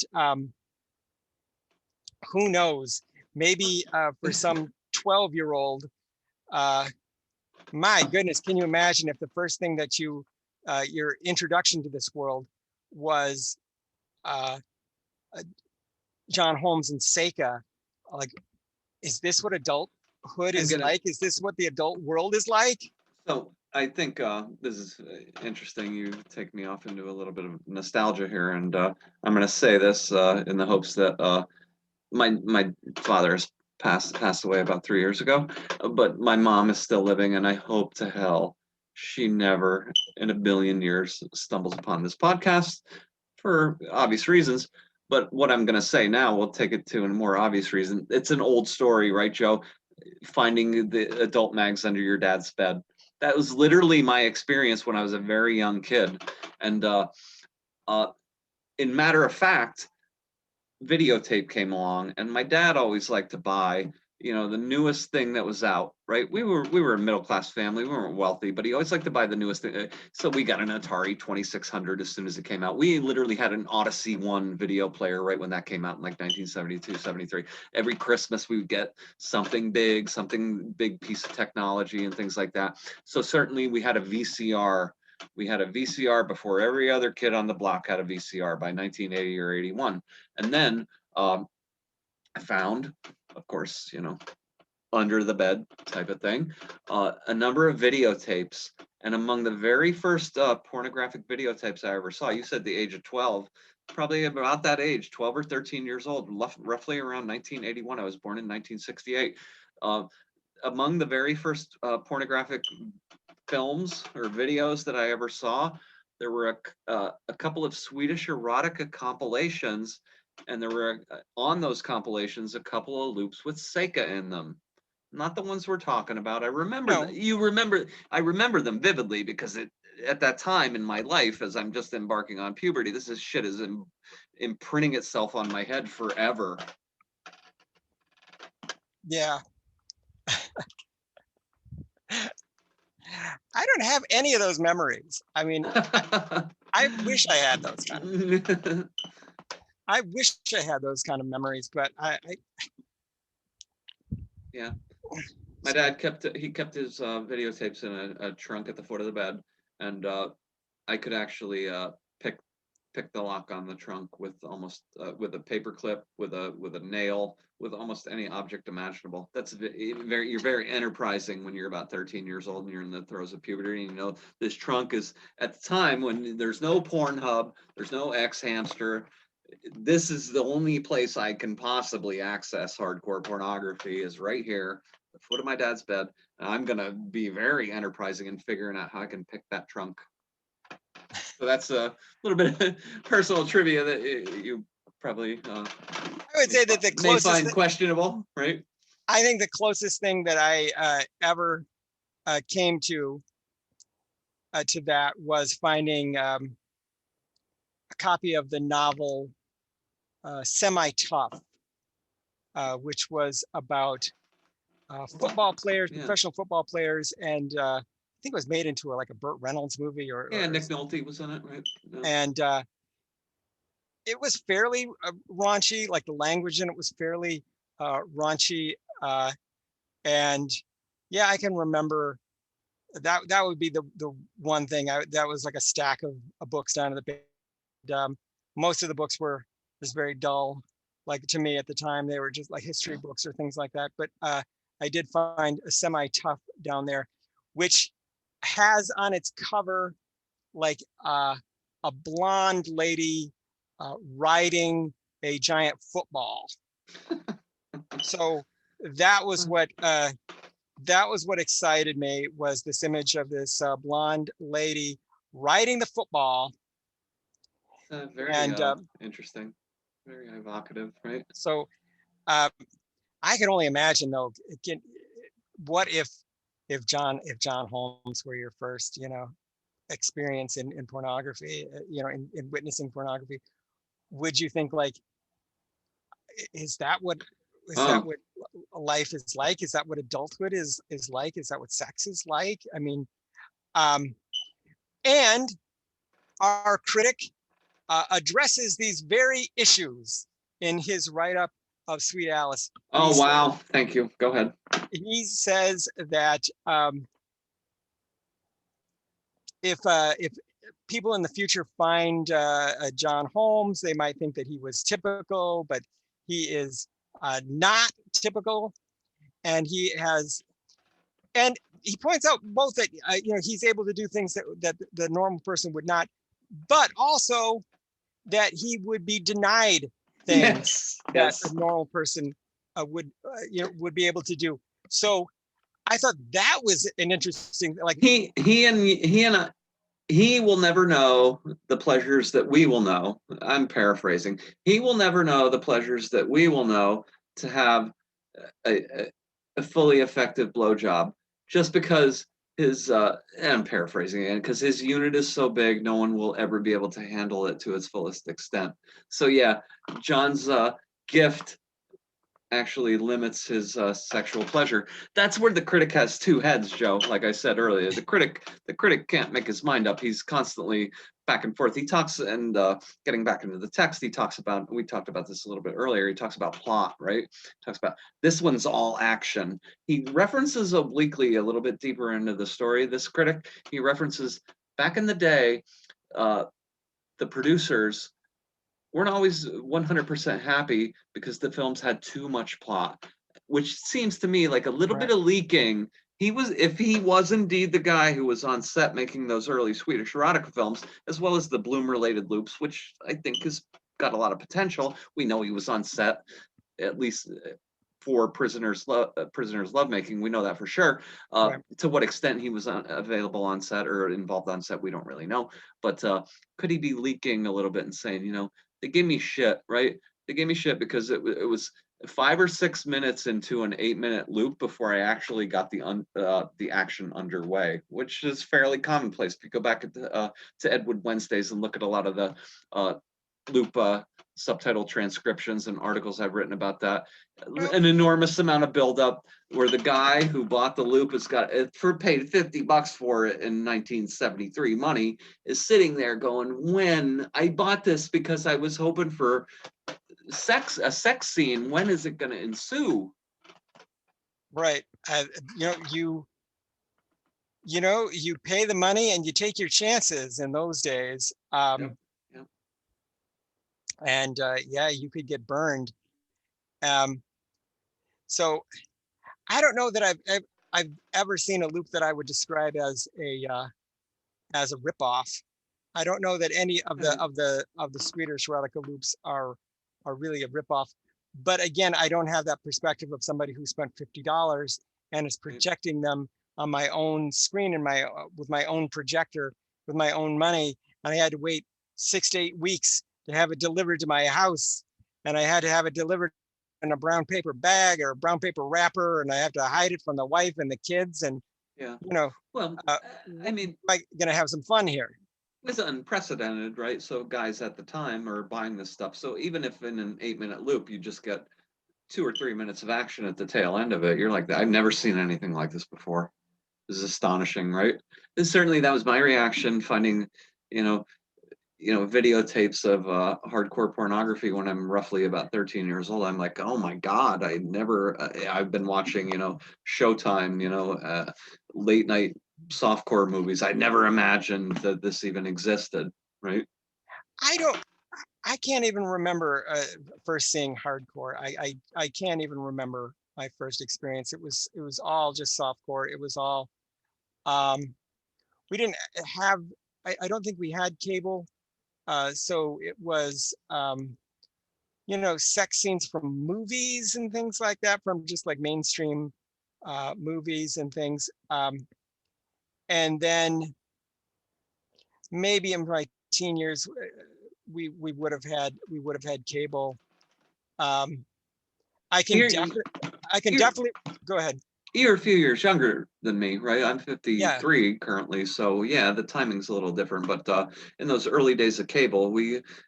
Speaker 2: who knows? Maybe for some 12-year-old, my goodness, can you imagine if the first thing that your introduction to this world was John Holmes and Seka? Like, is this what adulthood is like? Is this what the adult world is like?
Speaker 1: So I think this is interesting. You take me off into a little bit of nostalgia here, and I'm going to say this in the hopes that my father has passed away about 3 years ago, but my mom is still living, and I hope to hell she never in a billion years stumbles upon this podcast for obvious reasons. But what I'm going to say now, we'll take it to a more obvious reason. It's an old story, right, Joe? Finding the adult mags under your dad's bed. That was literally my experience when I was a very young kid. And in matter of fact, videotape came along, and my dad always liked to buy, the newest thing that was out, right? We were a middle-class family. We weren't wealthy, but he always liked to buy the newest thing. So we got an Atari 2600 as soon as it came out. We literally had an Odyssey 1 video player right when that came out in like 1972, 73. Every Christmas we would get something big piece of technology and things like that. So certainly we had a VCR. We had a VCR before every other kid on the block had a VCR by 1980 or 81. And then I found, of course, under the bed type of thing, a number of videotapes. And among the very first pornographic videotapes I ever saw, you said the age of 12, probably about that age, 12 or 13 years old, roughly around 1981. I was born in 1968. Among the very first pornographic films or videos that I ever saw, there were a couple of Swedish erotica compilations, and there were on those compilations a couple of loops with Seka in them. Not the ones we're talking about. I remember I remember them vividly because at that time in my life, as I'm just embarking on puberty, this shit is imprinting itself on my head forever.
Speaker 2: Yeah. I don't have any of those memories. I mean, I wish I had those I wish I had those kind of memories, but
Speaker 1: Yeah. My dad kept his videotapes in a trunk at the foot of the bed, and I could actually pick the lock on the trunk with almost with a paper clip, with a nail, with almost any object imaginable. That's you're very enterprising when you're about 13 years old and you're in the throes of puberty. And, you know, this trunk is at the time when there's no Pornhub, there's no X Hamster. This is the only place I can possibly access hardcore pornography is right here, the foot of my dad's bed. And I'm gonna be very enterprising in figuring out how I can pick that trunk. So that's a little bit of personal trivia that you probably
Speaker 2: I would say that the
Speaker 1: may
Speaker 2: closest
Speaker 1: find questionable, right?
Speaker 2: I think the closest thing that I ever came to that was finding a copy of the novel Semi-Tough, which was about football players,
Speaker 1: Yeah.
Speaker 2: professional football players, and I think it was made into like a Burt Reynolds movie,
Speaker 1: Yeah, Nick Nolte was in it, right? Yeah.
Speaker 2: And it was fairly raunchy. Like the language in it was fairly raunchy, and yeah, I can remember that. That would be the one thing. That was like a stack of books down to the bed. Most of the books were just very dull. Like to me at the time, they were just like history books or things like that. But I did find a Semi-Tough down there, which has on its cover like a blonde lady riding a giant football. So that was what excited me, was this image of this blonde lady riding the football.
Speaker 1: Very interesting, very evocative, right?
Speaker 2: So I can only imagine though, what if John Holmes were your first, you know, experience in pornography, you know, in witnessing pornography? Would you think like, is that what life is like? Is that what adulthood is like? Is that what sex is like? I mean, and our critic addresses these very issues in his write-up of Sweet Alice.
Speaker 1: Oh, wow. Thank you. Go ahead.
Speaker 2: He says that if people in the future find John Holmes, they might think that he was typical, but he is not typical. And he points out both that you know, he's able to do things that the normal person would not, but also that he would be denied things that a normal person would be able to do. So I thought that was an interesting, like
Speaker 1: he will never know the pleasures that we will know. I'm paraphrasing. He will never know the pleasures that we will know to have a fully effective blowjob, just because his I'm paraphrasing again, because his unit is so big, no one will ever be able to handle it to its fullest extent. So yeah, John's gift actually limits his sexual pleasure. That's where the critic has two heads, Joe. Like I said earlier, the critic can't make his mind up. He's constantly back and forth. He talks, and getting back into the text, he talks about, we talked about this a little bit earlier, he talks about plot, right? He talks about, this one's all action. He references obliquely a little bit deeper into the story, this critic. He references back in the day, the producers weren't always 100% happy because the films had too much plot, which seems to me like a little bit of leaking. If he was indeed the guy who was on set making those early Swedish erotica films, as well as the Bloom-related loops, which I think has got a lot of potential. We know he was on set, at least for Prisoners Lovemaking. We know that for sure. To what extent he was available on set or involved on set, we don't really know. But could he be leaking a little bit and saying, you know, they gave me shit, right? They gave me shit because it was 5 or 6 minutes into an 8-minute loop before I actually got the action underway, which is fairly commonplace. If you go back to Edward Wednesdays and loop subtitle transcriptions and articles I've written about that.
Speaker 2: Well,
Speaker 1: An enormous amount of buildup where the guy who bought the loop has got paid $50 for it in 1973 money is sitting there going, when I bought this because I was hoping for a sex scene, when is it going to ensue?
Speaker 2: right. You pay the money and you take your chances in those days.
Speaker 1: Yep, yep.
Speaker 2: And yeah, you could get burned. So I don't know that I've ever seen a loop that I would describe as a ripoff. I don't know that any of the Swedish Erotica loops are really a ripoff. But again, I don't have that perspective of somebody who spent $50 and is projecting them on my own screen and with my own projector with my own money, and I had to wait 6 to 8 weeks to have it delivered to my house, and I had to have it delivered in a brown paper bag or a brown paper wrapper, and I have to hide it from the wife and the kids, and
Speaker 1: Yeah.
Speaker 2: well,
Speaker 1: I mean,
Speaker 2: am I gonna have some fun here?
Speaker 1: it was unprecedented, right? So guys at the time are buying this stuff. So even if in an 8-minute loop you just get 2 or 3 minutes of action at the tail end of it, you're like, I've never seen anything like this before. This is astonishing, right? And certainly that was my reaction finding, you know, videotapes of hardcore pornography when I'm roughly about 13 years old. I'm like, oh my God, I've been watching, Showtime, late night softcore movies. I never imagined that this even existed, right?
Speaker 2: I can't even remember first seeing hardcore. I can't even remember my first experience. It was all just softcore. It was all we didn't have. I don't think we had cable, so it was sex scenes from movies and things like that, from just like mainstream movies and things. And then maybe in my teen years, we would have had cable. I can definitely go ahead.
Speaker 1: You're a few years younger than me, right? I'm
Speaker 2: Yeah.
Speaker 1: 53 currently, so yeah, the timing's a little different. But in those early days of cable,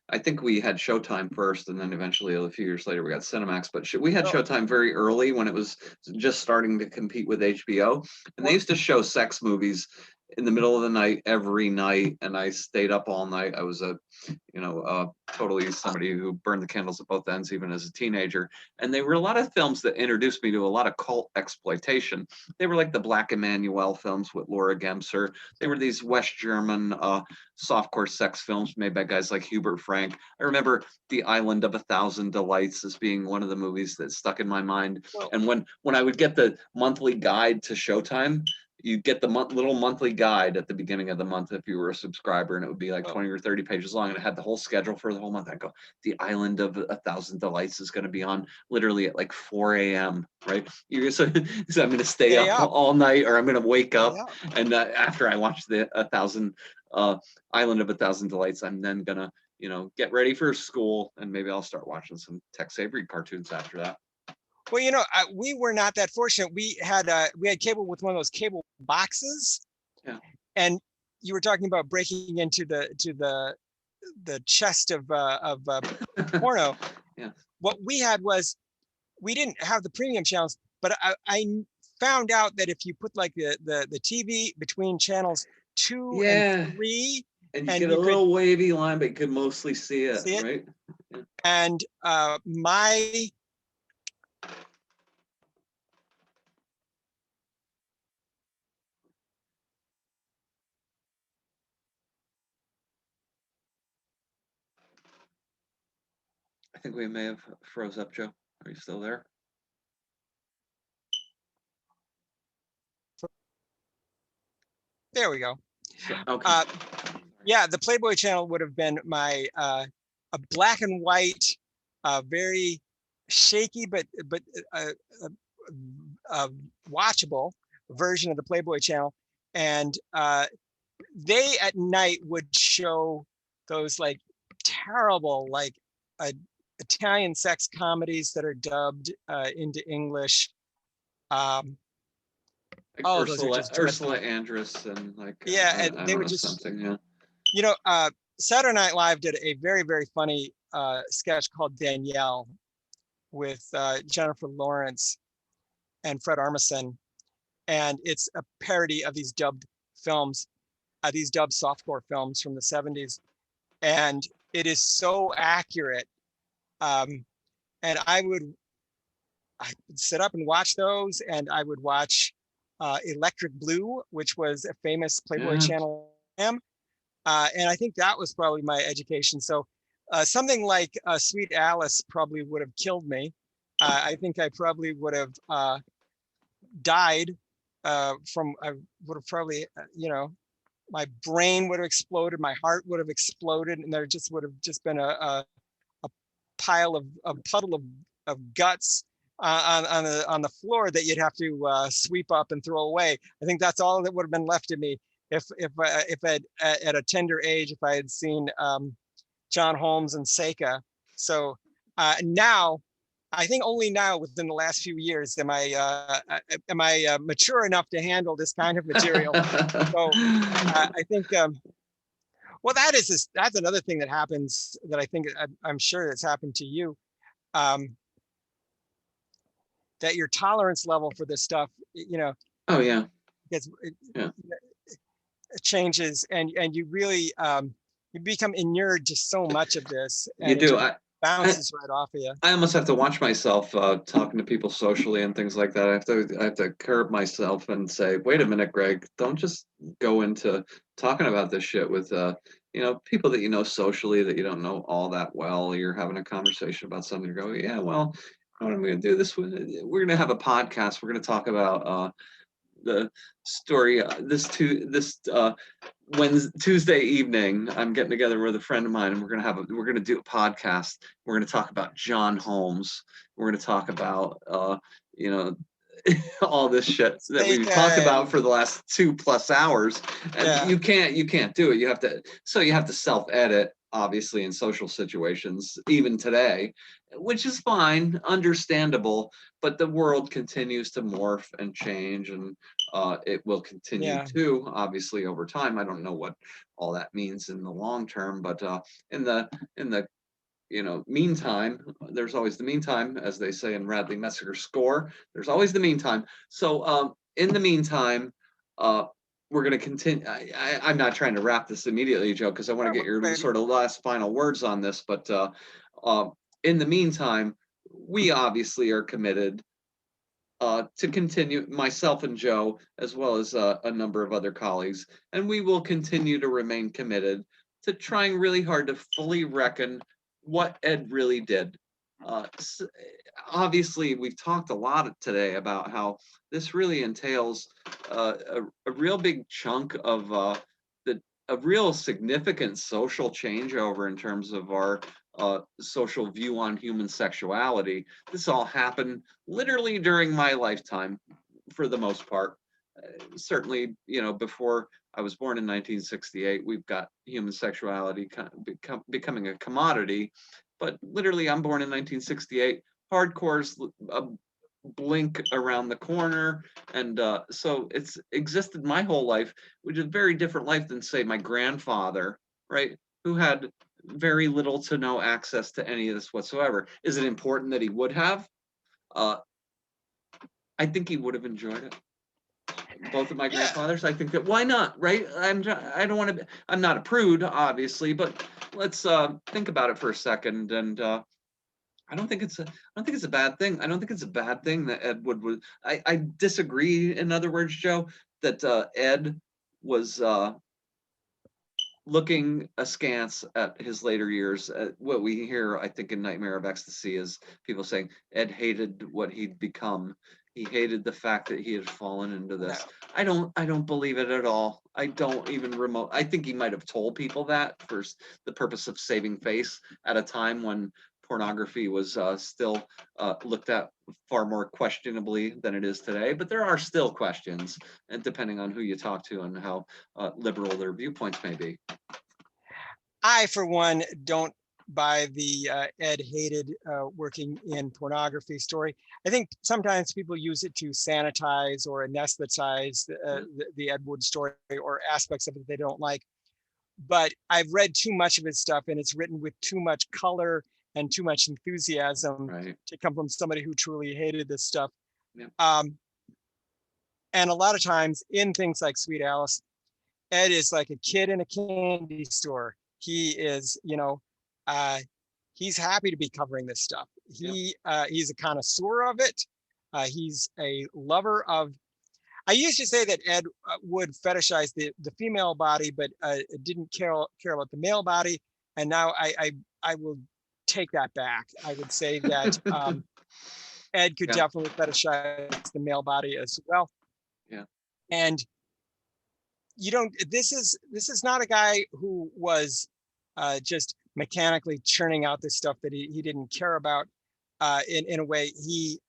Speaker 1: I think we had Showtime first, and then eventually a few years later we got Cinemax. But we had Showtime very early when it was just starting to compete with HBO, and they used to show sex movies in the middle of the night every night, and I stayed up all night. I was totally somebody who burned the candles at both ends, even as a teenager. And they were a lot of films that introduced me to a lot of cult exploitation. They were like the Black Emanuel films with Laura Gemser. They were these West German softcore sex films made by guys like Hubert Frank. I remember The Island of a Thousand Delights as being one of the movies that stuck in my mind. And when I would get the monthly guide to Showtime, you get the little monthly guide at the beginning of the month if you were a subscriber, and it would be like 20 or 30 pages long, and it had the whole schedule for the whole month. I go, The Island of a Thousand Delights is going to be on literally at like 4 a.m. right? So I'm going to stay up all night, or I'm going to wake up, and after I watch the Island of a Thousand Delights, I'm then gonna get ready for school, and maybe I'll start watching some Tex Avery cartoons after that.
Speaker 2: Well, we were not that fortunate. We had cable with one of those cable boxes.
Speaker 1: Yeah.
Speaker 2: And you were talking about breaking into the chest of porno.
Speaker 1: Yeah.
Speaker 2: What we had was, we didn't have the premium channels, but I found out that if you put like the TV between channels 2 and 3,
Speaker 1: and you get a little wavy line, but you could mostly see it, right?
Speaker 2: Yeah. And
Speaker 1: I think we may have froze up, Joe. Are you still there?
Speaker 2: There we go.
Speaker 1: Okay.
Speaker 2: Yeah, the Playboy channel would have been my a black and white, very shaky but watchable version of the Playboy channel, and they at night would show those like terrible Italian sex comedies that are dubbed into English.
Speaker 1: Ursula Andress and
Speaker 2: and they were just
Speaker 1: something.
Speaker 2: Saturday Night Live did a very, very funny sketch called Danielle with Jennifer Lawrence and Fred Armisen. And it's a parody of these dubbed films, these dubbed softcore films from the 70s. And it is so accurate. And I would sit up and watch those, and I would watch Electric Blue, which was a famous Playboy Channel. And I think that was probably my education. So something like Sweet Alice probably would have killed me. I think I probably would have died I would have probably, my brain would have exploded, my heart would have exploded, and there just would have just been a pile of puddle of guts on the floor that you'd have to sweep up and throw away. I think that's all that would have been left of me if at a tender age, if I had seen John Holmes and Seka. So now, I think only now within the last few years am I mature enough to handle this kind of material. So I think well, that's another thing that happens that I think I'm sure that's happened to you. That your tolerance level for this stuff,
Speaker 1: Oh yeah.
Speaker 2: It changes, and you really you become inured to so much of this. And
Speaker 1: You do.
Speaker 2: Bounces right off of you.
Speaker 1: I almost have to watch myself talking to people socially and things like that. I have to curb myself and say, wait a minute, Greg, don't just go into talking about this shit with people that you know socially that you don't know all that well. You're having a conversation about something. You go, yeah, well, what am I going to do this with? We're going to have a podcast. We're going to talk about the story Tuesday evening. I'm getting together with a friend of mine, and we're gonna do a podcast. We're gonna talk about John Holmes. We're gonna talk about all this shit that we've talked about for the last 2+ hours. And you can't do it. You have to self-edit, obviously, in social situations, even today, which is fine, understandable, but the world continues to morph and change, and it will continue to, obviously, over time. I don't know what all that means in the long term, but in the meantime, there's always the meantime, as they say in Radley Messiger's score. There's always the meantime. So in the meantime, we're going to continue. I'm not trying to wrap this immediately, Joe, because I want to get your sort of last final words on this. But in the meantime, we obviously are committed to continue, myself and Joe, as well as a number of other colleagues, and we will continue to remain committed to trying really hard to fully reckon what Ed really did. Obviously, we've talked a lot today about how this really entails a real big chunk of a real significant social changeover in terms of our social view on human sexuality. This all happened literally during my lifetime, for the most part. Certainly, before I was born in 1968, we've got human sexuality becoming a commodity. But literally, I'm born in 1968. Hardcore's a blink around the corner, and so it's existed my whole life, which is a very different life than, say, my grandfather, right, who had very little to no access to any of this whatsoever. Is it important that he would have? I think he would have enjoyed it. Both of my grandfathers, I think that, why not, right? I'm not a prude, obviously, but let's think about it for a second. And I don't think it's a bad thing. I don't think it's a bad thing that Ed Wood was. I disagree. In other words, Joe, that Ed was looking askance at his later years. What we hear, I think, in Nightmare of Ecstasy is people saying Ed hated what he'd become. He hated the fact that he had fallen into this. No. I don't believe it at all. I don't even I think he might have told people that for the purpose of saving face at a time when pornography was still looked at far more questionably than it is today. But there are still questions, and depending on who you talk to and how liberal their viewpoints may be.
Speaker 2: I, for one, don't buy the Ed hated working in pornography story. I think sometimes people use it to sanitize or anesthetize the Ed Wood story or aspects of it they don't like. but I've read too much of his stuff, and it's written with too much color and too much enthusiasm
Speaker 1: Right.
Speaker 2: to come from somebody who truly hated this stuff.
Speaker 1: Yeah.
Speaker 2: And a lot of times in things like Sweet Alice, Ed is like a kid in a candy store. He is, he's happy to be covering this stuff. He's a connoisseur of it. He's a lover of. I used to say that Ed would fetishize the female body, but didn't care about the male body. And now I will take that back. I would say that Ed could definitely fetishize the male body as well.
Speaker 1: Yeah.
Speaker 2: And this is not a guy who was just mechanically churning out this stuff that he didn't care about. In a way, he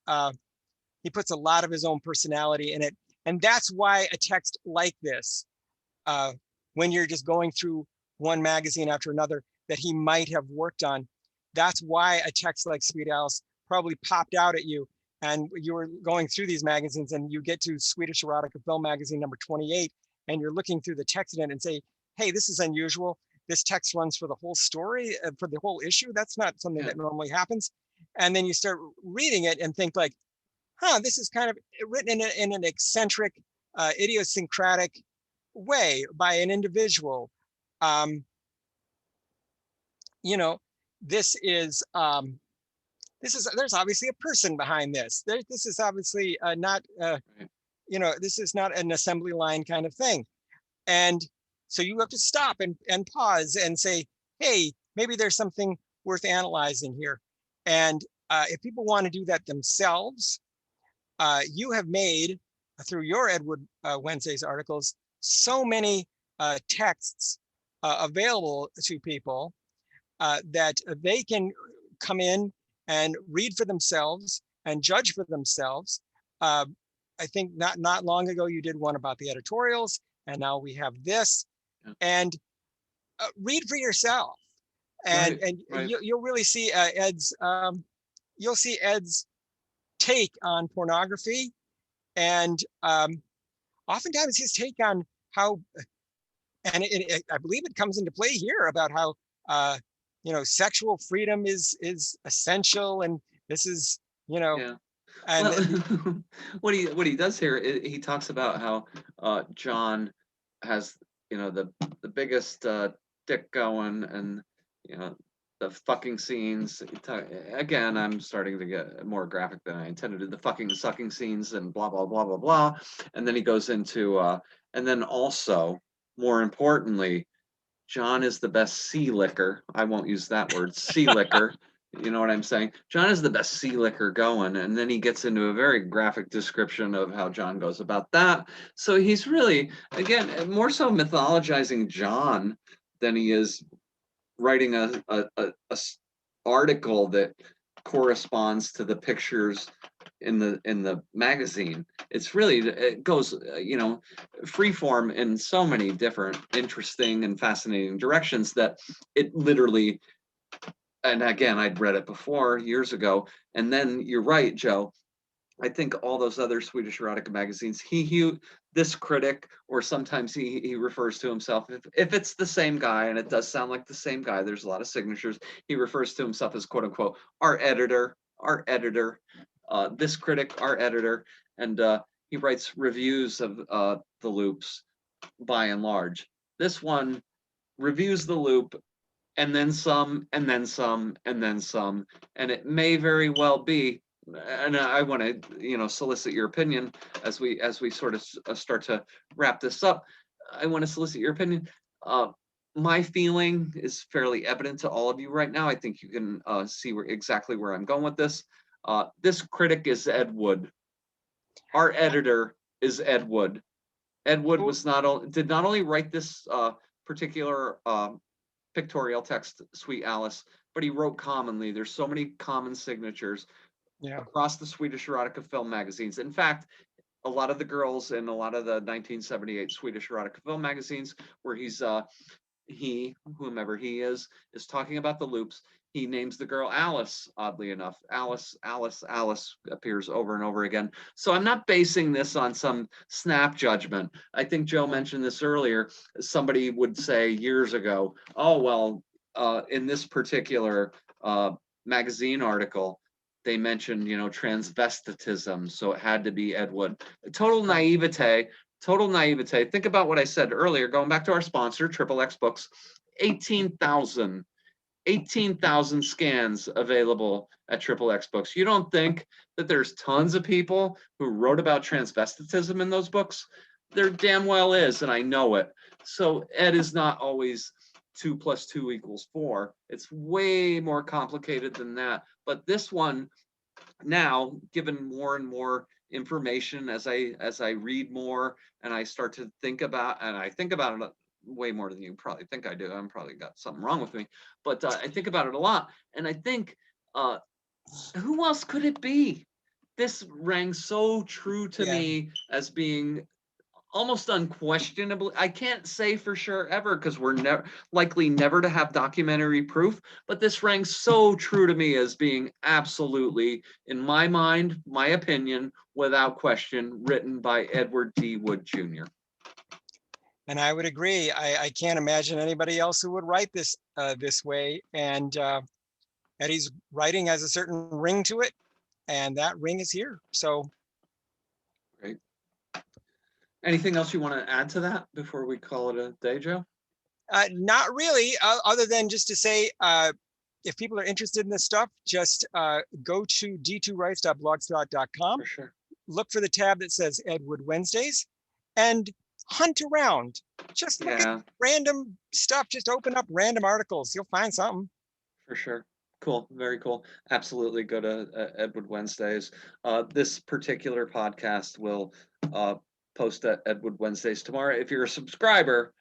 Speaker 2: puts a lot of his own personality in it. And that's why a text like this, when you're just going through one magazine after another that he might have worked on, that's why a text like Sweet Alice probably popped out at you. And you were going through these magazines and you get to Swedish Erotica Film Magazine number 28, and you're looking through the text in it and say, hey, this is unusual. This text runs for the whole story, for the whole issue. That's not something that normally happens. And then you start reading it and think like, this is kind of written in an eccentric, idiosyncratic way by an individual. This is there's obviously a person behind this. This is obviously not, this is not an assembly line kind of thing. And so you have to stop and pause and say, hey, maybe there's something worth analyzing here. And if people want to do that themselves, you have made, through your Ed Wood Wednesdays articles, so many texts available to people that they can come in and read for themselves and judge for themselves. I think not long ago you did one about the editorials, and now we have this. And read for yourself, and
Speaker 1: Right.
Speaker 2: You'll really see Ed's take on pornography, and oftentimes his take on how, and I believe it comes into play here about how sexual freedom is essential, and this is and
Speaker 1: well, what he does here, he talks about how John has the biggest dick going, and the fucking scenes. Again, I'm starting to get more graphic than I intended. The fucking sucking scenes and blah blah blah blah blah, and then he goes into and then also, more importantly, John is the best sea licker. I won't use that word, sea licker. You know what I'm saying? John is the best sea licker going. And then he gets into a very graphic description of how John goes about that. So he's really, again, more so mythologizing John than he is writing a article that corresponds to the pictures in the magazine. It's really, it goes freeform in so many different interesting and fascinating directions that it literally, and again, I'd read it before years ago. And then you're right, Joe, I think all those other Swedish erotica magazines, this critic, or sometimes he refers to himself, if it's the same guy, and it does sound like the same guy, there's a lot of signatures, he refers to himself as quote unquote our editor, this critic, our editor, and he writes reviews of the loops by and large. This one reviews the loop, and then some, and then some, and then some, and it may very well be, and I want to solicit your opinion as we sort of start to wrap this up. I want to solicit your opinion. My feeling is fairly evident to all of you right now. I think you can see exactly where I'm going with this. This critic is Ed Wood. Our editor is Ed Wood. Ed Wood did not only write this particular pictorial text, Sweet Alice, but he wrote commonly. There's so many common signatures across the Swedish erotica film magazines. In fact, a lot of the girls in a lot of the 1978 Swedish erotica film magazines, where whomever he is talking about the loops, He names the girl Alice, oddly enough. Alice appears over and over again. So I'm not basing this on some snap judgment. I think Joe mentioned this earlier. Somebody would say years ago, oh, well, in this particular magazine article, they mentioned, transvestitism, so it had to be Ed Wood. Total naivete. Total naivete. Think about what I said earlier, going back to our sponsor, X Books, 18,000 scans available at X Books. You don't think that there's tons of people who wrote about transvestitism in those books? There damn well is, and I know it. So Ed is not always 2 + 2 = 4. It's way more complicated than that. But this one, now, given more and more information as I read more and I start to think about, and I think about it way more than you probably think I do. I'm probably got something wrong with me, but I think about it a lot, and I think, who else could it be? This rang so true to
Speaker 2: Yeah.
Speaker 1: me as being almost unquestionably, I can't say for sure ever because we're never likely never to have documentary proof, but this rang so true to me as being absolutely, in my mind, my opinion, without question, written by Edward D. Wood Jr.
Speaker 2: And I would agree. I can't imagine anybody else who would write this this way. And Eddie's writing has a certain ring to it, and that ring is here. So
Speaker 1: Great. Anything else you want to add to that before we call it a day, Joe?
Speaker 2: not really, other than just to say, if people are interested in this stuff, just go to d2writes.blogspot.com,
Speaker 1: For sure.
Speaker 2: look for the tab that says Ed Wood Wednesdays, and hunt around. Just look at random stuff. Just open up random articles. You'll find something.
Speaker 1: For sure. Cool. Very cool. Absolutely. Go to Ed Wood Wednesdays. This particular podcast will post at Ed Wood Wednesdays tomorrow. If you're a subscriber,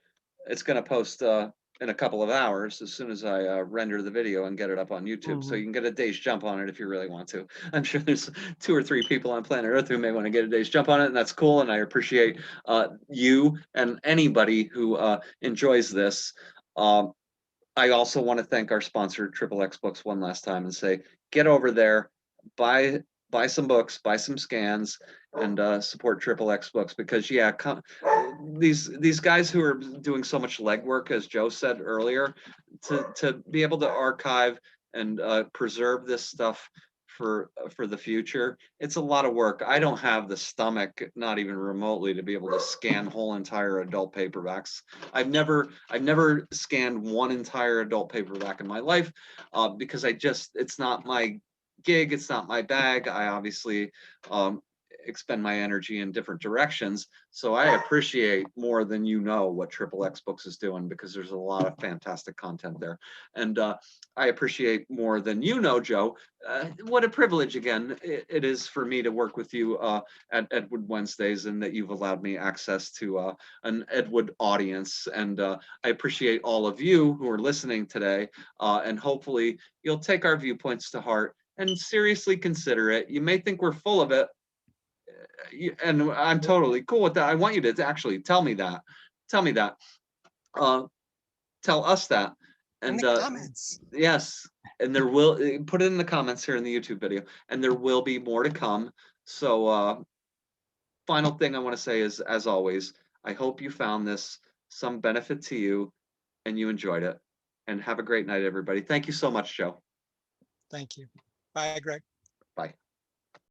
Speaker 1: it's going to post in a couple of hours as soon as I render the video and get it up on YouTube. So you can get a day's jump on it if you really want to. I'm sure there's 2 or 3 people on planet Earth who may want to get a day's jump on it, and that's cool. And I appreciate you and anybody who enjoys this. I also want to thank our sponsor, X Books, one last time and say, get over there, buy some books, buy some scans, and support X Books, because these guys who are doing so much legwork, as Joe said earlier, to be able to archive and preserve this stuff for the future, it's a lot of work. I don't have the stomach, not even remotely, to be able to scan whole entire adult paperbacks. I've never scanned one entire adult paperback in my life, because it's not my gig, it's not my bag. I obviously expend my energy in different directions. So I appreciate more than what X Books is doing, because there's a lot of fantastic content there. And I appreciate more than Joe. What a privilege again it is for me to work with you at Ed Wood Wednesdays, and that you've allowed me access to an Ed Wood audience. And I appreciate all of you who are listening today, and hopefully you'll take our viewpoints to heart and seriously consider it. You may think we're full of it, and I'm totally cool with that. I want you to actually tell me that. Tell me that. Tell us that. And
Speaker 2: in the comments.
Speaker 1: Yes, and there will, put it in the comments here in the YouTube video, and there will be more to come. So final thing I want to say is, as always, I hope you found this some benefit to you and you enjoyed it. And have a great night, everybody. Thank you so much, Joe.
Speaker 2: Thank you. Bye, Greg.
Speaker 1: Bye.